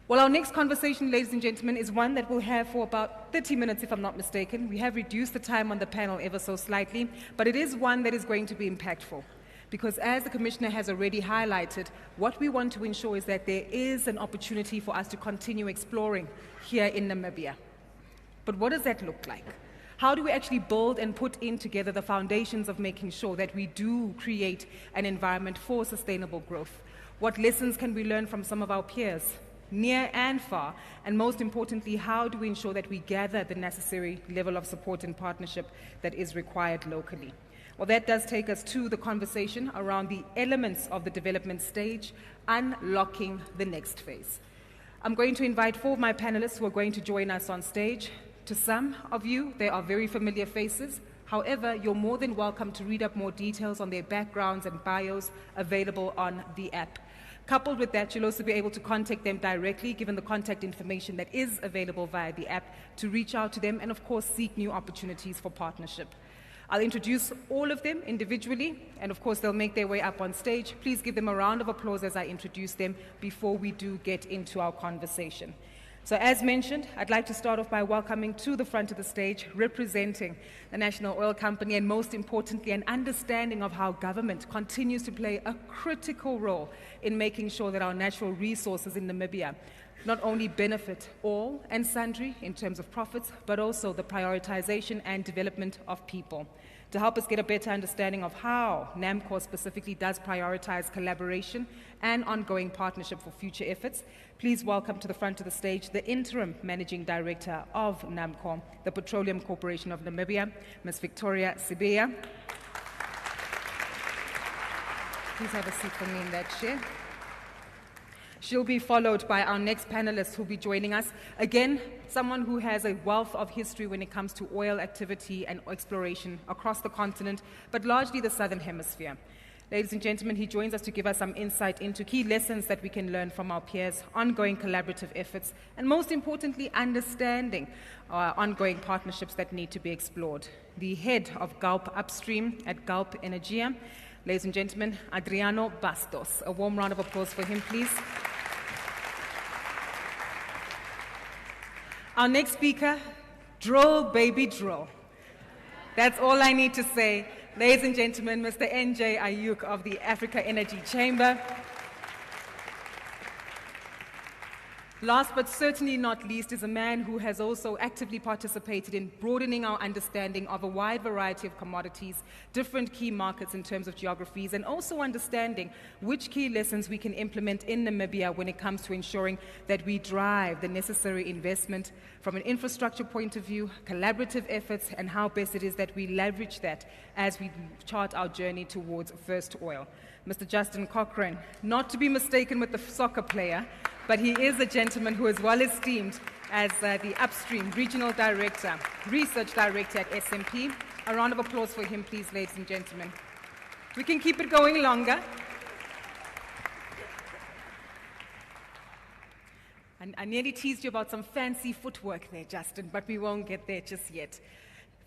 Well, our next conversation, ladies and gentlemen, is one that we'll have for about 30 minutes, if I'm not mistaken. We have reduced the time on the panel ever so slightly, but it is one that is going to be impactful. Because as the Commissioner has already highlighted, what we want to ensure is that there is an opportunity for us to continue exploring here in Namibia. But what does that look like? How do we actually build and put in together the foundations of making sure that we do create an environment for sustainable growth? What lessons can we learn from some of our peers, near and far? And most importantly, how do we ensure that we gather the necessary level of support and partnership that is required locally? Well, that does take us to the conversation around the elements of the development stage, unlocking the next phase. I'm going to invite 4 of my panelists who are going to join us on stage. To some of you, they are very familiar faces. However, you're more than welcome to read up more details on their backgrounds and bios available on the app. Coupled with that, you'll also be able to contact them directly, given the contact information that is available via the app, to reach out to them and, of course, seek new opportunities for partnership. I'll introduce all of them individually, and of course, they'll make their way up on stage. Please give them a round of applause as I introduce them before we do get into our conversation. So as mentioned, I'd like to start off by welcoming to the front of the stage, representing the National Oil Company, and most importantly, an understanding of how government continues to play a critical role in making sure that our natural resources in Namibia not only benefit all and sundry in terms of profits, but also the prioritization and development of people. To help us get a better understanding of how NAMCOR specifically does prioritize collaboration and ongoing partnership for future efforts, please welcome to the front of the stage the Interim Managing Director of NAMCOR, the Petroleum Corporation of Namibia, Ms. Victoria Sibiya. Please have a seat for me in that chair. She'll be followed by our next panelist who'll be joining us. Again, someone who has a wealth of history when it comes to oil activity and exploration across the continent, but largely the Southern Hemisphere. Ladies and gentlemen, he joins us to give us some insight into key lessons that we can learn from our peers, ongoing collaborative efforts, and most importantly, understanding ongoing partnerships that need to be explored. The head of Gulp Upstream at Gulp Energia, ladies and gentlemen, Adriano Bastos. A warm round of applause for him, please. Our next speaker, drill, baby, drill. That's all I need to say. Ladies and gentlemen, Mr. NJ Ayuk of the Africa Energy Chamber. Last but certainly not least is a man who has also actively participated in broadening our understanding of a wide variety of commodities, different key markets in terms of geographies, and also understanding which key lessons we can implement in Namibia when it comes to ensuring that we drive the necessary investment from an infrastructure point of view, collaborative efforts, and how best it is that we leverage that as we chart our journey towards first oil. Mr. Justin Cochrane, not to be mistaken with the soccer player, but he is a gentleman who is well esteemed as the Upstream Regional Director, Research Director at SMP. A round of applause for him, please, ladies and gentlemen. We can keep it going longer. I nearly teased you about some fancy footwork there, Justin, but we won't get there just yet.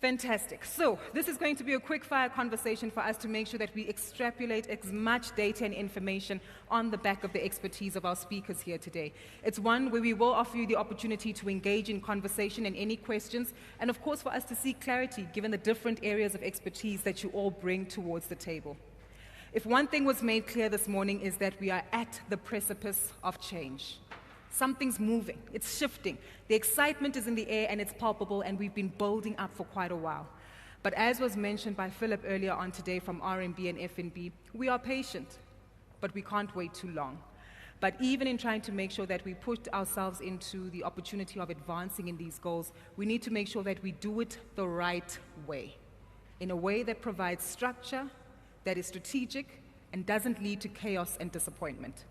Fantastic. So this is going to be a quick-fire conversation for us to make sure that we extrapolate as much data and information on the back of the expertise of our speakers here today. It's one where we will offer you the opportunity to engage in conversation and any questions, and of course for us to seek clarity given the different areas of expertise that you all bring towards the table. If one thing was made clear this morning is that we are at the precipice of change. Something's moving, it's shifting. The excitement is in the air and it's palpable, and we've been building up for quite a while. But as was mentioned by Philip earlier on today from RMB and FNB, we are patient, but we can't wait too long. But even in trying to make sure that we put ourselves into the opportunity of advancing in these goals, we need to make sure that we do it the right way, in a way that provides structure, that is strategic, and doesn't lead to chaos and disappointment.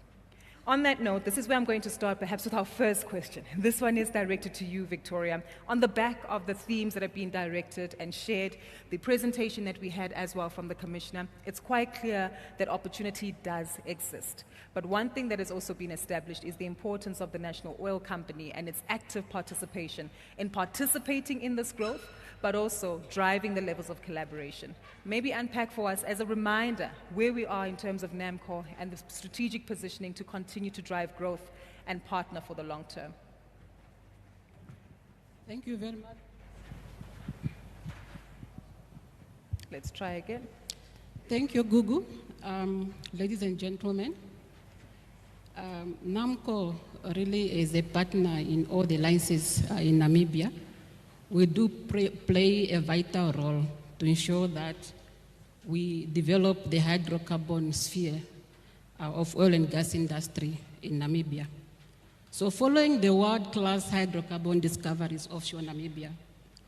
On that note, this is where I'm going to start perhaps with our first question. This one is directed to you, Victoria. On the back of the themes that have been directed and shared, the presentation that we had as well from the Commissioner, it's quite clear that opportunity does exist. But one thing that has also been established is the importance of the National Oil Company and its active participation in participating in this growth, but also driving the levels of collaboration. Maybe unpack for us as a reminder where we are in terms of NAMCOR and the strategic positioning to continue to drive growth and partner for the long term. Thank you very much. Let's try again. Thank you, Gugu. Ladies and gentlemen, NAMCOR really is a partner in all the licenses in Namibia. We do play a vital role to ensure that we develop the hydrocarbon sphere of oil and gas industry in Namibia. So following the world-class hydrocarbon discoveries offshore Namibia,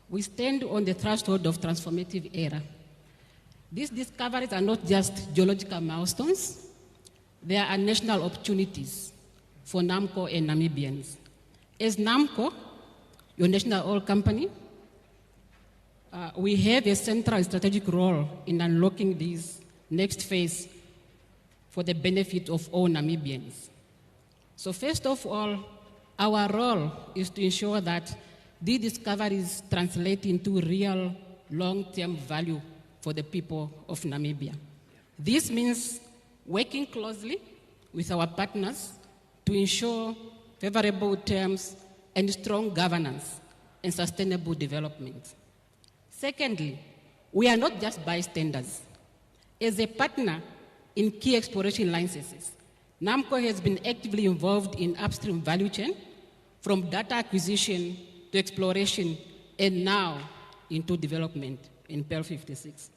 we stand on the threshold of transformative era. These discoveries are not just geological milestones, they are national opportunities for NAMCOR and Namibians. As NAMCOR, your national oil company, we have a central strategic role in unlocking this next phase for the benefit of all Namibians. So first of all, our role is to ensure that these discoveries translate into real long-term value for the people of Namibia. This means working closely with our partners to ensure favorable terms and strong governance and sustainable development. Secondly, we are not just bystanders. As a partner in key exploration licenses, NAMCOR has been actively involved in upstream value chain, from data acquisition to exploration, and now into development in Pearl 56.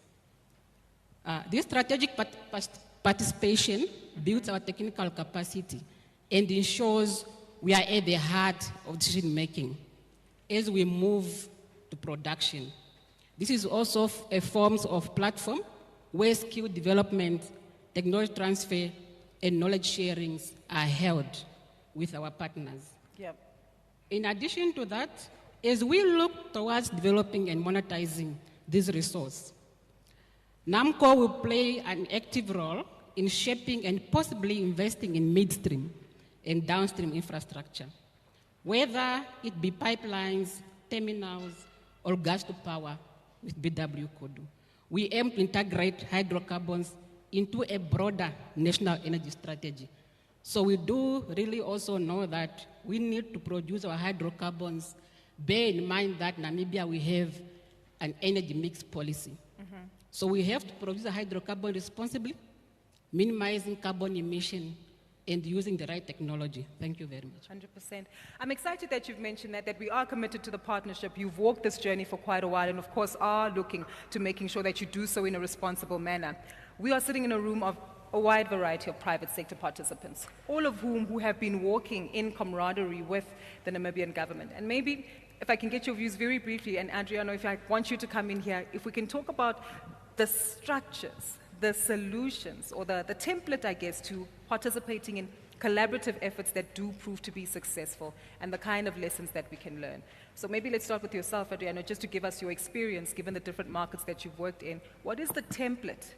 This strategic participation builds our technical capacity and ensures we are at the heart of decision making as we move to production. This is also a form of platform where skill development, technology transfer, and knowledge sharing are held with our partners. Yep. In addition to that, as we look towards developing and monetizing this resource, NAMCOR will play an active role in shaping and possibly investing in midstream and downstream infrastructure, whether it be pipelines, terminals, or gas to power with BW Kodu. We aim to integrate hydrocarbons into a broader national energy strategy. So we do really also know that we need to produce our hydrocarbons, bear in mind that Namibia we have an energy mix policy. Mm-hmm. So we have to produce a hydrocarbon responsibly, minimizing carbon emission, and using the right technology. Thank you very much. 100%. I'm excited that you've mentioned that we are committed to the partnership. You've walked this journey for quite a while and of course are looking to making sure that you do so in a responsible manner. We are sitting in a room of a wide variety of private sector participants, all of who have been walking in camaraderie with the Namibian government. And maybe if I can get your views very briefly, and Adriano, if I want you to come in here, if we can talk about the structures, the solutions, or the template, I guess, to participating in collaborative efforts that do prove to be successful and the kind of lessons that we can learn. So maybe let's start with yourself, Adriano, just to give us your experience, given the different markets that you've worked in. What is the template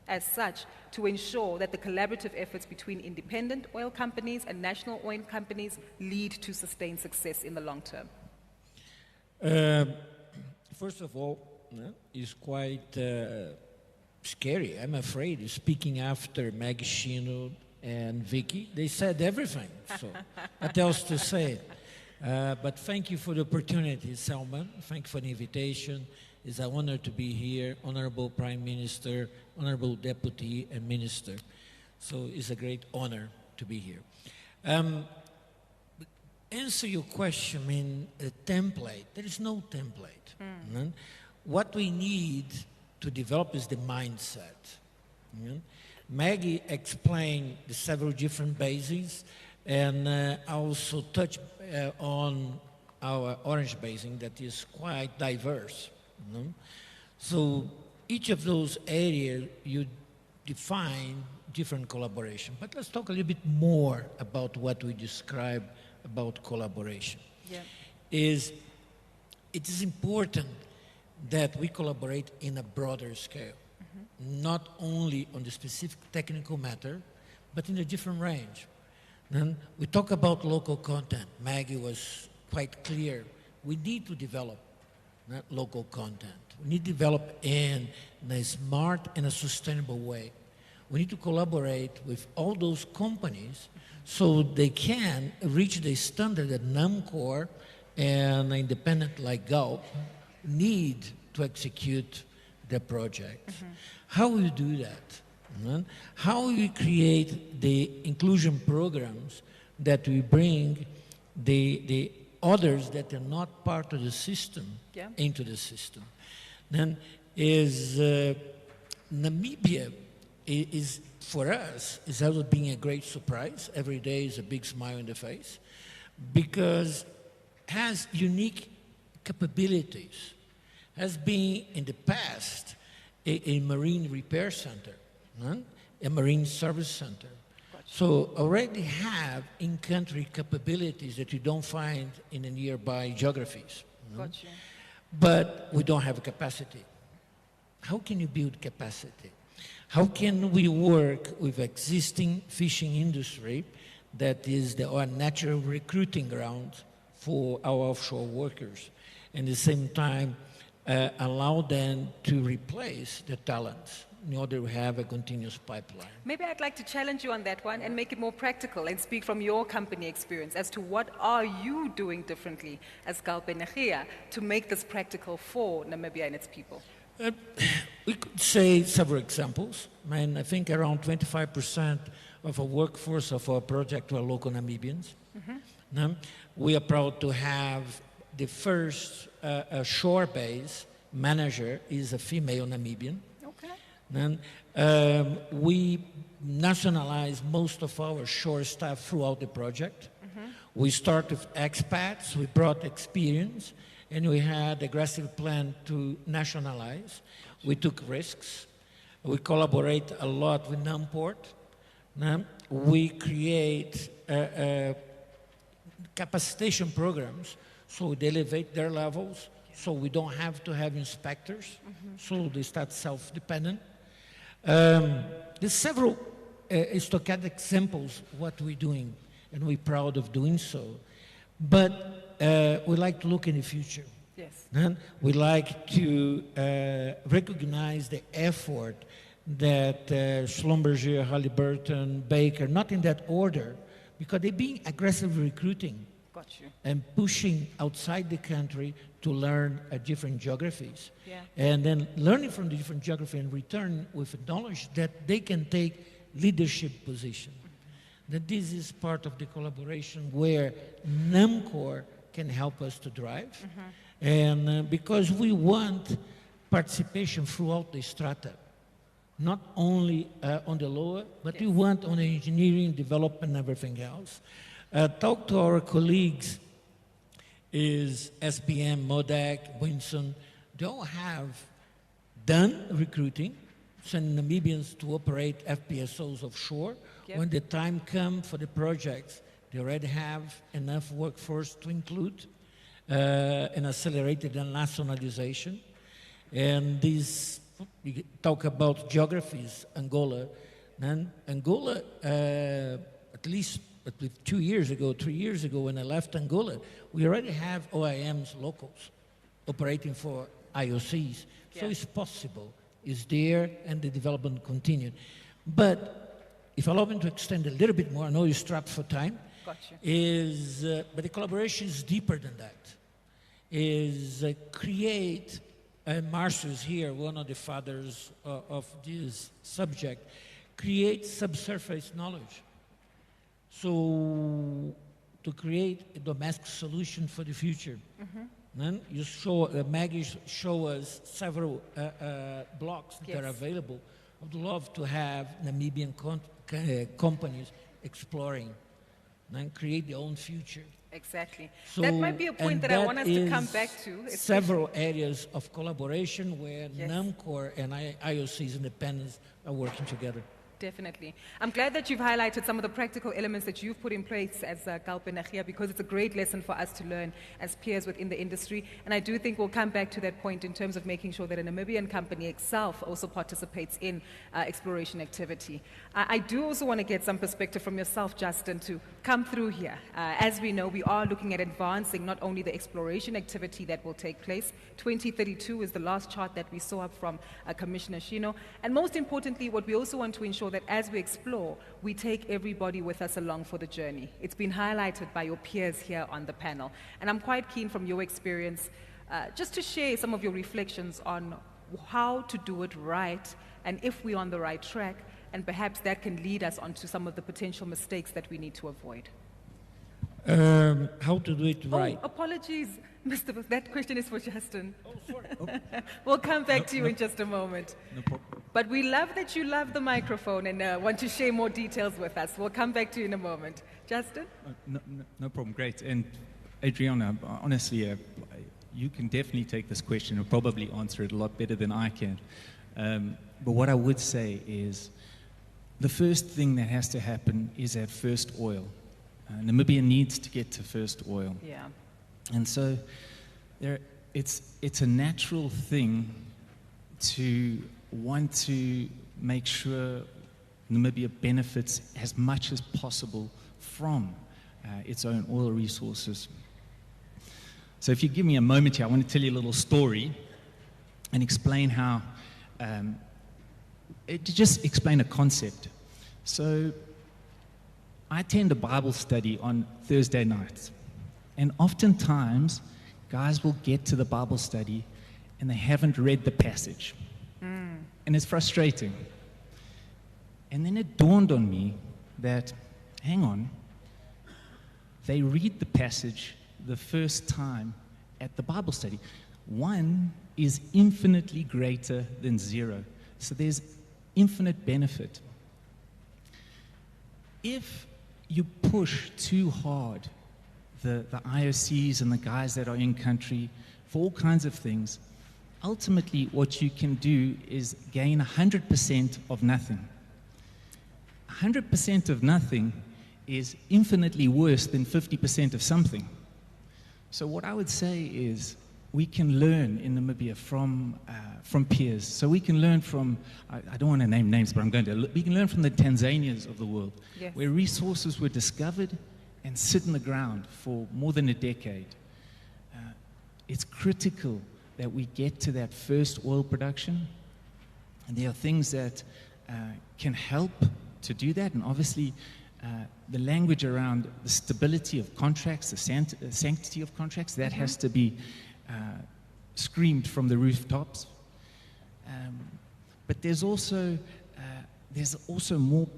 as such to ensure that the collaborative efforts between independent oil companies and national oil companies lead to sustained success in the long term? First of all, it's quite scary. I'm afraid, speaking after Meg Shino and Vicky, they said everything. So what else to say? But thank you for the opportunity, Selman. Thank you for the invitation. It's an honor to be here, Honorable Prime Minister, Honorable Deputy and Minister. So it's a great honor to be here. answer your question, I mean, a template. There is no template. What we need to develop is the mindset. Maggie explained the several different basins, and also touch on our Orange Basin that is quite diverse. So each of those areas, you define different collaboration. But let's talk a little bit more about what we describe about collaboration. It is important that we collaborate in a broader scale, not only on the specific technical matter, but in a different range. Then we talk about local content. Maggie was quite clear. We need to develop local content. We need to develop in a smart and a sustainable way. We need to collaborate with all those companies so they can reach the standard that NAMCOR and independent like Galp need to execute the project. How will you do that? How will we create the inclusion programs that we bring the others that are not part of the system into the system? Then is Namibia is for us is also being a great surprise. Every day is a big smile on the face because it has unique capabilities. Has been in the past a marine repair center, a marine service center. So already have in-country capabilities that you don't find in the nearby geographies. But we don't have a capacity. How can you build capacity? How can we work with existing fishing industry that is our natural recruiting ground for our offshore workers, and at the same time allow them to replace the talents in order to have a continuous pipeline? Maybe I'd like to challenge you on that one and make it more practical and speak from your company experience as to what are you doing differently as Galp Energia to make this practical for Namibia and its people? We could say several examples. I think around 25% of our workforce of our project were local Namibians. We are proud to have the first shore base manager is a female Namibian. Then we nationalize most of our shore staff throughout the project. We start with expats, we brought experience, and we had aggressive plan to nationalize. We took risks. We collaborate a lot with NAMCOR. We create capacitation programs so they elevate their levels, so we don't have to have inspectors, so they start self-dependent. There's several stochastic examples what we're doing, and we're proud of doing so. But we like to look in the future. We like to recognize the effort that Schlumberger, Halliburton, Baker, not in that order, because they're being aggressively recruiting and pushing outside the country to learn different geographies. And then learning from the different geography and return with knowledge that they can take leadership position. That this is part of the collaboration where NAMCOR can help us to drive. And because we want participation throughout the strata, not only on the lower, but we want on the engineering, development, and everything else. Talk to our colleagues is SPM, MODAC, Winson. They all have done recruiting, send Namibians to operate FPSOs offshore. When the time comes for the projects, they already have enough workforce to include an accelerated nationalization. And this, we talk about geographies, Angola. And Angola, at least 2 years ago, 3 years ago, when I left Angola, we already have OIMs, locals, operating for IOCs. So it's possible. It's there, and the development continued. But if I allow me to extend a little bit more, I know you're strapped for time, but the collaboration is deeper than that. Create, Marcio is here, one of the fathers of this subject, create subsurface knowledge. So to create a domestic solution for the future. Mhm. Then you Maggie show us several blocks that are available. I would love to have Namibian companies exploring and create their own future. Exactly. So, That might be a point and that I want us to is come back to. Several areas of collaboration where Yes. NAMCOR and IOC's independents are working together. Definitely. I'm glad that you've highlighted some of the practical elements that you've put in place as Kalpenachia, because it's a great lesson for us to learn as peers within the industry. And I do think we'll come back to that point in terms of making sure that a Namibian company itself also participates in exploration activity. I do also want to get some perspective from yourself, Justin, to come through here. As we know, we are looking at advancing not only the exploration activity that will take place. 2032 is the last chart that we saw up from Commissioner Shino. And most importantly, what we also want to ensure that as we explore, we take everybody with us along for the journey. It's been highlighted by your peers here on the panel. And I'm quite keen from your experience just to share some of your reflections on how to do it right and if we're on the right track, and perhaps that can lead us onto some of the potential mistakes that we need to avoid. How to do it right? Oh, apologies, Mr. That question is for Justin. Oh, sorry. We'll come back to you in just a moment. No problem. But we love that you love the microphone and want to share more details with us. We'll come back to you in a moment. Justin? No problem, great. And Adriana, honestly, you can definitely take this question and probably answer it a lot better than I can. But what I would say is the first thing that has to happen is at first oil. Namibia needs to get to first oil. Yeah. And so it's a natural thing to want to make sure Namibia benefits as much as possible from its own oil resources. So if you give me a moment here, I want to tell you a little story and explain how, to just explain a concept. So I attend a Bible study on Thursday nights. And oftentimes, guys will get to the Bible study and they haven't read the passage. And it's frustrating. And then it dawned on me that, hang on, they read the passage the first time at the Bible study. 1 is infinitely greater than 0. So there's infinite benefit. If you push too hard the IOCs and the guys that are in country for all kinds of things, ultimately what you can do is gain 100% of nothing. 100% of nothing is infinitely worse than 50% of something. So what I would say is we can learn in Namibia from peers. So we can learn from, I don't want to name names, but I'm going to. We can learn from the Tanzanias of the world, Yes. where resources were discovered and sit in the ground for more than a decade. It's critical that we get to that first oil production. And there are things that can help to do that. And obviously, the language around the stability of contracts, the sanctity of contracts, that has to be screamed from the rooftops. But there's also more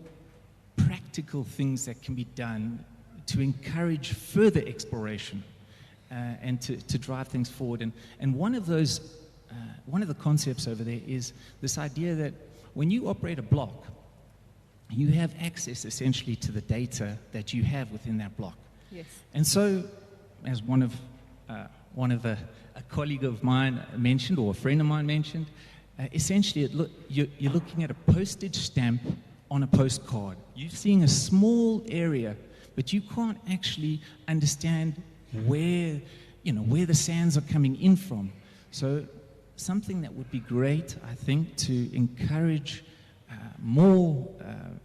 practical things that can be done to encourage further exploration and to drive things forward. And one of the concepts over there is this idea that when you operate a block, you have access essentially to the data that you have within that block. Yes. And so, as a colleague of mine mentioned, or a friend of mine mentioned, essentially you're looking at a postage stamp on a postcard. You're seeing a small area, but you can't actually understand where the sands are coming in from. So something that would be great, I think, to encourage more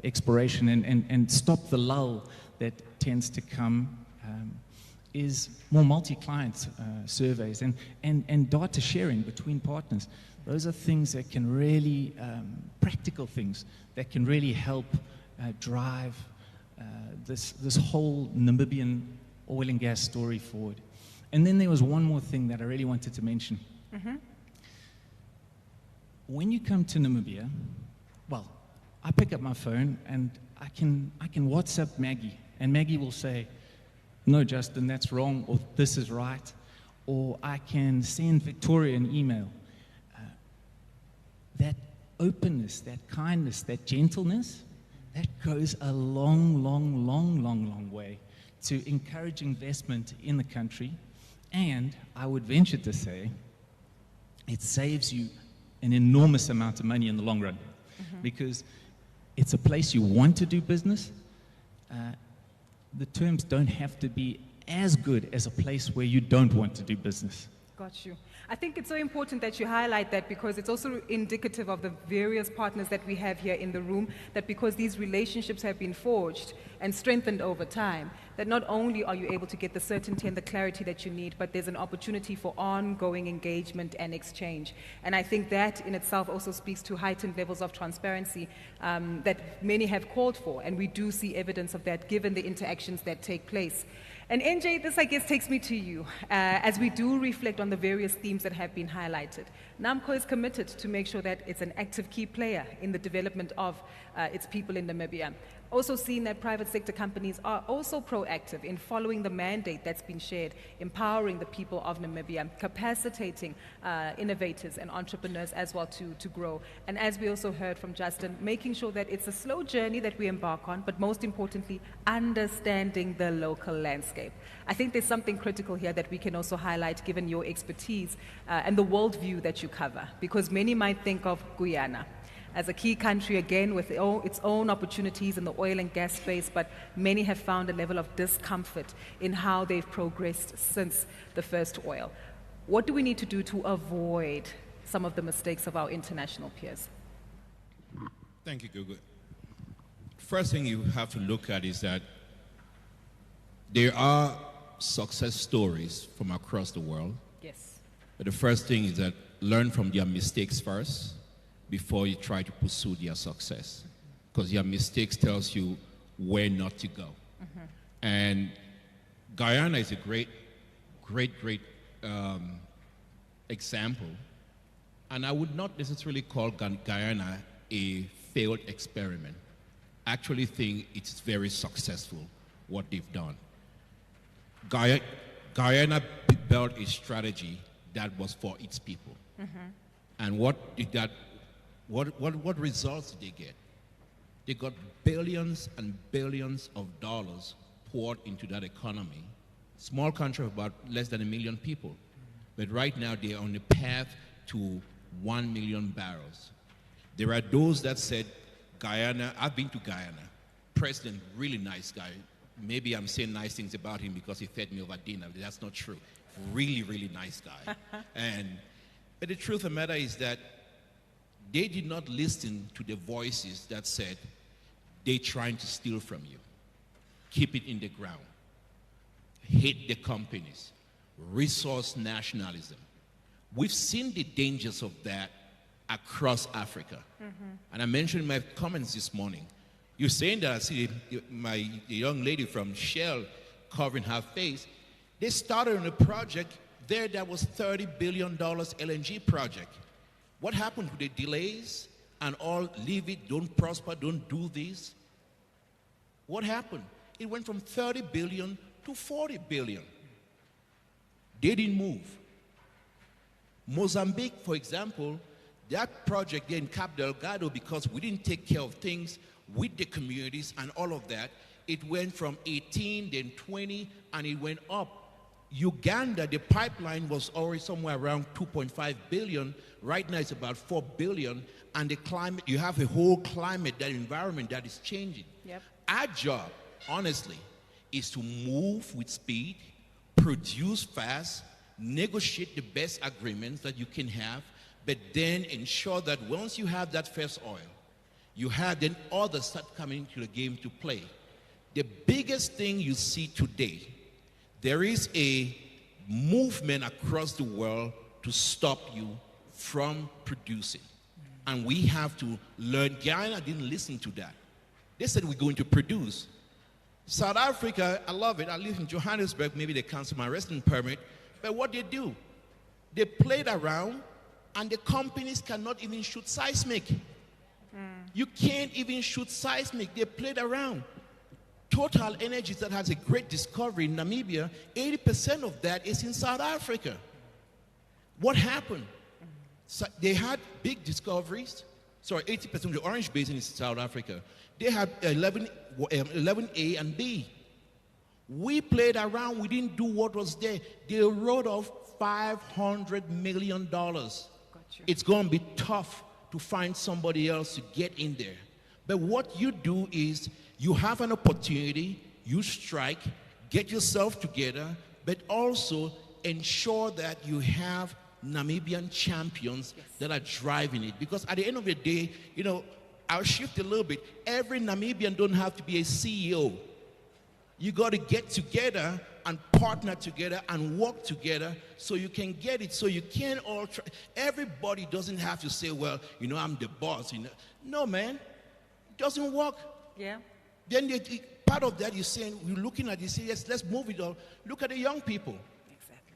exploration and stop the lull that tends to come is more multi-client surveys and data sharing between partners. Those are things that can really, practical things that can really help drive this whole Namibian oil and gas story forward. And then there was one more thing that I really wanted to mention. When you come to Namibia, well, I pick up my phone and I can WhatsApp Maggie, and Maggie will say, no, Justin, that's wrong, or this is right. Or I can send Victoria an email. That openness, that kindness, that gentleness, that goes a long way to encourage investment in the country. And I would venture to say, it saves you an enormous amount of money in the long run, because it's a place you want to do business. The terms don't have to be as good as a place where you don't want to do business. Got you. I think it's so important that you highlight that, because it's also indicative of the various partners that we have here in the room, that because these relationships have been forged and strengthened over time, that not only are you able to get the certainty and the clarity that you need, but there's an opportunity for ongoing engagement and exchange. And I think that in itself also speaks to heightened levels of transparency that many have called for, and we do see evidence of that given the interactions that take place. And NJ, this I guess takes me to you. As we do reflect on the various themes that have been highlighted, NAMCOR is committed to make sure that it's an active key player in the development of its people in Namibia. Also seeing that private sector companies are also proactive in following the mandate that's been shared, empowering the people of Namibia, capacitating innovators and entrepreneurs as well to grow. And as we also heard from Justin, making sure that it's a slow journey that we embark on, but most importantly, understanding the local landscape. I think there's something critical here that we can also highlight given your expertise and the worldview that you cover, because many might think of Guyana as a key country, again, with its own opportunities in the oil and gas space, but many have found a level of discomfort in how they've progressed since the first oil. What do we need to do to avoid some of the mistakes of our international peers? Thank you, Gugu. First thing you have to look at is that there are success stories from across the world. Yes. But the first thing is that learn from their mistakes first, before you try to pursue their success, because your mistakes tells you where not to go. And Guyana is a great example, and I would not necessarily call Guyana a failed experiment. I actually think it's very successful what they've done. Guyana built a strategy that was for its people. And what did that? What results did they get? They got billions and billions of dollars poured into that economy. Small country of about less than 1 million people. But right now they are on the path to 1 million barrels. There are those that said Guyana, I've been to Guyana. President, really nice guy. Maybe I'm saying nice things about him because he fed me over dinner, but that's not true. Really nice guy. But the truth of the matter is that they did not listen to the voices that said they're trying to steal from you. Keep it in the ground. Hate the companies. Resource nationalism. We've seen the dangers of that across Africa. And I mentioned in my comments this morning, you're saying that I see the young lady from Shell covering her face. They started on a project there that was $30 billion LNG project. What happened with the delays and all, leave it, don't prosper, don't do this? What happened? It went from 30 billion to 40 billion. They didn't move. Mozambique, for example, that project there in Cabo Delgado, because we didn't take care of things with the communities and all of that, it went from 18, then 20, and it went up. Uganda, the pipeline was already somewhere around 2.5 billion. Right now it's about 4 billion. And the climate, you have a whole climate, that environment that is changing. Our job, honestly, is to move with speed, produce fast, negotiate the best agreements that you can have, but then ensure that once you have that first oil, you have then others start coming into the game to play. The biggest thing you see today, there is a movement across the world to stop you from producing. And we have to learn. Guyana didn't listen to that. They said we're going to produce. South Africa, I love it. I live in Johannesburg. Maybe they cancel my resident permit. But what they do, they played around, and the companies cannot even shoot seismic. You can't even shoot seismic. They played around. Total Energies that has a great discovery in Namibia, 80% of that is in South Africa. What happened? So they had big discoveries. Sorry, 80% of the Orange Basin is South Africa. They had 11A and B. We played around. We didn't do what was there. They wrote off $500 million. It's going to be tough to find somebody else to get in there. But what you do is you have an opportunity, you strike, get yourself together, but also ensure that you have Namibian champions that are driving it. Because at the end of the day, you know, I'll shift a little bit. Every Namibian don't have to be a CEO. You got to get together and partner together and work together so you can get it. So you can all try. Everybody doesn't have to say, well, you know, I'm the boss. You know. No, man. It doesn't work. Yeah. Then part of that, you're saying, you're looking at it, you say, yes, let's move it on. Look at the young people. Exactly.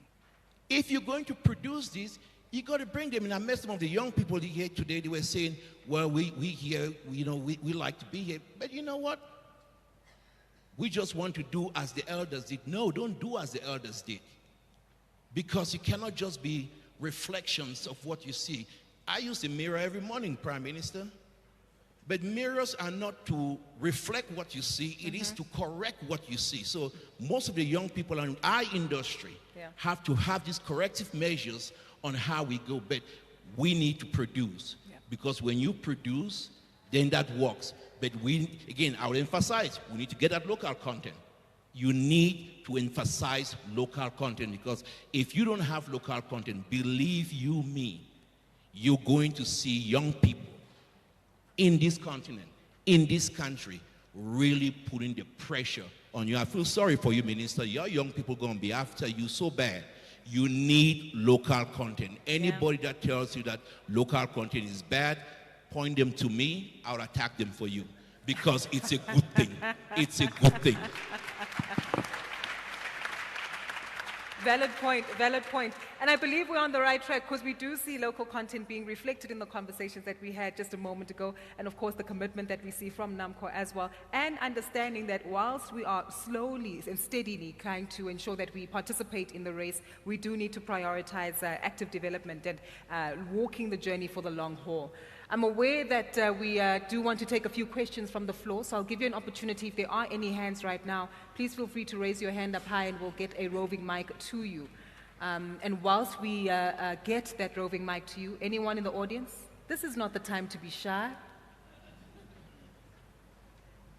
If you're going to produce this, you got to bring them in. I met some of the young people here today. They were saying, well, we here, you know, we like to be here. But you know what? We just want to do as the elders did. No, don't do as the elders did. Because you cannot just be reflections of what you see. I use a mirror every morning, Prime Minister. But mirrors are not to reflect what you see. It is to correct what you see. So most of the young people in our industry have to have these corrective measures on how we go. But we need to produce. Because when you produce, then that works. But we, again, I will emphasize, we need to get that local content. You need to emphasize local content, because if you don't have local content, believe you me, you're going to see young people in this continent, in this country, really putting the pressure on you. I feel sorry for you, Minister. Your young people going to be after you so bad. You need local content. Anybody that tells you that local content is bad, point them to me, I'll attack them for you. Because it's a good thing. It's a good thing. Valid point, valid point. And I believe we're on the right track, because we do see local content being reflected in the conversations that we had just a moment ago, and of course the commitment that we see from NAMCOR as well, and understanding that whilst we are slowly and steadily trying to ensure that we participate in the race, we do need to prioritize active development and walking the journey for the long haul. I'm aware that we do want to take a few questions from the floor, so I'll give you an opportunity. If there are any hands right now, please feel free to raise your hand up high and we'll get a roving mic to you. And whilst we get that roving mic to you, anyone in the audience, this is not the time to be shy.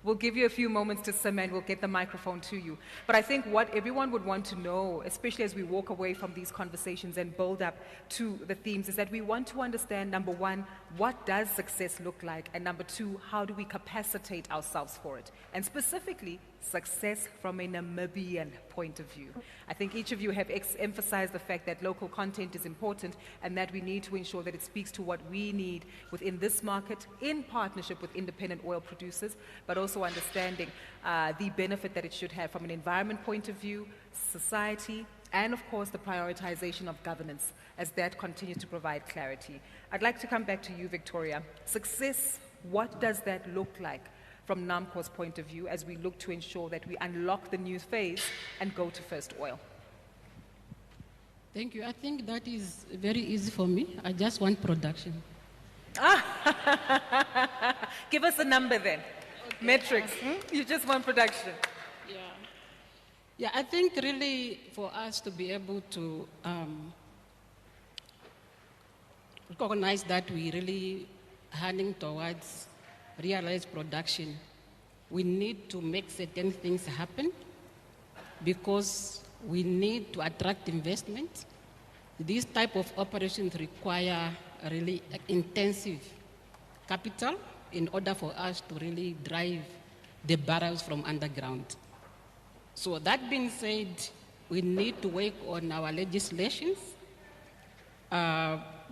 We'll give you a few moments to simmer and we'll get the microphone to you. But I think what everyone would want to know, especially as we walk away from these conversations and build up to the themes, is that we want to understand, number one, what does success look like? And number two, how do we capacitate ourselves for it? And specifically, success from a Namibian point of view. I think each of you have emphasized the fact that local content is important and that we need to ensure that it speaks to what we need within this market in partnership with independent oil producers, but also understanding the benefit that it should have from an environment point of view, society, and of course the prioritization of governance as that continues to provide clarity. I'd like to come back to you, Victoria. Success, what does that look like from NAMCOR's point of view as we look to ensure that we unlock the new phase and go to first oil? Thank you. I think that is very easy for me. I just want production. Give us a number then. Okay. Metrics. You just want production. Yeah, I think really for us to be able to recognize that we really heading towards realized production, we need to make certain things happen because we need to attract investment. These type of operations require really intensive capital in order for us to really drive the barrels from underground. So that being said, we need to work on our legislations.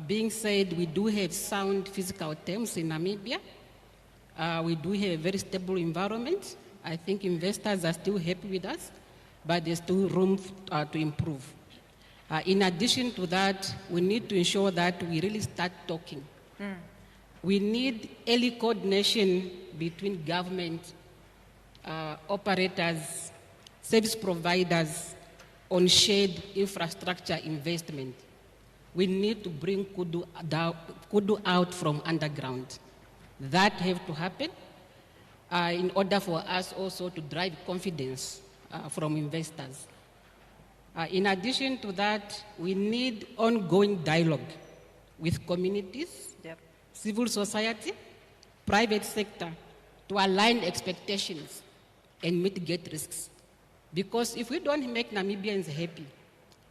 Being said, we do have sound physical terms in Namibia. We do have a very stable environment. I think investors are still happy with us, but there's still room to improve. In addition to that, we need to ensure that we really start talking. We need early coordination between government operators, service providers on shared infrastructure investment. We need to bring kudu out from underground. That have to happen in order for us also to drive confidence from investors. In addition to that, we need ongoing dialogue with communities, civil society, private sector, to align expectations and mitigate risks. Because if we don't make Namibians happy,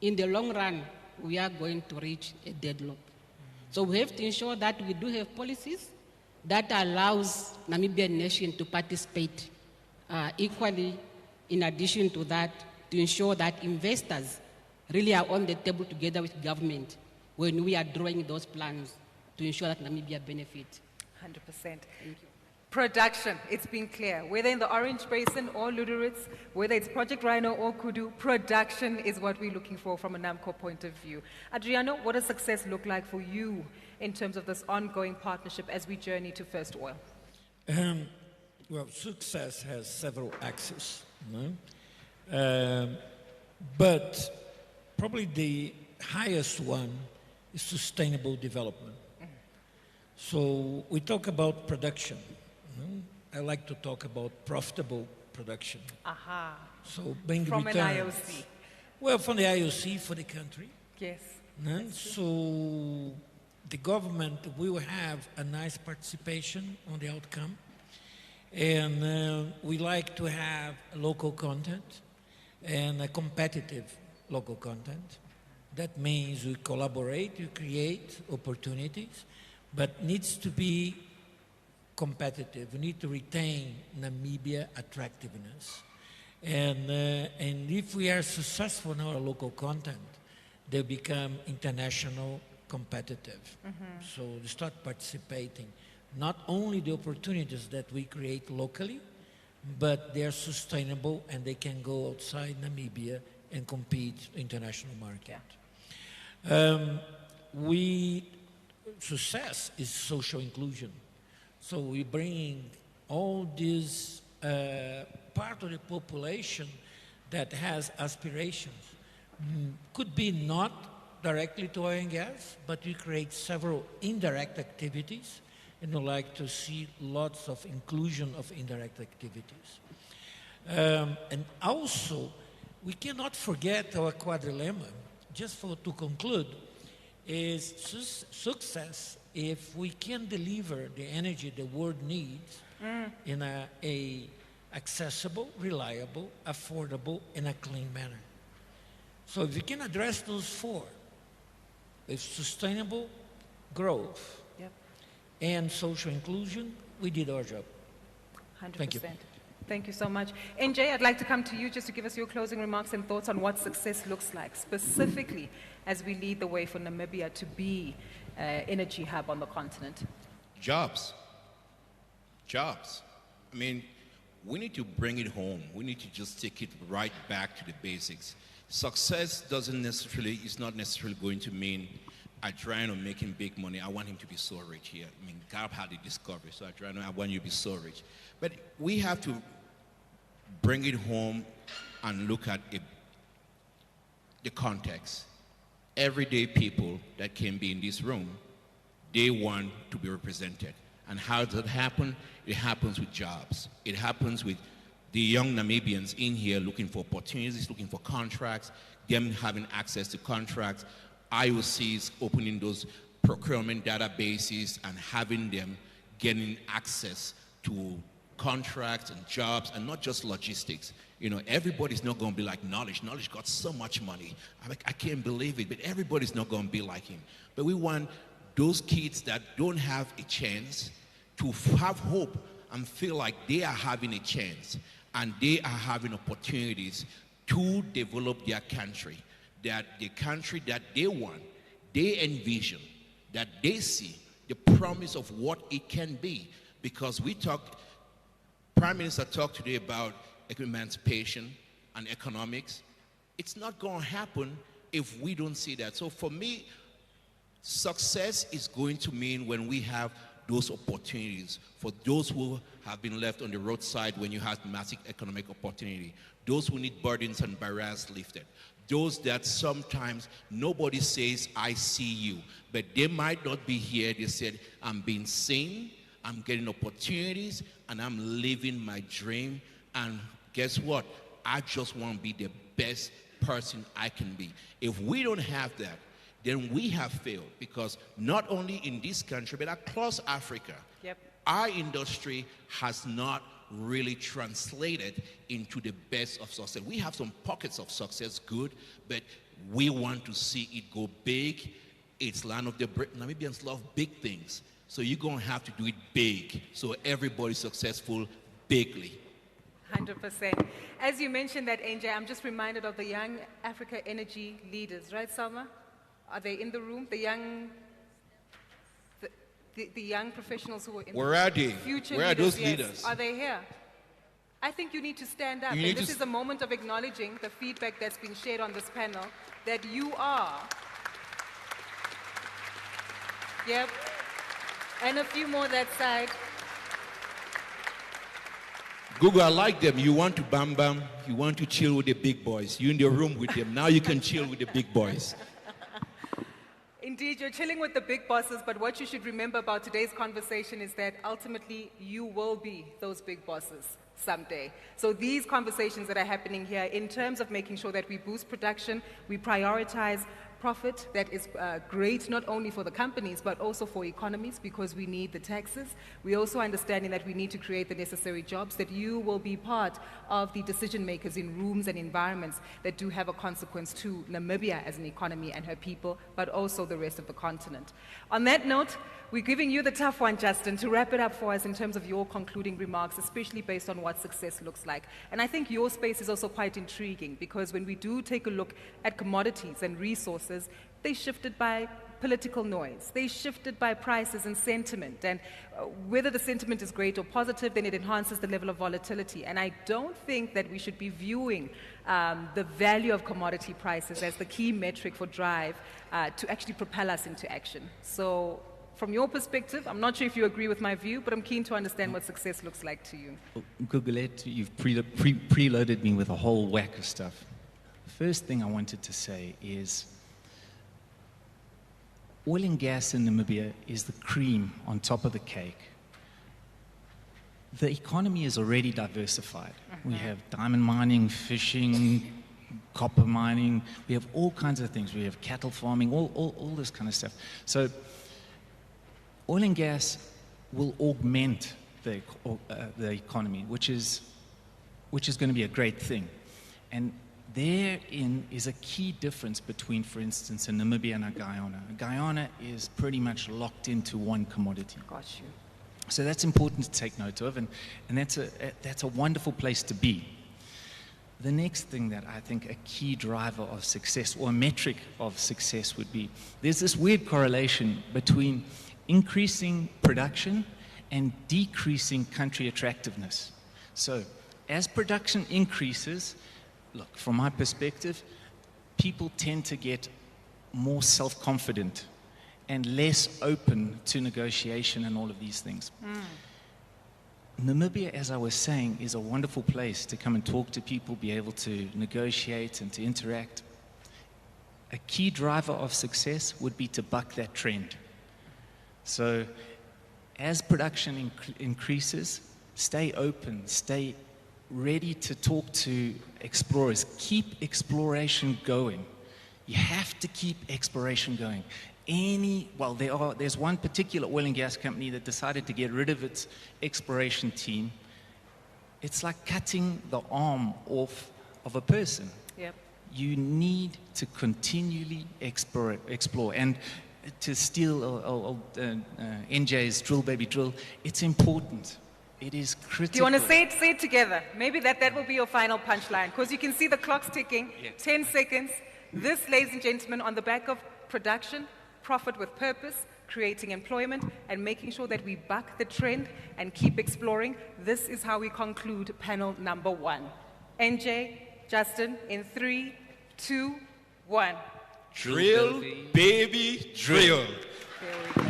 in the long run, we are going to reach a deadlock. So we have to ensure that we do have policies that allows Namibian nation to participate equally. In addition to that, to ensure that investors really are on the table together with government when we are drawing those plans to ensure that Namibia benefits. 100%. Thank you. Production, it's been clear. Whether in the Orange Basin or Luderitz, whether it's Project Rhino or Kudu, production is what we're looking for from a NAMCOR point of view. Adriano, what does success look like for you in terms of this ongoing partnership as we journey to first oil? Well, success has several axes, but probably the highest one is sustainable development. So we talk about production. I like to talk about profitable production. Aha. So bring from returns. An IOC. Well, from the IOC for the country. Yes. So the government will have a nice participation on the outcome. And we like to have local content and a competitive local content. That means we collaborate, we create opportunities, but needs to be competitive. We need to retain Namibia attractiveness. And if we are successful in our local content, they become international competitive. So they start participating. Not only the opportunities that we create locally, but they are sustainable and they can go outside Namibia and compete in the international market. Success is social inclusion. So we bring all this part of the population that has aspirations. Could be not directly to oil and gas, but we create several indirect activities, and we like to see lots of inclusion of indirect activities. And also, we cannot forget our quadrilemma. Just to conclude, is success if we can deliver the energy the world needs in a accessible, reliable, affordable, and a clean manner. So if we can address those four, with sustainable growth and social inclusion, we did our job. 100%. Thank you. Thank you so much. NJ, I'd like to come to you just to give us your closing remarks and thoughts on what success looks like, specifically as we lead the way for Namibia to be an energy hub on the continent. Jobs. Jobs. I mean, we need to bring it home. We need to just take it right back to the basics. Success is not necessarily going to mean Adriano making big money. I want him to be so rich here. I mean, Garb had the discovery, so Adriano, I want you to be so rich. But we have to bring it home and look at the context. Everyday people that can be in this room, they want to be represented. And how does that happen? It happens with jobs. It happens with the young Namibians in here looking for opportunities, looking for contracts, them having access to contracts, IOCs opening those procurement databases and having them getting access to contracts and jobs, and not just logistics. You know, everybody's not going to be like Knowledge. Knowledge got so much money. I can't believe it, but everybody's not going to be like him. But we want those kids that don't have a chance to have hope and feel like they are having a chance and they are having opportunities to develop their country, that the country that they want, they envision, that they see the promise of what it can be. Because Prime Minister talked today about emancipation and economics. It's not going to happen if we don't see that. So for me, success is going to mean when we have those opportunities for those who have been left on the roadside when you have massive economic opportunity, those who need burdens and barriers lifted, those that sometimes nobody says, I see you, but they might not be here. They said, I'm being seen, I'm getting opportunities, and I'm living my dream. And guess what? I just want to be the best person I can be. If we don't have that, then we have failed, because not only in this country, but across Africa, our industry has not really translated into the best of success. We have some pockets of success, good, but we want to see it go big. It's land of the Namibians love big things, so you're going to have to do it big, so everybody's successful bigly. 100%. As you mentioned that, NJ, I'm just reminded of the young Africa energy leaders, right, Salma? Are they in the room? The young, the young professionals who are in Where are they? Future Where are leaders, those yes. leaders? Are they here? I think you need to stand up. And this is a moment of acknowledging the feedback that's been shared on this panel, that you are. Yep. And a few more that side. Google, I like them. You want to bam bam, you want to chill with the big boys. You're in the room with them. Now you can chill with the big boys. Indeed, you're chilling with the big bosses, but what you should remember about today's conversation is that ultimately you will be those big bosses someday. So these conversations that are happening here, in terms of making sure that we boost production, we prioritize profit that is great not only for the companies but also for economies, because we need the taxes. We also understanding that we need to create the necessary jobs, that you will be part of the decision makers in rooms and environments that do have a consequence to Namibia as an economy and her people, but also the rest of the continent. On that note, we're giving you the tough one, Justin, to wrap it up for us in terms of your concluding remarks, especially based on what success looks like. And I think your space is also quite intriguing, because when we do take a look at commodities and resources, they shifted by political noise. They shifted by prices and sentiment. And whether the sentiment is great or positive, then it enhances the level of volatility. And I don't think that we should be viewing the value of commodity prices as the key metric for drive to actually propel us into action. So from your perspective, I'm not sure if you agree with my view, but I'm keen to understand what success looks like to you. Gugulet, you've preloaded me with a whole whack of stuff. The first thing I wanted to say is oil and gas in Namibia is the cream on top of the cake. The economy is already diversified. We have diamond mining, fishing, copper mining. We have all kinds of things. We have cattle farming, all this kind of stuff. So oil and gas will augment the economy, which is going to be a great thing. And therein is a key difference between, for instance, a Namibia and a Guyana. Guyana is pretty much locked into one commodity. Got you. So that's important to take note of, and that's a wonderful place to be. The next thing that I think a key driver of success, or a metric of success, would be, there's this weird correlation between increasing production and decreasing country attractiveness. So as production increases, look, from my perspective, people tend to get more self-confident and less open to negotiation and all of these things. Namibia, as I was saying, is a wonderful place to come and talk to people, be able to negotiate and to interact. A key driver of success would be to buck that trend. So as production increases, stay open, stay ready to talk to explorers. Keep exploration going. You have to keep exploration going. There's one particular oil and gas company that decided to get rid of its exploration team. It's like cutting the arm off of a person. Yep. You need to continually explore. And to steal NJ's drill, baby, drill, it's important. It is critical. Do you want to say it together? Maybe that will be your final punchline, because you can see the clock's ticking. Yeah. 10 seconds. This, ladies and gentlemen, on the back of production, profit with purpose, creating employment, and making sure that we buck the trend and keep exploring. This is how we conclude panel number 1. NJ, Justin, in 3, 2, 1. Drill, baby, drill. There we go.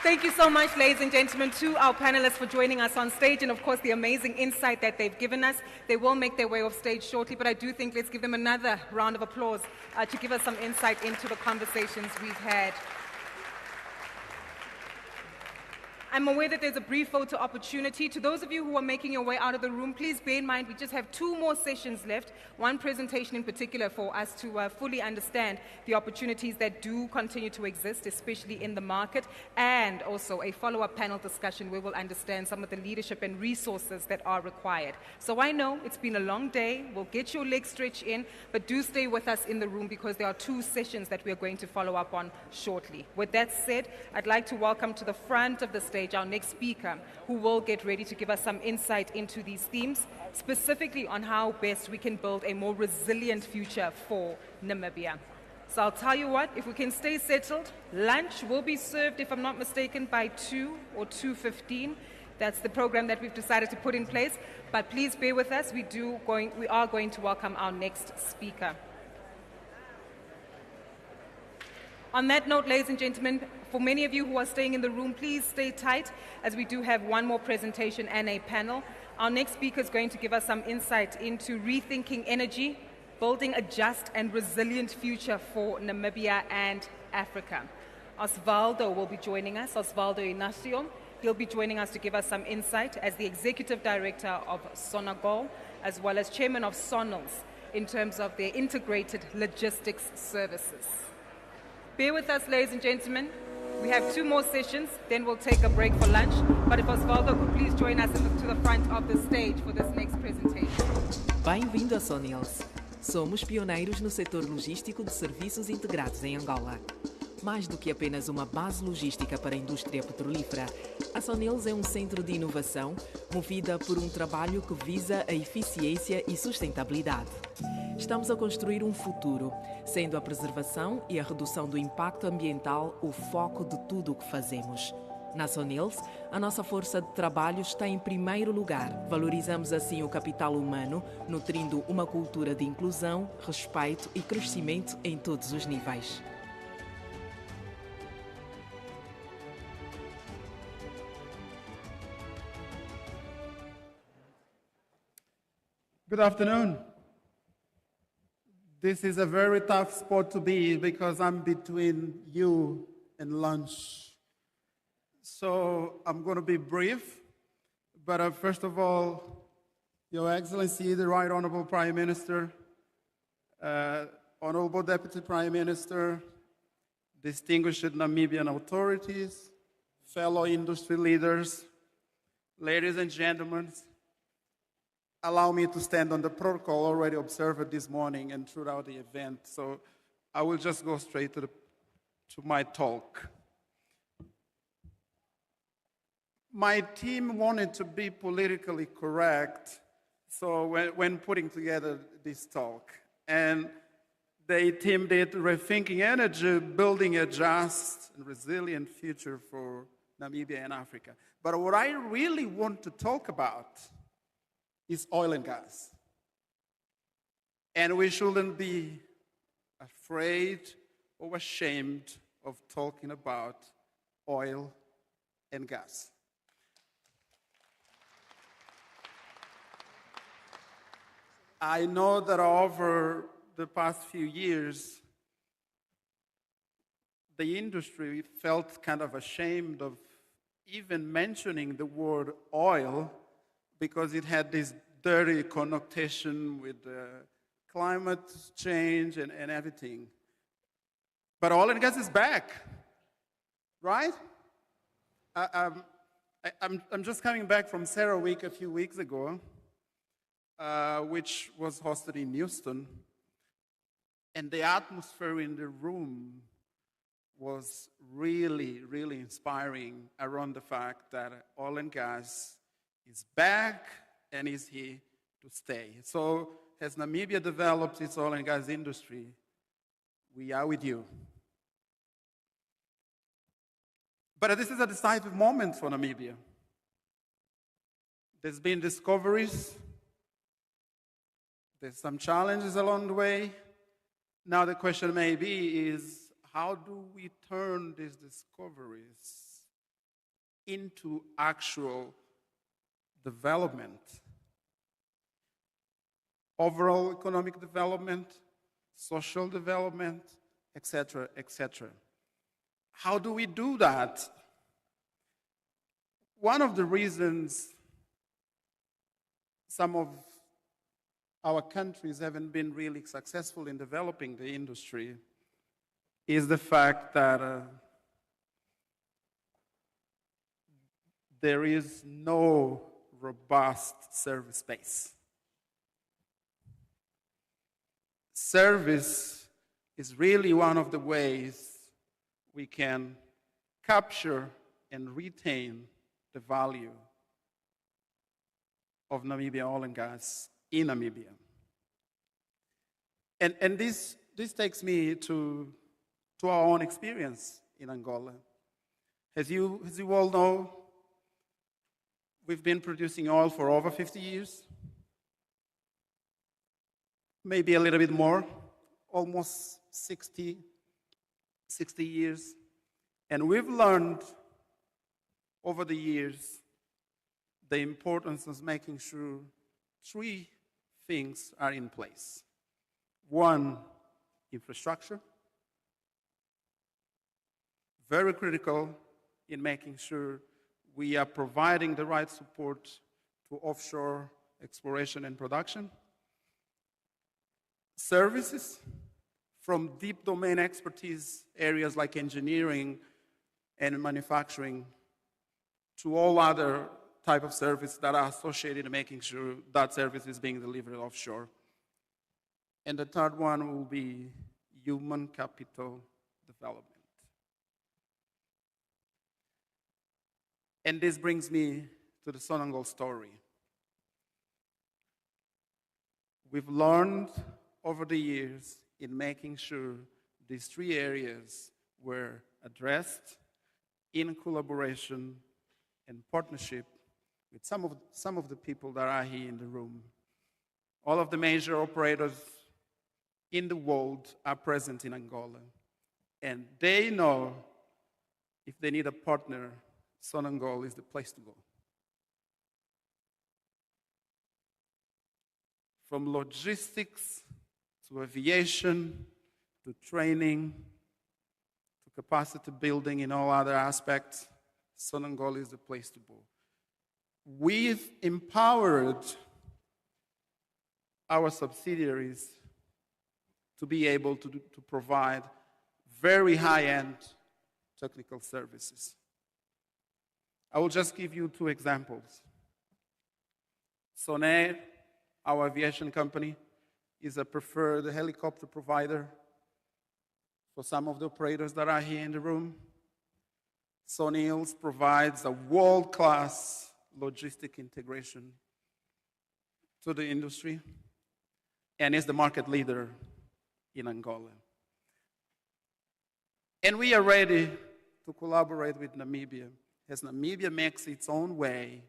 Thank you so much, ladies and gentlemen, to our panelists for joining us on stage and, of course, the amazing insight that they've given us. They will make their way off stage shortly, but I do think let's give them another round of applause to give us some insight into the conversations we've had. I'm aware that there's a brief photo opportunity. To those of you who are making your way out of the room, please bear in mind we just have 2 more sessions left, one presentation in particular for us to fully understand the opportunities that do continue to exist, especially in the market, and also a follow-up panel discussion where we'll understand some of the leadership and resources that are required. So I know it's been a long day. We'll get your leg stretch in, but do stay with us in the room because there are 2 sessions that we are going to follow up on shortly. With that said, I'd like to welcome to the front of the stage our next speaker, who will get ready to give us some insight into these themes, specifically on how best we can build a more resilient future for Namibia. So I'll tell you what, if we can stay settled, lunch will be served, if I'm not mistaken, by 2 or 2:15. That's the program that we've decided to put in place. But please bear with us. We are going to welcome our next speaker. On that note, ladies and gentlemen, for many of you who are staying in the room, please stay tight as we do have one more presentation and a panel. Our next speaker is going to give us some insight into rethinking energy, building a just and resilient future for Namibia and Africa. Osvaldo will be joining us, Osvaldo Inacio. He'll be joining us to give us some insight as the Executive Director of Sonagol, as well as Chairman of Sonals, in terms of their integrated logistics services. Bear with us, ladies and gentlemen. We have 2 more sessions, then we'll take a break for lunch. But if Osvaldo could please join us to the front of the stage for this next presentation. Bem-vindo a Sonils. Somos pioneiros no setor logístico de serviços integrados em Angola. Mais do que apenas uma base logística para a indústria petrolífera, a Sonils é um centro de inovação movida por um trabalho que visa a eficiência e sustentabilidade. Estamos a construir um futuro, sendo a preservação e a redução do impacto ambiental o foco de tudo o que fazemos. Na Sonils, a nossa força de trabalho está em primeiro lugar. Valorizamos assim o capital humano, nutrindo uma cultura de inclusão, respeito e crescimento em todos os níveis. Good afternoon. This is a very tough spot to be because I'm between you and lunch. So I'm going to be brief, but first of all, Your Excellency, the Right Honorable Prime Minister, Honorable Deputy Prime Minister, distinguished Namibian authorities, fellow industry leaders, ladies and gentlemen, allow me to stand on the protocol already observed this morning and throughout the event. So I will just go straight to my talk. My team wanted to be politically correct, so when putting together this talk, and they teamed it Rethinking Energy, Building a Just and Resilient Future for Namibia and Africa. But what I really want to talk about is oil and gas. And we shouldn't be afraid or ashamed of talking about oil and gas. I know that over the past few years, the industry felt kind of ashamed of even mentioning the word oil because it had this dirty connotation with climate change and everything. But oil and gas is back, right? I'm just coming back from Sarah Week a few weeks ago, which was hosted in Houston. And the atmosphere in the room was really, really inspiring around the fact that oil and gas is back and is here to stay. So as Namibia develops its oil and gas industry, we are with you. But this is a decisive moment for Namibia. There's been discoveries. There's some challenges along the way. Now the question may be is, how do we turn these discoveries into actual development, overall economic development, social development, etc., etc. How do we do that? One of the reasons some of our countries haven't been really successful in developing the industry is the fact that there is no robust service base. Service is really one of the ways we can capture and retain the value of Namibia oil and gas in Namibia. And this takes me to our own experience in Angola. As you all know, we've been producing oil for over 50 years, maybe a little bit more, almost 60 years. And we've learned over the years the importance of making sure three things are in place. One, infrastructure. Very critical in making sure we are providing the right support to offshore exploration and production. Services, from deep domain expertise areas like engineering and manufacturing to all other type of service that are associated in making sure that service is being delivered offshore. And the third one will be human capital development. And this brings me to the Sonangol story. We've learned over the years in making sure these three areas were addressed in collaboration and partnership with some of the people that are here in the room. All of the major operators in the world are present in Angola, and they know if they need a partner, Sonangol is the place to go. From logistics to aviation to training to capacity building in all other aspects, Sonangol is the place to go. We've empowered our subsidiaries to be able to provide very high-end technical services. I will just give you two examples. Sonair, our aviation company, is a preferred helicopter provider for some of the operators that are here in the room. Sonils provides a world-class logistic integration to the industry and is the market leader in Angola. And we are ready to collaborate with Namibia as Namibia makes its own way,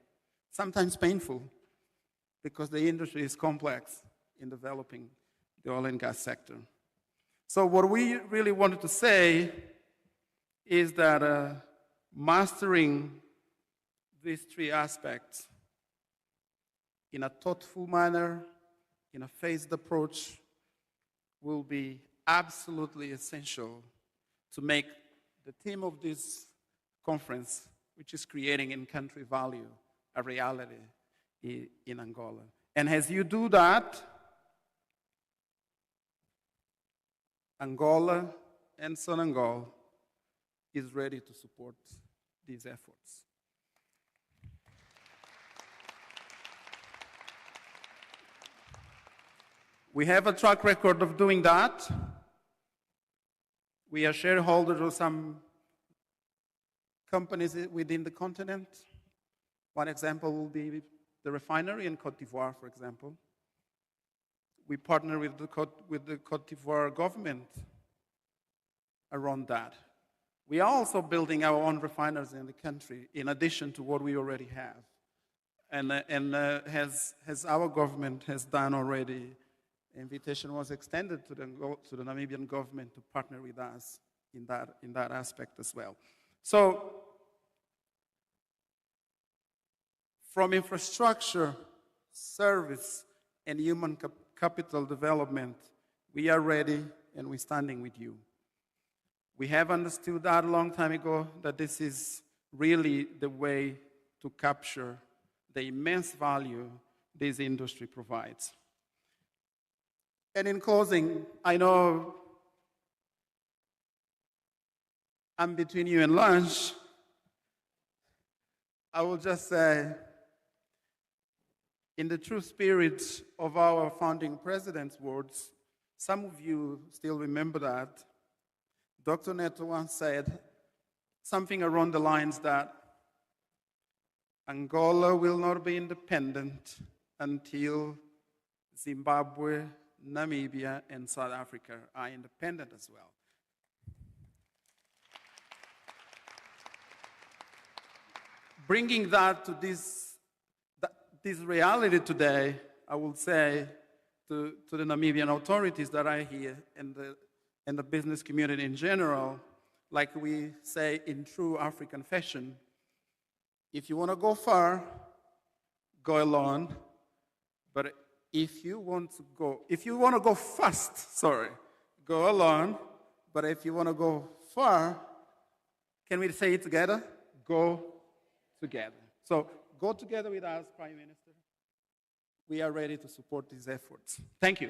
sometimes painful, because the industry is complex in developing the oil and gas sector. So what we really wanted to say is that mastering these three aspects in a thoughtful manner, in a phased approach, will be absolutely essential to make the theme of this conference, which is creating in-country value, a reality in Angola. And as you do that, Angola and Sonangol is ready to support these efforts. We have a track record of doing that. We are shareholders of some companies within the continent. One example will be the refinery in Côte d'Ivoire, for example. We partner with the Côte d'Ivoire government around that. We are also building our own refineries in the country, in addition to what we already have. And as our government has done already, invitation was extended to the Namibian government to partner with us in that aspect as well. So From infrastructure, service, and human capital development, we are ready and we're standing with you. We have understood that a long time ago that this is really the way to capture the immense value this industry provides. And in closing, I know I'm between you and lunch. I will just say, in the true spirit of our founding president's words, some of you still remember that. Dr. Neto once said something around the lines that Angola will not be independent until Zimbabwe, Namibia, and South Africa are independent as well. Bringing that to this reality today, I will say to the Namibian authorities that are here and the business community in general, like we say in true African fashion, if you want to go far, go alone. But if you want to go fast, go alone. But if you want to go far, can we say it together? Go together. So go together with us, Prime Minister. We are ready to support these efforts. Thank you.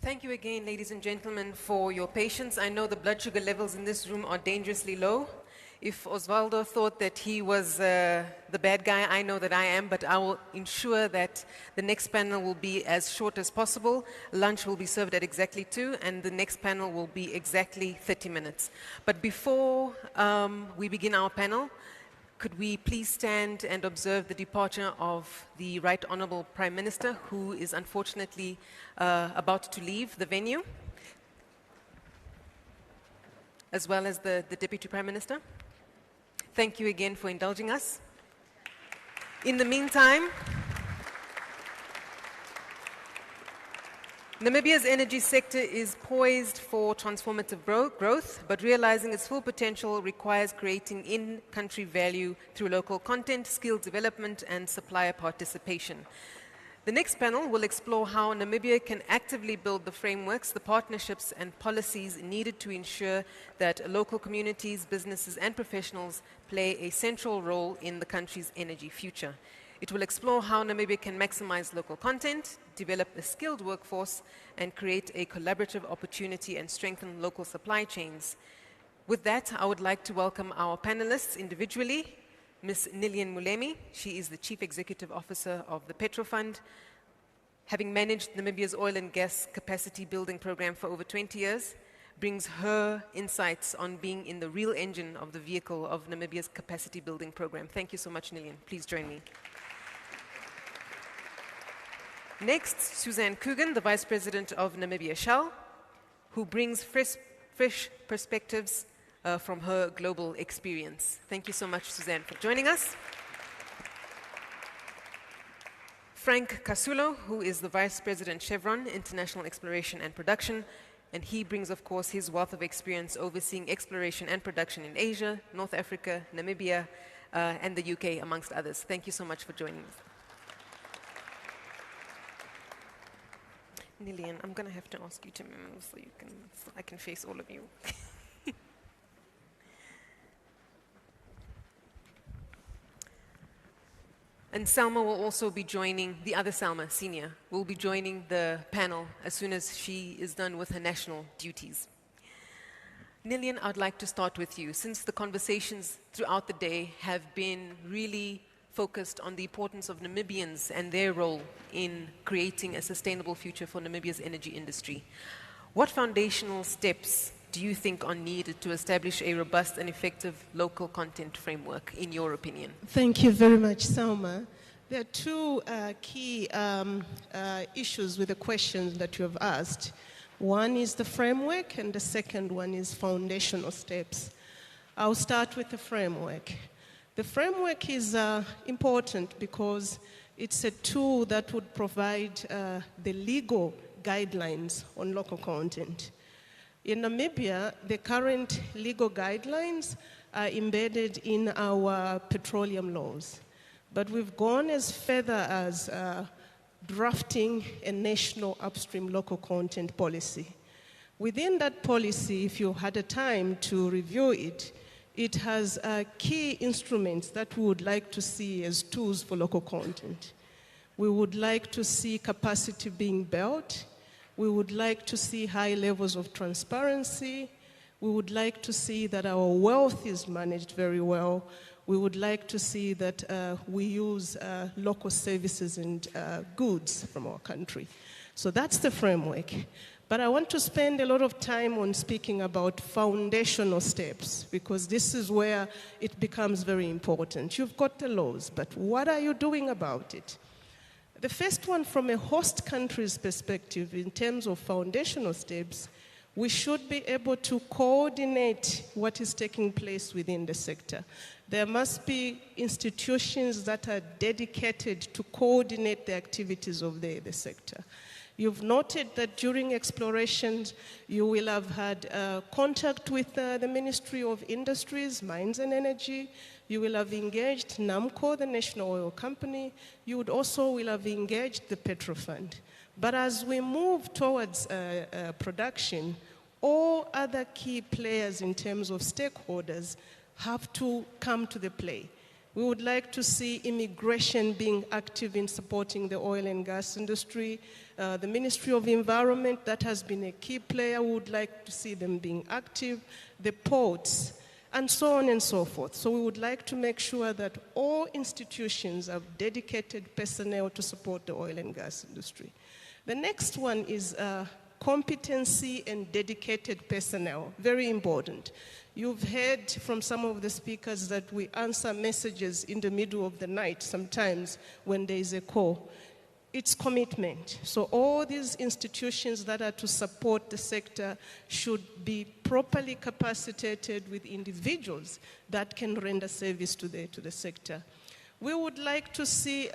Thank you again, ladies and gentlemen, for your patience. I know the blood sugar levels in this room are dangerously low. If Osvaldo thought that he was the bad guy, I know that I am, but I will ensure that the next panel will be as short as possible. Lunch will be served at exactly 2, and the next panel will be exactly 30 minutes. But before we begin our panel, could we please stand and observe the departure of the Right Honourable Prime Minister, who is unfortunately about to leave the venue, as well as the Deputy Prime Minister. Thank you again for indulging us. In the meantime, Namibia's energy sector is poised for transformative growth, but realizing its full potential requires creating in-country value through local content, skill development, and supplier participation. The next panel will explore how Namibia can actively build the frameworks, the partnerships, and policies needed to ensure that local communities, businesses, and professionals play a central role in the country's energy future. It will explore how Namibia can maximize local content, develop a skilled workforce, and create a collaborative opportunity and strengthen local supply chains. With that, I would like to welcome our panelists individually. Ms. Nilian Mulemi, she is the Chief Executive Officer of the Petro Fund. Having managed Namibia's oil and gas capacity building program for over 20 years, brings her insights on being in the real engine of the vehicle of Namibia's capacity building program. Thank you so much, Nilian. Please join me. Next, Suzanne Coogan, the Vice President of Namibia Shell, who brings fresh perspectives from her global experience. Thank you so much, Suzanne, for joining us. Frank Kasulo, who is the Vice President Chevron, International Exploration and Production, and he brings, of course, his wealth of experience overseeing exploration and production in Asia, North Africa, Namibia, and the UK, amongst others. Thank you so much for joining us. Nilian, I'm going to have to ask you to move so I can face all of you. And Salma will also be joining, the other Salma, Senior, will be joining the panel as soon as she is done with her national duties. Nilian, I'd like to start with you. Since the conversations throughout the day have been really focused on the importance of Namibians and their role in creating a sustainable future for Namibia's energy industry. What foundational steps do you think are needed to establish a robust and effective local content framework, in your opinion? Thank you very much, Salma. There are two key issues with the questions that you have asked. One is the framework, and the second one is foundational steps. I'll start with the framework. The framework is important because it's a tool that would provide the legal guidelines on local content. In Namibia, the current legal guidelines are embedded in our petroleum laws, but we've gone as further as drafting a national upstream local content policy. Within that policy, if you had a time to review it, it has key instruments that we would like to see as tools for local content. We would like to see capacity being built. We would like to see high levels of transparency. We would like to see that our wealth is managed very well. We would like to see that we use local services and goods from our country. So that's the framework. But I want to spend a lot of time on speaking about foundational steps, because this is where it becomes very important. You've got the laws, but what are you doing about it? The first one, from a host country's perspective, in terms of foundational steps, we should be able to coordinate what is taking place within the sector. There must be institutions that are dedicated to coordinate the activities of the sector. You've noted that during explorations, you will have had contact with the Ministry of Industries, Mines and Energy. You will have engaged NAMCOR, the National Oil Company. You would also will have engaged the Petro Fund. But as we move towards production, all other key players in terms of stakeholders have to come to the play. We would like to see immigration being active in supporting the oil and gas industry. The Ministry of Environment, that has been a key player, we would like to see them being active. The ports, and so on and so forth. So we would like to make sure that all institutions have dedicated personnel to support the oil and gas industry. The next one is competency and dedicated personnel, very important. You've heard from some of the speakers that we answer messages in the middle of the night sometimes when there is a call. It's commitment. So all these institutions that are to support the sector should be properly capacitated with individuals that can render service to the sector. We would like to see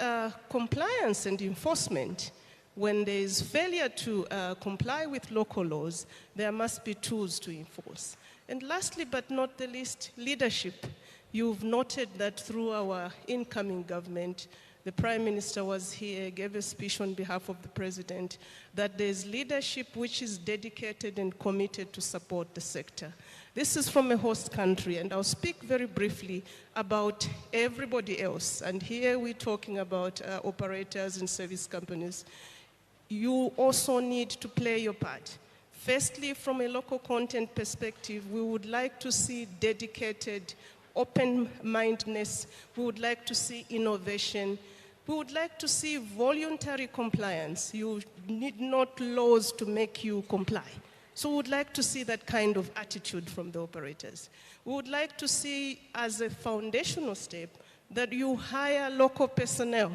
compliance and enforcement. When there is failure to comply with local laws, there must be tools to enforce. And lastly, but not the least, leadership. You've noted that through our incoming government, the Prime Minister was here, gave a speech on behalf of the President, that there's leadership which is dedicated and committed to support the sector. This is from a host country, and I'll speak very briefly about everybody else. And here we're talking about operators and service companies. You also need to play your part. Firstly, from a local content perspective, we would like to see dedicated open-mindedness. We would like to see innovation. We would like to see voluntary compliance. You need not laws to make you comply. So we would like to see that kind of attitude from the operators. We would like to see, as a foundational step, that you hire local personnel.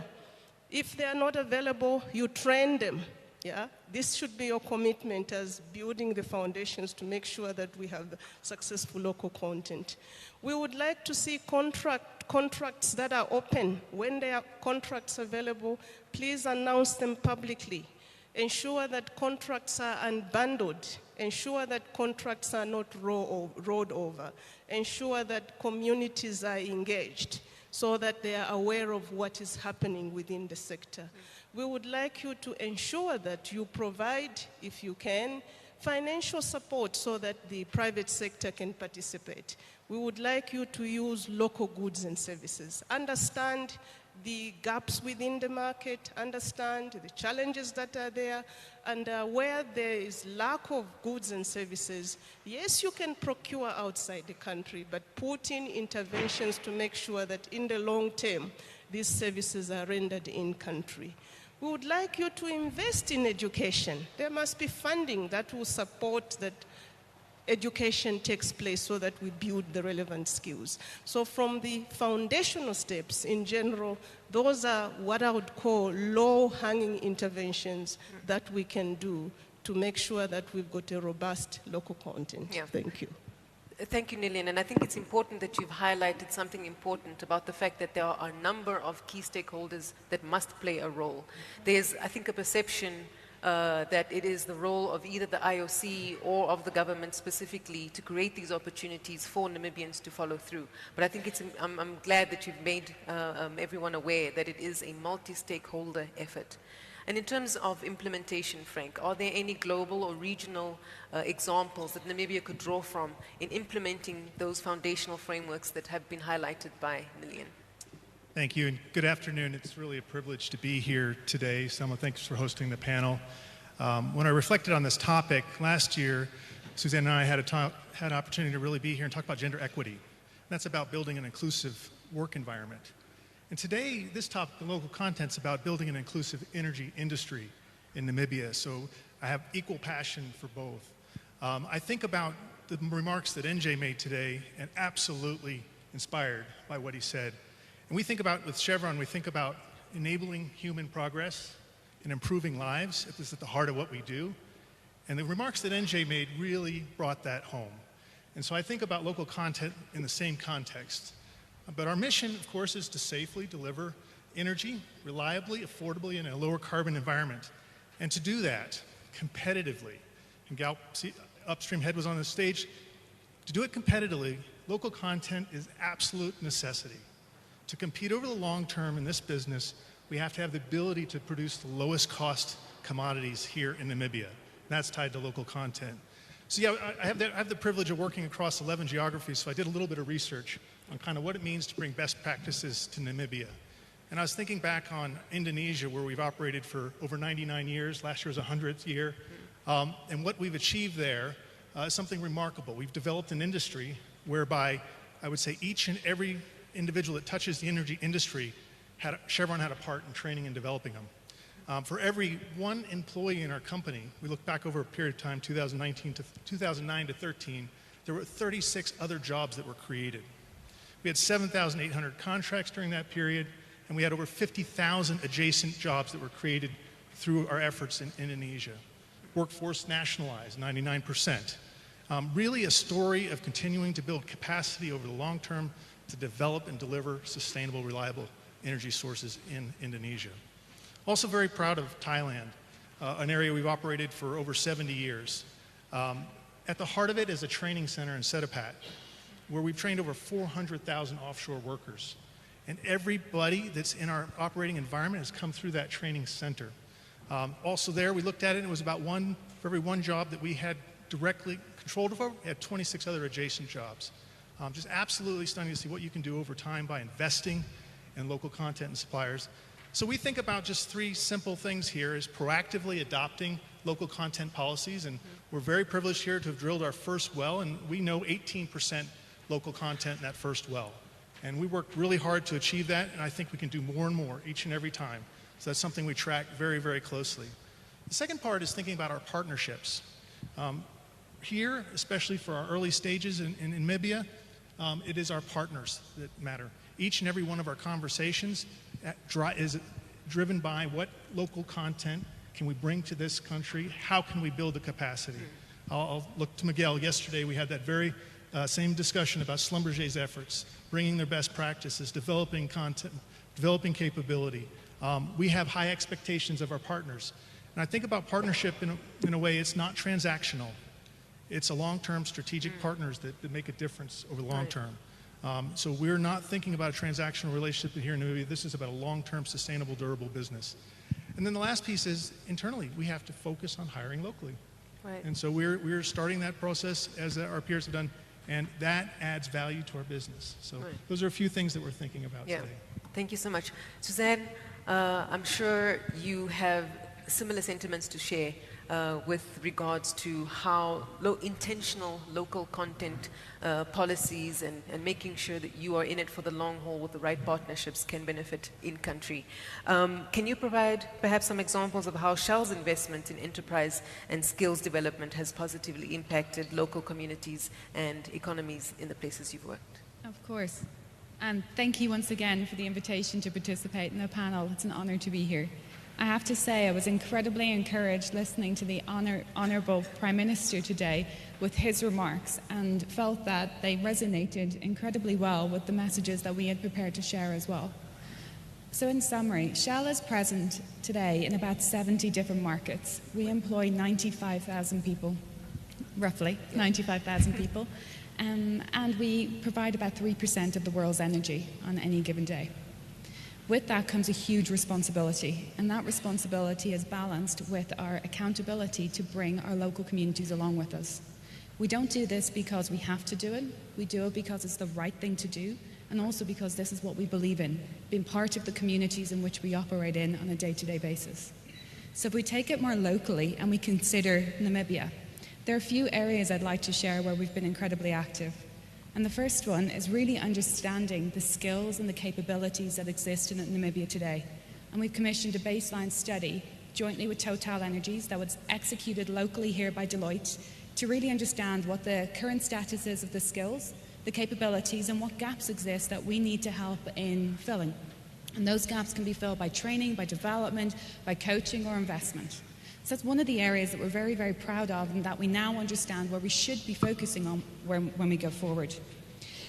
If they are not available, you train them. Yeah? This should be your commitment as building the foundations to make sure that we have successful local content. We would like to see contracts that are open. When there are contracts available, please announce them publicly. Ensure that contracts are unbundled. Ensure that contracts are not rolled over. Ensure that communities are engaged so that they are aware of what is happening within the sector. We would like you to ensure that you provide, if you can, financial support so that the private sector can participate. We would like you to use local goods and services. Understand the gaps within the market, understand the challenges that are there, and where there is lack of goods and services, yes, you can procure outside the country, but put in interventions to make sure that in the long term, these services are rendered in country. We would like you to invest in education. There must be funding that will support that education takes place so that we build the relevant skills. So from the foundational steps in general, those are what I would call low-hanging interventions that we can do to make sure that we've got a robust local content. Yeah. Thank you. Thank you, Nillian. And I think it's important that you've highlighted something important about the fact that there are a number of key stakeholders that must play a role. There's, I think, a perception that it is the role of either the IOC or of the government specifically to create these opportunities for Namibians to follow through. But I think it's, I'm glad that you've made everyone aware that it is a multi-stakeholder effort. And in terms of implementation, Frank, are there any global or regional examples that Namibia could draw from in implementing those foundational frameworks that have been highlighted by Nillian? Thank you, and good afternoon. It's really a privilege to be here today. Selma, thanks for hosting the panel. When I reflected on this topic last year, Suzanne and I had an opportunity to really be here and talk about gender equity. That's about building an inclusive work environment. And today, this topic, the local content's about building an inclusive energy industry in Namibia. So I have equal passion for both. I think about the remarks that NJ made today and absolutely inspired by what he said. And we think about, with Chevron, we think about enabling human progress and improving lives. This is at the heart of what we do. And the remarks that NJ made really brought that home. And so I think about local content in the same context. But our mission, of course, is to safely deliver energy, reliably, affordably, in a lower carbon environment. And to do that competitively, and Gal, Upstream Head was on the stage, to do it competitively, local content is absolute necessity. To compete over the long term in this business, we have to have the ability to produce the lowest cost commodities here in Namibia. And that's tied to local content. So yeah, I have the privilege of working across 11 geographies, so I did a little bit of research on kind of what it means to bring best practices to Namibia. And I was thinking back on Indonesia, where we've operated for over 99 years. Last year was 100th year. And what we've achieved there is something remarkable. We've developed an industry whereby I would say each and every individual that touches the energy industry, Chevron had a part in training and developing them. For every one employee in our company, we look back over a period of time, 2009 to 13, there were 36 other jobs that were created. We had 7,800 contracts during that period, and we had over 50,000 adjacent jobs that were created through our efforts in Indonesia. Workforce nationalized, 99%. Really a story of continuing to build capacity over the long term to develop and deliver sustainable, reliable energy sources in Indonesia. Also very proud of Thailand, an area we've operated for over 70 years. At the heart of it is a training center in Setapat, where we've trained over 400,000 offshore workers. And everybody that's in our operating environment has come through that training center. Also there, we looked at it, and it was about for every one job that we had directly controlled over, we had 26 other adjacent jobs. Just absolutely stunning to see what you can do over time by investing in local content and suppliers. So we think about just three simple things here: is proactively adopting local content policies, and we're very privileged here to have drilled our first well, and we know 18% local content in that first well. And we worked really hard to achieve that, and I think we can do more and more each and every time. So that's something we track very, very closely. The second part is thinking about our partnerships. Here, especially for our early stages in Namibia, it is our partners that matter. Each and every one of our conversations is driven by what local content can we bring to this country, how can we build the capacity. I'll look to Miguel. Yesterday we had that very same discussion about Schlumberger's efforts, bringing their best practices, developing content, developing capability. We have high expectations of our partners. And I think about partnership in a way it's not transactional. It's a long-term strategic partners that make a difference over the long term. So we're not thinking about a transactional relationship here in Namibia. This is about a long-term, sustainable, durable business. And then the last piece is internally, we have to focus on hiring locally. Right. And so we're starting that process as our peers have done, and that adds value to our business. So those are a few things that we're thinking about today. Thank you so much. Suzanne, I'm sure you have similar sentiments to share with regards to how intentional local content policies and making sure that you are in it for the long haul with the right partnerships can benefit in country. Can you provide perhaps some examples of how Shell's investment in enterprise and skills development has positively impacted local communities and economies in the places you've worked? Of course. And thank you once again for the invitation to participate in the panel. It's an honor to be here. I have to say I was incredibly encouraged listening to the Honourable Prime Minister today with his remarks and felt that they resonated incredibly well with the messages that we had prepared to share as well. So in summary, Shell is present today in about 70 different markets. We employ 95,000 people, roughly 95,000 people, and we provide about 3% of the world's energy on any given day. With that comes a huge responsibility, and that responsibility is balanced with our accountability to bring our local communities along with us. We don't do this because we have to do it. We do it because it's the right thing to do, and also because this is what we believe in, being part of the communities in which we operate in on a day-to-day basis. So if we take it more locally and we consider Namibia, there are a few areas I'd like to share where we've been incredibly active. And the first one is really understanding the skills and the capabilities that exist in Namibia today. And we've commissioned a baseline study jointly with TotalEnergies that was executed locally here by Deloitte to really understand what the current status is of the skills, the capabilities, and what gaps exist that we need to help in filling. And those gaps can be filled by training, by development, by coaching or investment. So that's one of the areas that we're very, very proud of and that we now understand where we should be focusing on when we go forward.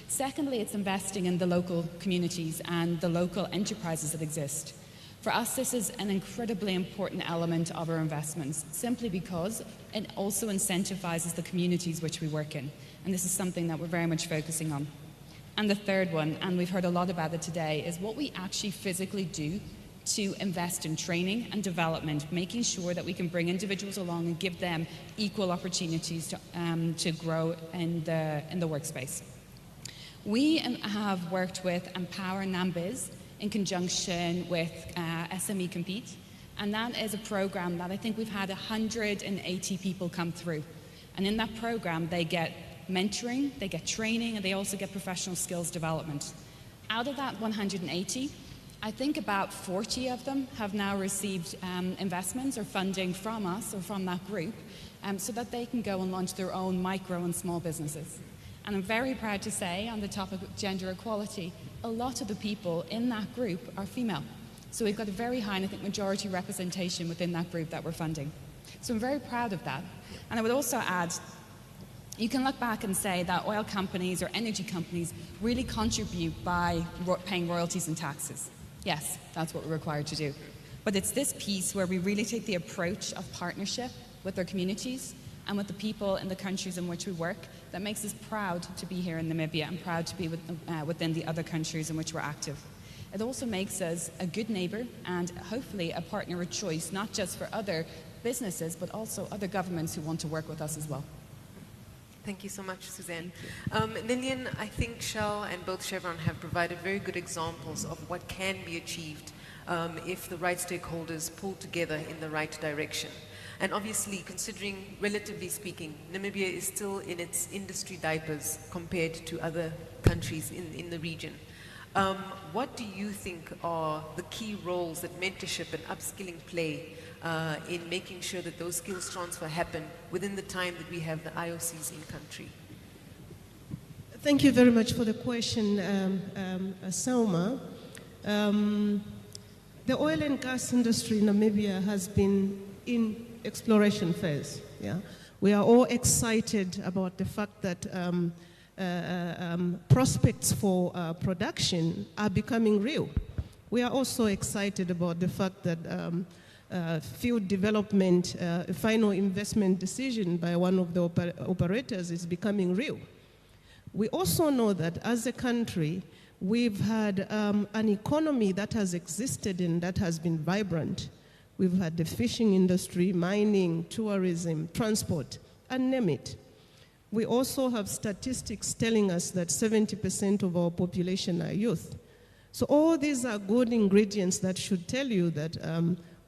Secondly, it's investing in the local communities and the local enterprises that exist. For us, this is an incredibly important element of our investments, simply because it also incentivizes the communities which we work in. And this is something that we're very much focusing on. And the third one, and we've heard a lot about it today, is what we actually physically do to invest in training and development, making sure that we can bring individuals along and give them equal opportunities to grow in the workspace. We have worked with Empower NamBiz in conjunction with SME Compete, and that is a program that I think we've had 180 people come through. And in that program, they get mentoring, they get training, and they also get professional skills development. Out of that 180, I think about 40 of them have now received investments or funding from us or from that group so that they can go and launch their own micro and small businesses. And I'm very proud to say, on the topic of gender equality, a lot of the people in that group are female. So we've got a very high, and I think, majority representation within that group that we're funding. So I'm very proud of that. And I would also add, you can look back and say that oil companies or energy companies really contribute by paying royalties and taxes. Yes, that's what we're required to do. But it's this piece where we really take the approach of partnership with our communities and with the people in the countries in which we work that makes us proud to be here in Namibia and proud to be within the other countries in which we're active. It also makes us a good neighbour and hopefully a partner of choice, not just for other businesses, but also other governments who want to work with us as well. Thank you so much, Suzanne. Lillian, I think Shell and both Chevron have provided very good examples of what can be achieved if the right stakeholders pull together in the right direction. And obviously, considering, relatively speaking, Namibia is still in its industry diapers compared to other countries in the region. What do you think are the key roles that mentorship and upskilling play in making sure that those skills transfer happen within the time that we have the IOCs in country? Thank you very much for the question, Selma. The oil and gas industry in Namibia has been in exploration phase. Yeah? We are all excited about the fact that prospects for production are becoming real. We are also excited about the fact that field development, final investment decision by one of the operators is becoming real. We also know that as a country, we've had an economy that has existed and that has been vibrant. We've had the fishing industry, mining, tourism, transport, and name it. We also have statistics telling us that 70% of our population are youth. So all these are good ingredients that should tell you that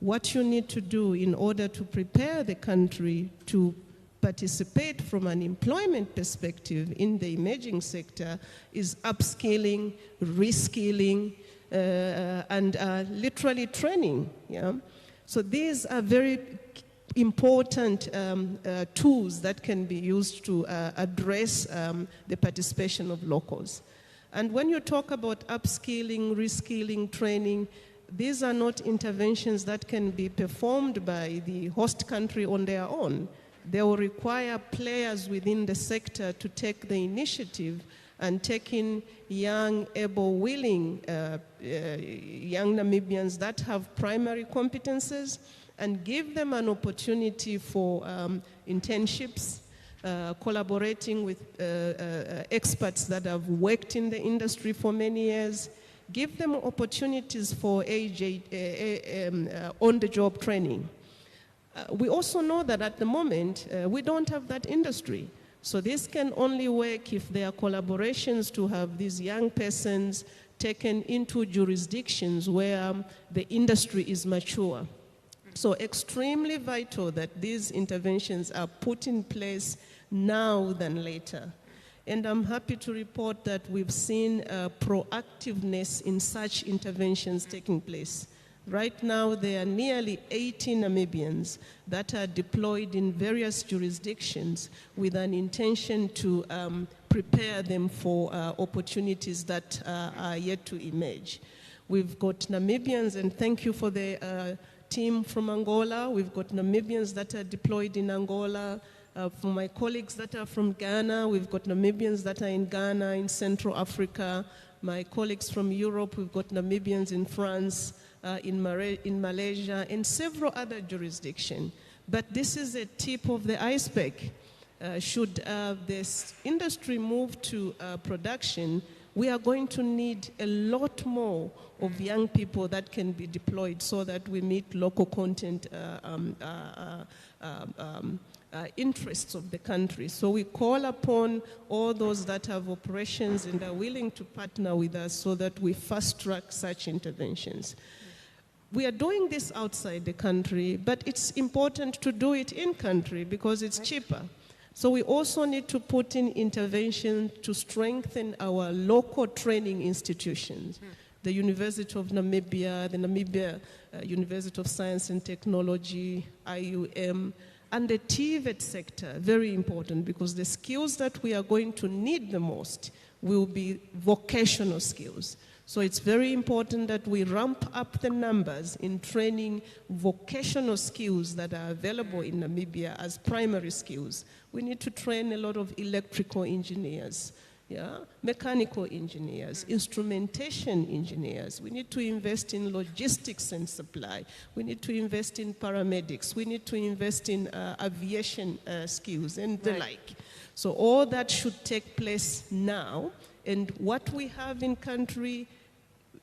what you need to do in order to prepare the country to participate from an employment perspective in the emerging sector is upskilling, reskilling, and literally training. Yeah? So these are very important tools that can be used to address the participation of locals. And when you talk about upskilling, reskilling, training, these are not interventions that can be performed by the host country on their own. They will require players within the sector to take the initiative and take in young, able, willing young Namibians that have primary competences and give them an opportunity for internships, collaborating with experts that have worked in the industry for many years, give them opportunities for on-the-job training. We also know that at the moment, we don't have that industry. So this can only work if there are collaborations to have these young persons taken into jurisdictions where the industry is mature. So extremely vital that these interventions are put in place now than later. And I'm happy to report that we've seen proactiveness in such interventions taking place. Right now, there are nearly 80 Namibians that are deployed in various jurisdictions with an intention to prepare them for opportunities that are yet to emerge. We've got Namibians, and thank you for the team from Angola. We've got Namibians that are deployed in Angola. For my colleagues that are from Ghana, we've got Namibians that are in Ghana, in Central Africa. My colleagues from Europe, we've got Namibians in France, in Malaysia, and several other jurisdictions. But this is a tip of the iceberg. Should this industry move to production, we are going to need a lot more of young people that can be deployed so that we meet local content interests of the country. So we call upon all those that have operations and are willing to partner with us so that we fast-track such interventions. We are doing this outside the country, but it's important to do it in country because it's cheaper. So we also need to put in intervention to strengthen our local training institutions. The University of Namibia, the Namibia University of Science and Technology, IUM, and the TVET sector, very important because the skills that we are going to need the most will be vocational skills. So it's very important that we ramp up the numbers in training vocational skills that are available in Namibia as primary skills. We need to train a lot of electrical engineers, mechanical engineers, instrumentation engineers. We need to invest in logistics and supply. We need to invest in paramedics. We need to invest in aviation skills and the like. So all that should take place now. And what we have in country,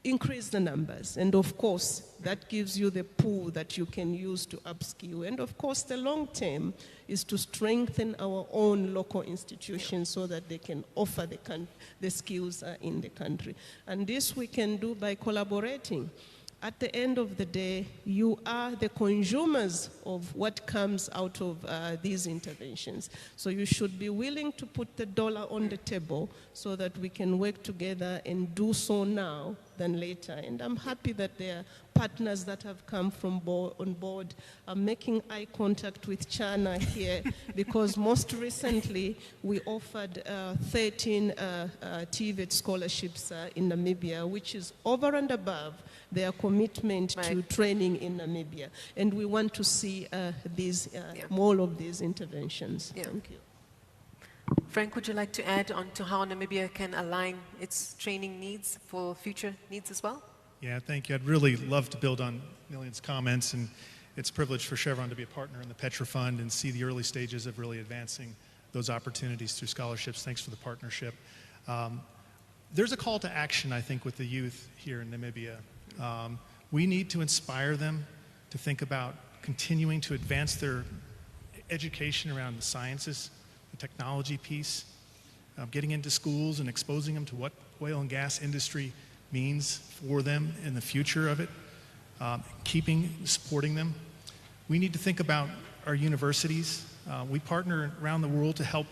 increase the numbers. And of course, that gives you the pool that you can use to upskill. And of course, the long term is to strengthen our own local institutions so that they can offer the skills in the country. And this we can do by collaborating. At the end of the day, you are the consumers of what comes out of these interventions. So you should be willing to put the dollar on the table so that we can work together and do so now than later. And I'm happy that there are partners that have come on board. I'm making eye contact with China here because most recently we offered 13 TVET scholarships in Namibia, which is over and above their commitment to training in Namibia. And we want to see more of these interventions. Thank you. Frank, would you like to add on to how Namibia can align its training needs for future needs as well? Yeah, thank you. I'd really love to build on Lillian's comments, and it's a privilege for Chevron to be a partner in the Petra Fund and see the early stages of really advancing those opportunities through scholarships. Thanks for the partnership. There's a call to action, I think, with the youth here in Namibia. We need to inspire them to think about continuing to advance their education around the sciences, the technology piece, getting into schools and exposing them to what oil and gas industry means for them in the future of it. supporting them. We need to think about our universities. We partner around the world to help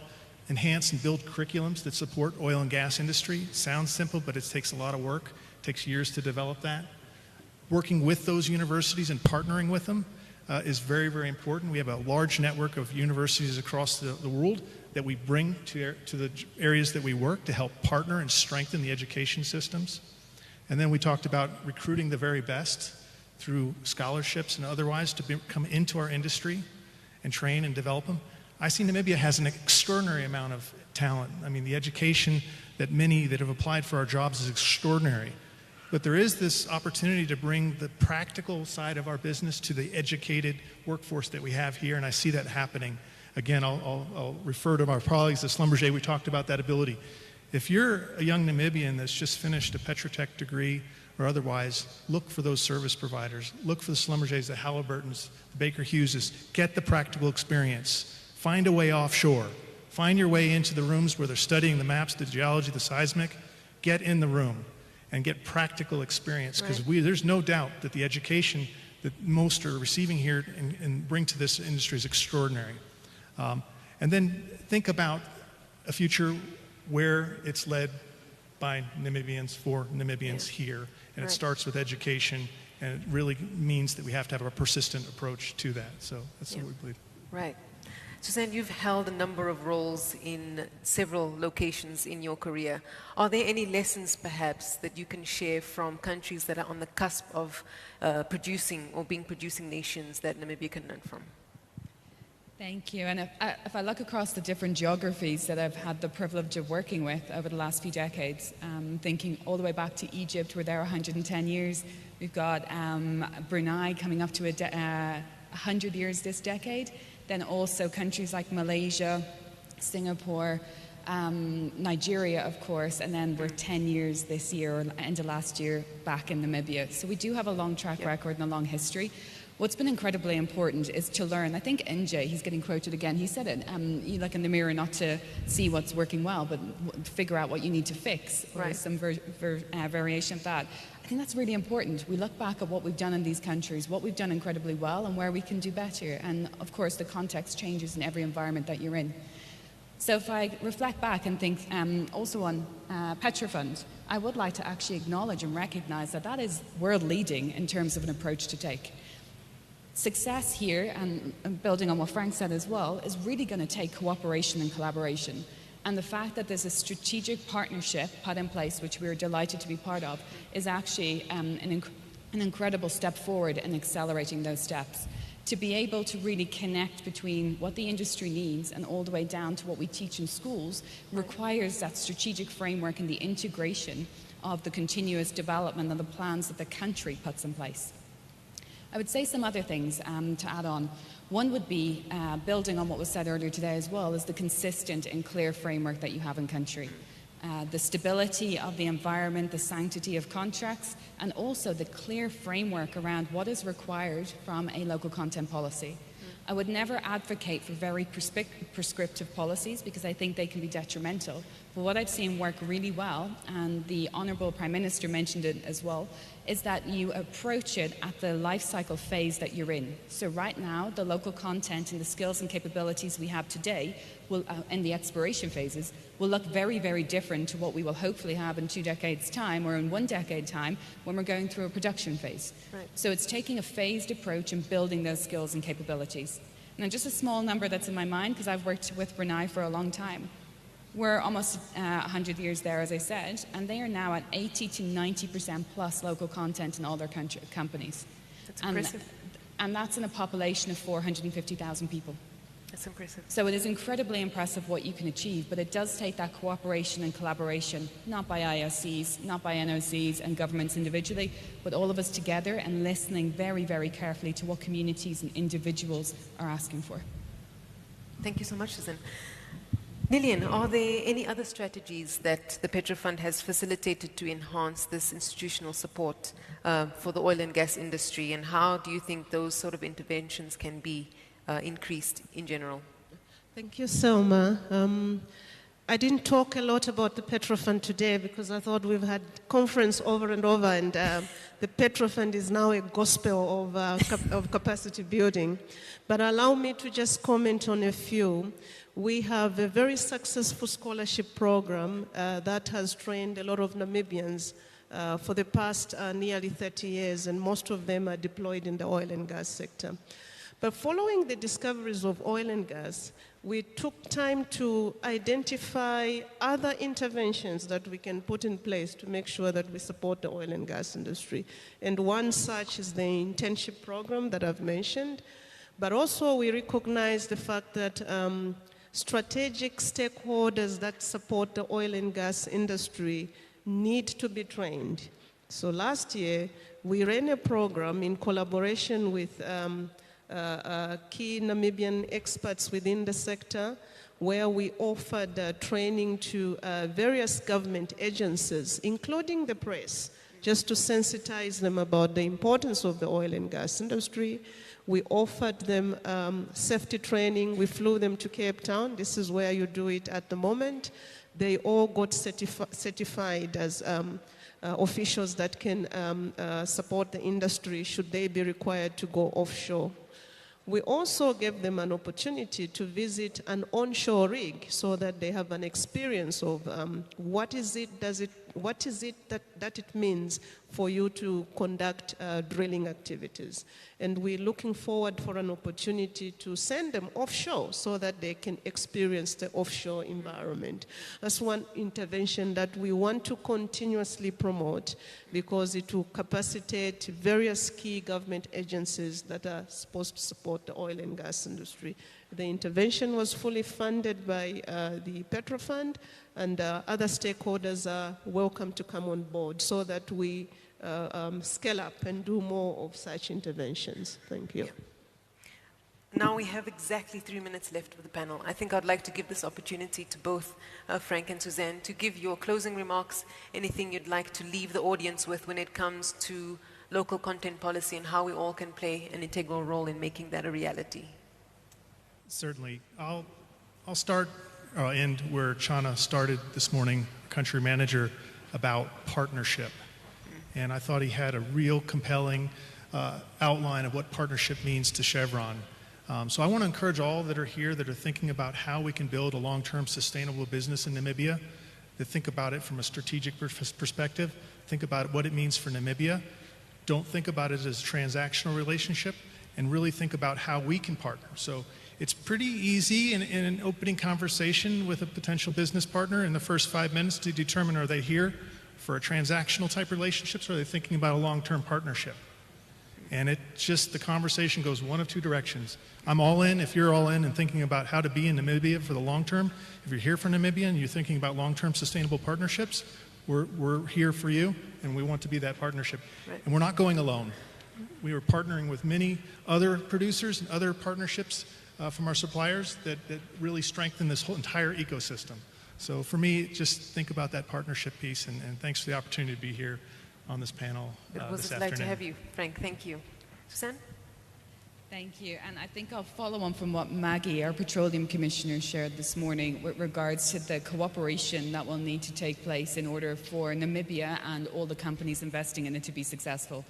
enhance and build curriculums that support oil and gas industry. Sounds simple, but it takes a lot of work. It takes years to develop that. Working with those universities and partnering with them is very, very important. We have a large network of universities across the world that we bring to the areas that we work to help partner and strengthen the education systems. And then we talked about recruiting the very best through scholarships and otherwise to come into our industry and train and develop them. I see Namibia has an extraordinary amount of talent. I mean, the education that many that have applied for our jobs is extraordinary. But there is this opportunity to bring the practical side of our business to the educated workforce that we have here, and I see that happening. Again, I'll refer to our colleagues at Schlumberger. We talked about that ability. If you're a young Namibian that's just finished a Petrotech degree or otherwise, look for those service providers. Look for the Schlumbergers, the Halliburtons, the Baker Hugheses. Get the practical experience. Find a way offshore. Find your way into the rooms where they're studying the maps, the geology, the seismic. Get in the room and get practical experience, because there's no doubt that the education that most are receiving here and bring to this industry is extraordinary. And then think about a future where it's led by Namibians for Namibians here, and it starts with education, and it really means that we have to have a persistent approach to that. So that's what we believe. Right. Suzanne, you've held a number of roles in several locations in your career. Are there any lessons, perhaps, that you can share from countries that are on the cusp of producing or being producing nations that Namibia can learn from? Thank you. And if I look across the different geographies that I've had the privilege of working with over the last few decades, thinking all the way back to Egypt, we're there 110 years. We've got Brunei coming up to 100 years this decade. Then also countries like Malaysia, Singapore, Nigeria, of course, and then we're 10 years this year, or end of last year, back in Namibia. So we do have a long track record and a long history. What's been incredibly important is to learn. I think NJ, he's getting quoted again, he said it, you look in the mirror not to see what's working well, but figure out what you need to fix, or some variation of that. I think that's really important. We look back at what we've done in these countries, what we've done incredibly well, and where we can do better. And of course, the context changes in every environment that you're in. So if I reflect back and think also on Petrofund, I would like to actually acknowledge and recognize that that is world leading in terms of an approach to take. Success here, and building on what Frank said as well, is really going to take cooperation and collaboration. And the fact that there's a strategic partnership put in place, which we're delighted to be part of, is actually an incredible step forward in accelerating those steps. To be able to really connect between what the industry needs and all the way down to what we teach in schools requires that strategic framework and the integration of the continuous development and the plans that the country puts in place. I would say some other things to add on. One would be, building on what was said earlier today as well, is the consistent and clear framework that you have in country. The stability of the environment, the sanctity of contracts, and also the clear framework around what is required from a local content policy. I would never advocate for very prescriptive policies because I think they can be detrimental. But what I've seen work really well, and the Honourable Prime Minister mentioned it as well, is that you approach it at the life cycle phase that you're in. So right now, the local content and the skills and capabilities we have today will, in the exploration phases, will look very, very different to what we will hopefully have in 2 decades' time or in 1 decade time when we're going through a production phase. Right. So it's taking a phased approach and building those skills and capabilities. Now, just a small number that's in my mind, because I've worked with Brunei for a long time. We're almost 100 years there, as I said, and they are now at 80 to 90% plus local content in all their companies. That's impressive. And that's in a population of 450,000 people. That's impressive. So it is incredibly impressive what you can achieve, but it does take that cooperation and collaboration, not by IOCs, not by NOCs and governments individually, but all of us together and listening very, very carefully to what communities and individuals are asking for. Thank you so much, Susan. Nilian, are there any other strategies that the Petrofund has facilitated to enhance this institutional support for the oil and gas industry, and how do you think those sort of interventions can be increased in general? Thank you, Selma. I didn't talk a lot about the Petrofund today because I thought we've had conference over and over, and the Petrofund is now a gospel of capacity building. But allow me to just comment on a few. We have a very successful scholarship program that has trained a lot of Namibians for the past nearly 30 years, and most of them are deployed in the oil and gas sector. But following the discoveries of oil and gas, we took time to identify other interventions that we can put in place to make sure that we support the oil and gas industry. And one such is the internship program that I've mentioned. But also we recognize the fact that strategic stakeholders that support the oil and gas industry need to be trained. So last year, we ran a program in collaboration with key Namibian experts within the sector, where we offered training to various government agencies, including the press, just to sensitize them about the importance of the oil and gas industry. We offered them safety training. We flew them to Cape Town. This is where you do it at the moment. They all got certified as officials that can support the industry should they be required to go offshore. We also gave them an opportunity to visit an onshore rig so that they have an experience of what is it that it means for you to conduct drilling activities. And we're looking forward for an opportunity to send them offshore so that they can experience the offshore environment. That's one intervention that we want to continuously promote because it will capacitate various key government agencies that are supposed to support the oil and gas industry. The intervention was fully funded by the Petrofund, and other stakeholders are welcome to come on board so that we scale up and do more of such interventions. Thank you. Now we have exactly 3 minutes left with the panel. I think I'd like to give this opportunity to both Frank and Suzanne to give your closing remarks, anything you'd like to leave the audience with when it comes to local content policy and how we all can play an integral role in making that a reality. Certainly. I'll start or end where Chana started this morning, country manager, about partnership. And I thought he had a real compelling outline of what partnership means to Chevron. So I want to encourage all that are here that are thinking about how we can build a long-term sustainable business in Namibia, to think about it from a strategic perspective, think about what it means for Namibia. Don't think about it as a transactional relationship, and really think about how we can partner. So it's pretty easy in an opening conversation with a potential business partner in the first 5 minutes to determine, are they here for a transactional type relationships, or are they thinking about a long-term partnership? And it just, the conversation goes one of two directions. I'm all in if you're all in and thinking about how to be in Namibia for the long term. If you're here for Namibia and you're thinking about long-term sustainable partnerships, we're here for you, and we want to be that partnership. Right. And we're not going alone. We are partnering with many other producers and other partnerships from our suppliers that really strengthen this whole entire ecosystem. So for me, just think about that partnership piece, and thanks for the opportunity to be here on this panel this afternoon. It was a delight to have you, Frank. Thank you. Suzanne? Thank you. And I think I'll follow on from what Maggie, our Petroleum Commissioner, shared this morning with regards to the cooperation that will need to take place in order for Namibia and all the companies investing in it to be successful.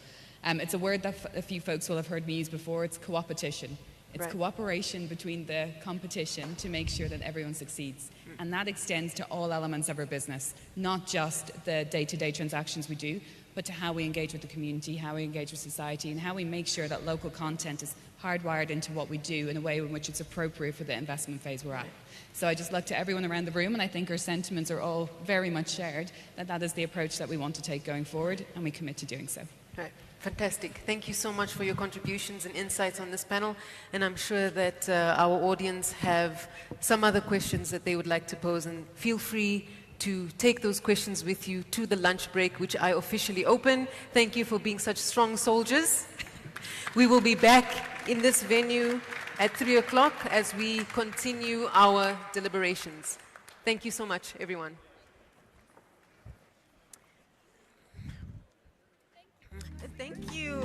It's a word that a few folks will have heard me use before. It's co-opetition. It's cooperation between the competition to make sure that everyone succeeds. And that extends to all elements of our business, not just the day-to-day transactions we do, but to how we engage with the community, how we engage with society, and how we make sure that local content is hardwired into what we do in a way in which it's appropriate for the investment phase we're at. So I just look to everyone around the room, and I think our sentiments are all very much shared, that that is the approach that we want to take going forward, and we commit to doing so. Right. Fantastic. Thank you so much for your contributions and insights on this panel. And I'm sure that our audience have some other questions that they would like to pose. And feel free to take those questions with you to the lunch break, which I officially open. Thank you for being such strong soldiers. We will be back in this venue at 3 o'clock as we continue our deliberations. Thank you so much, everyone. Thank you.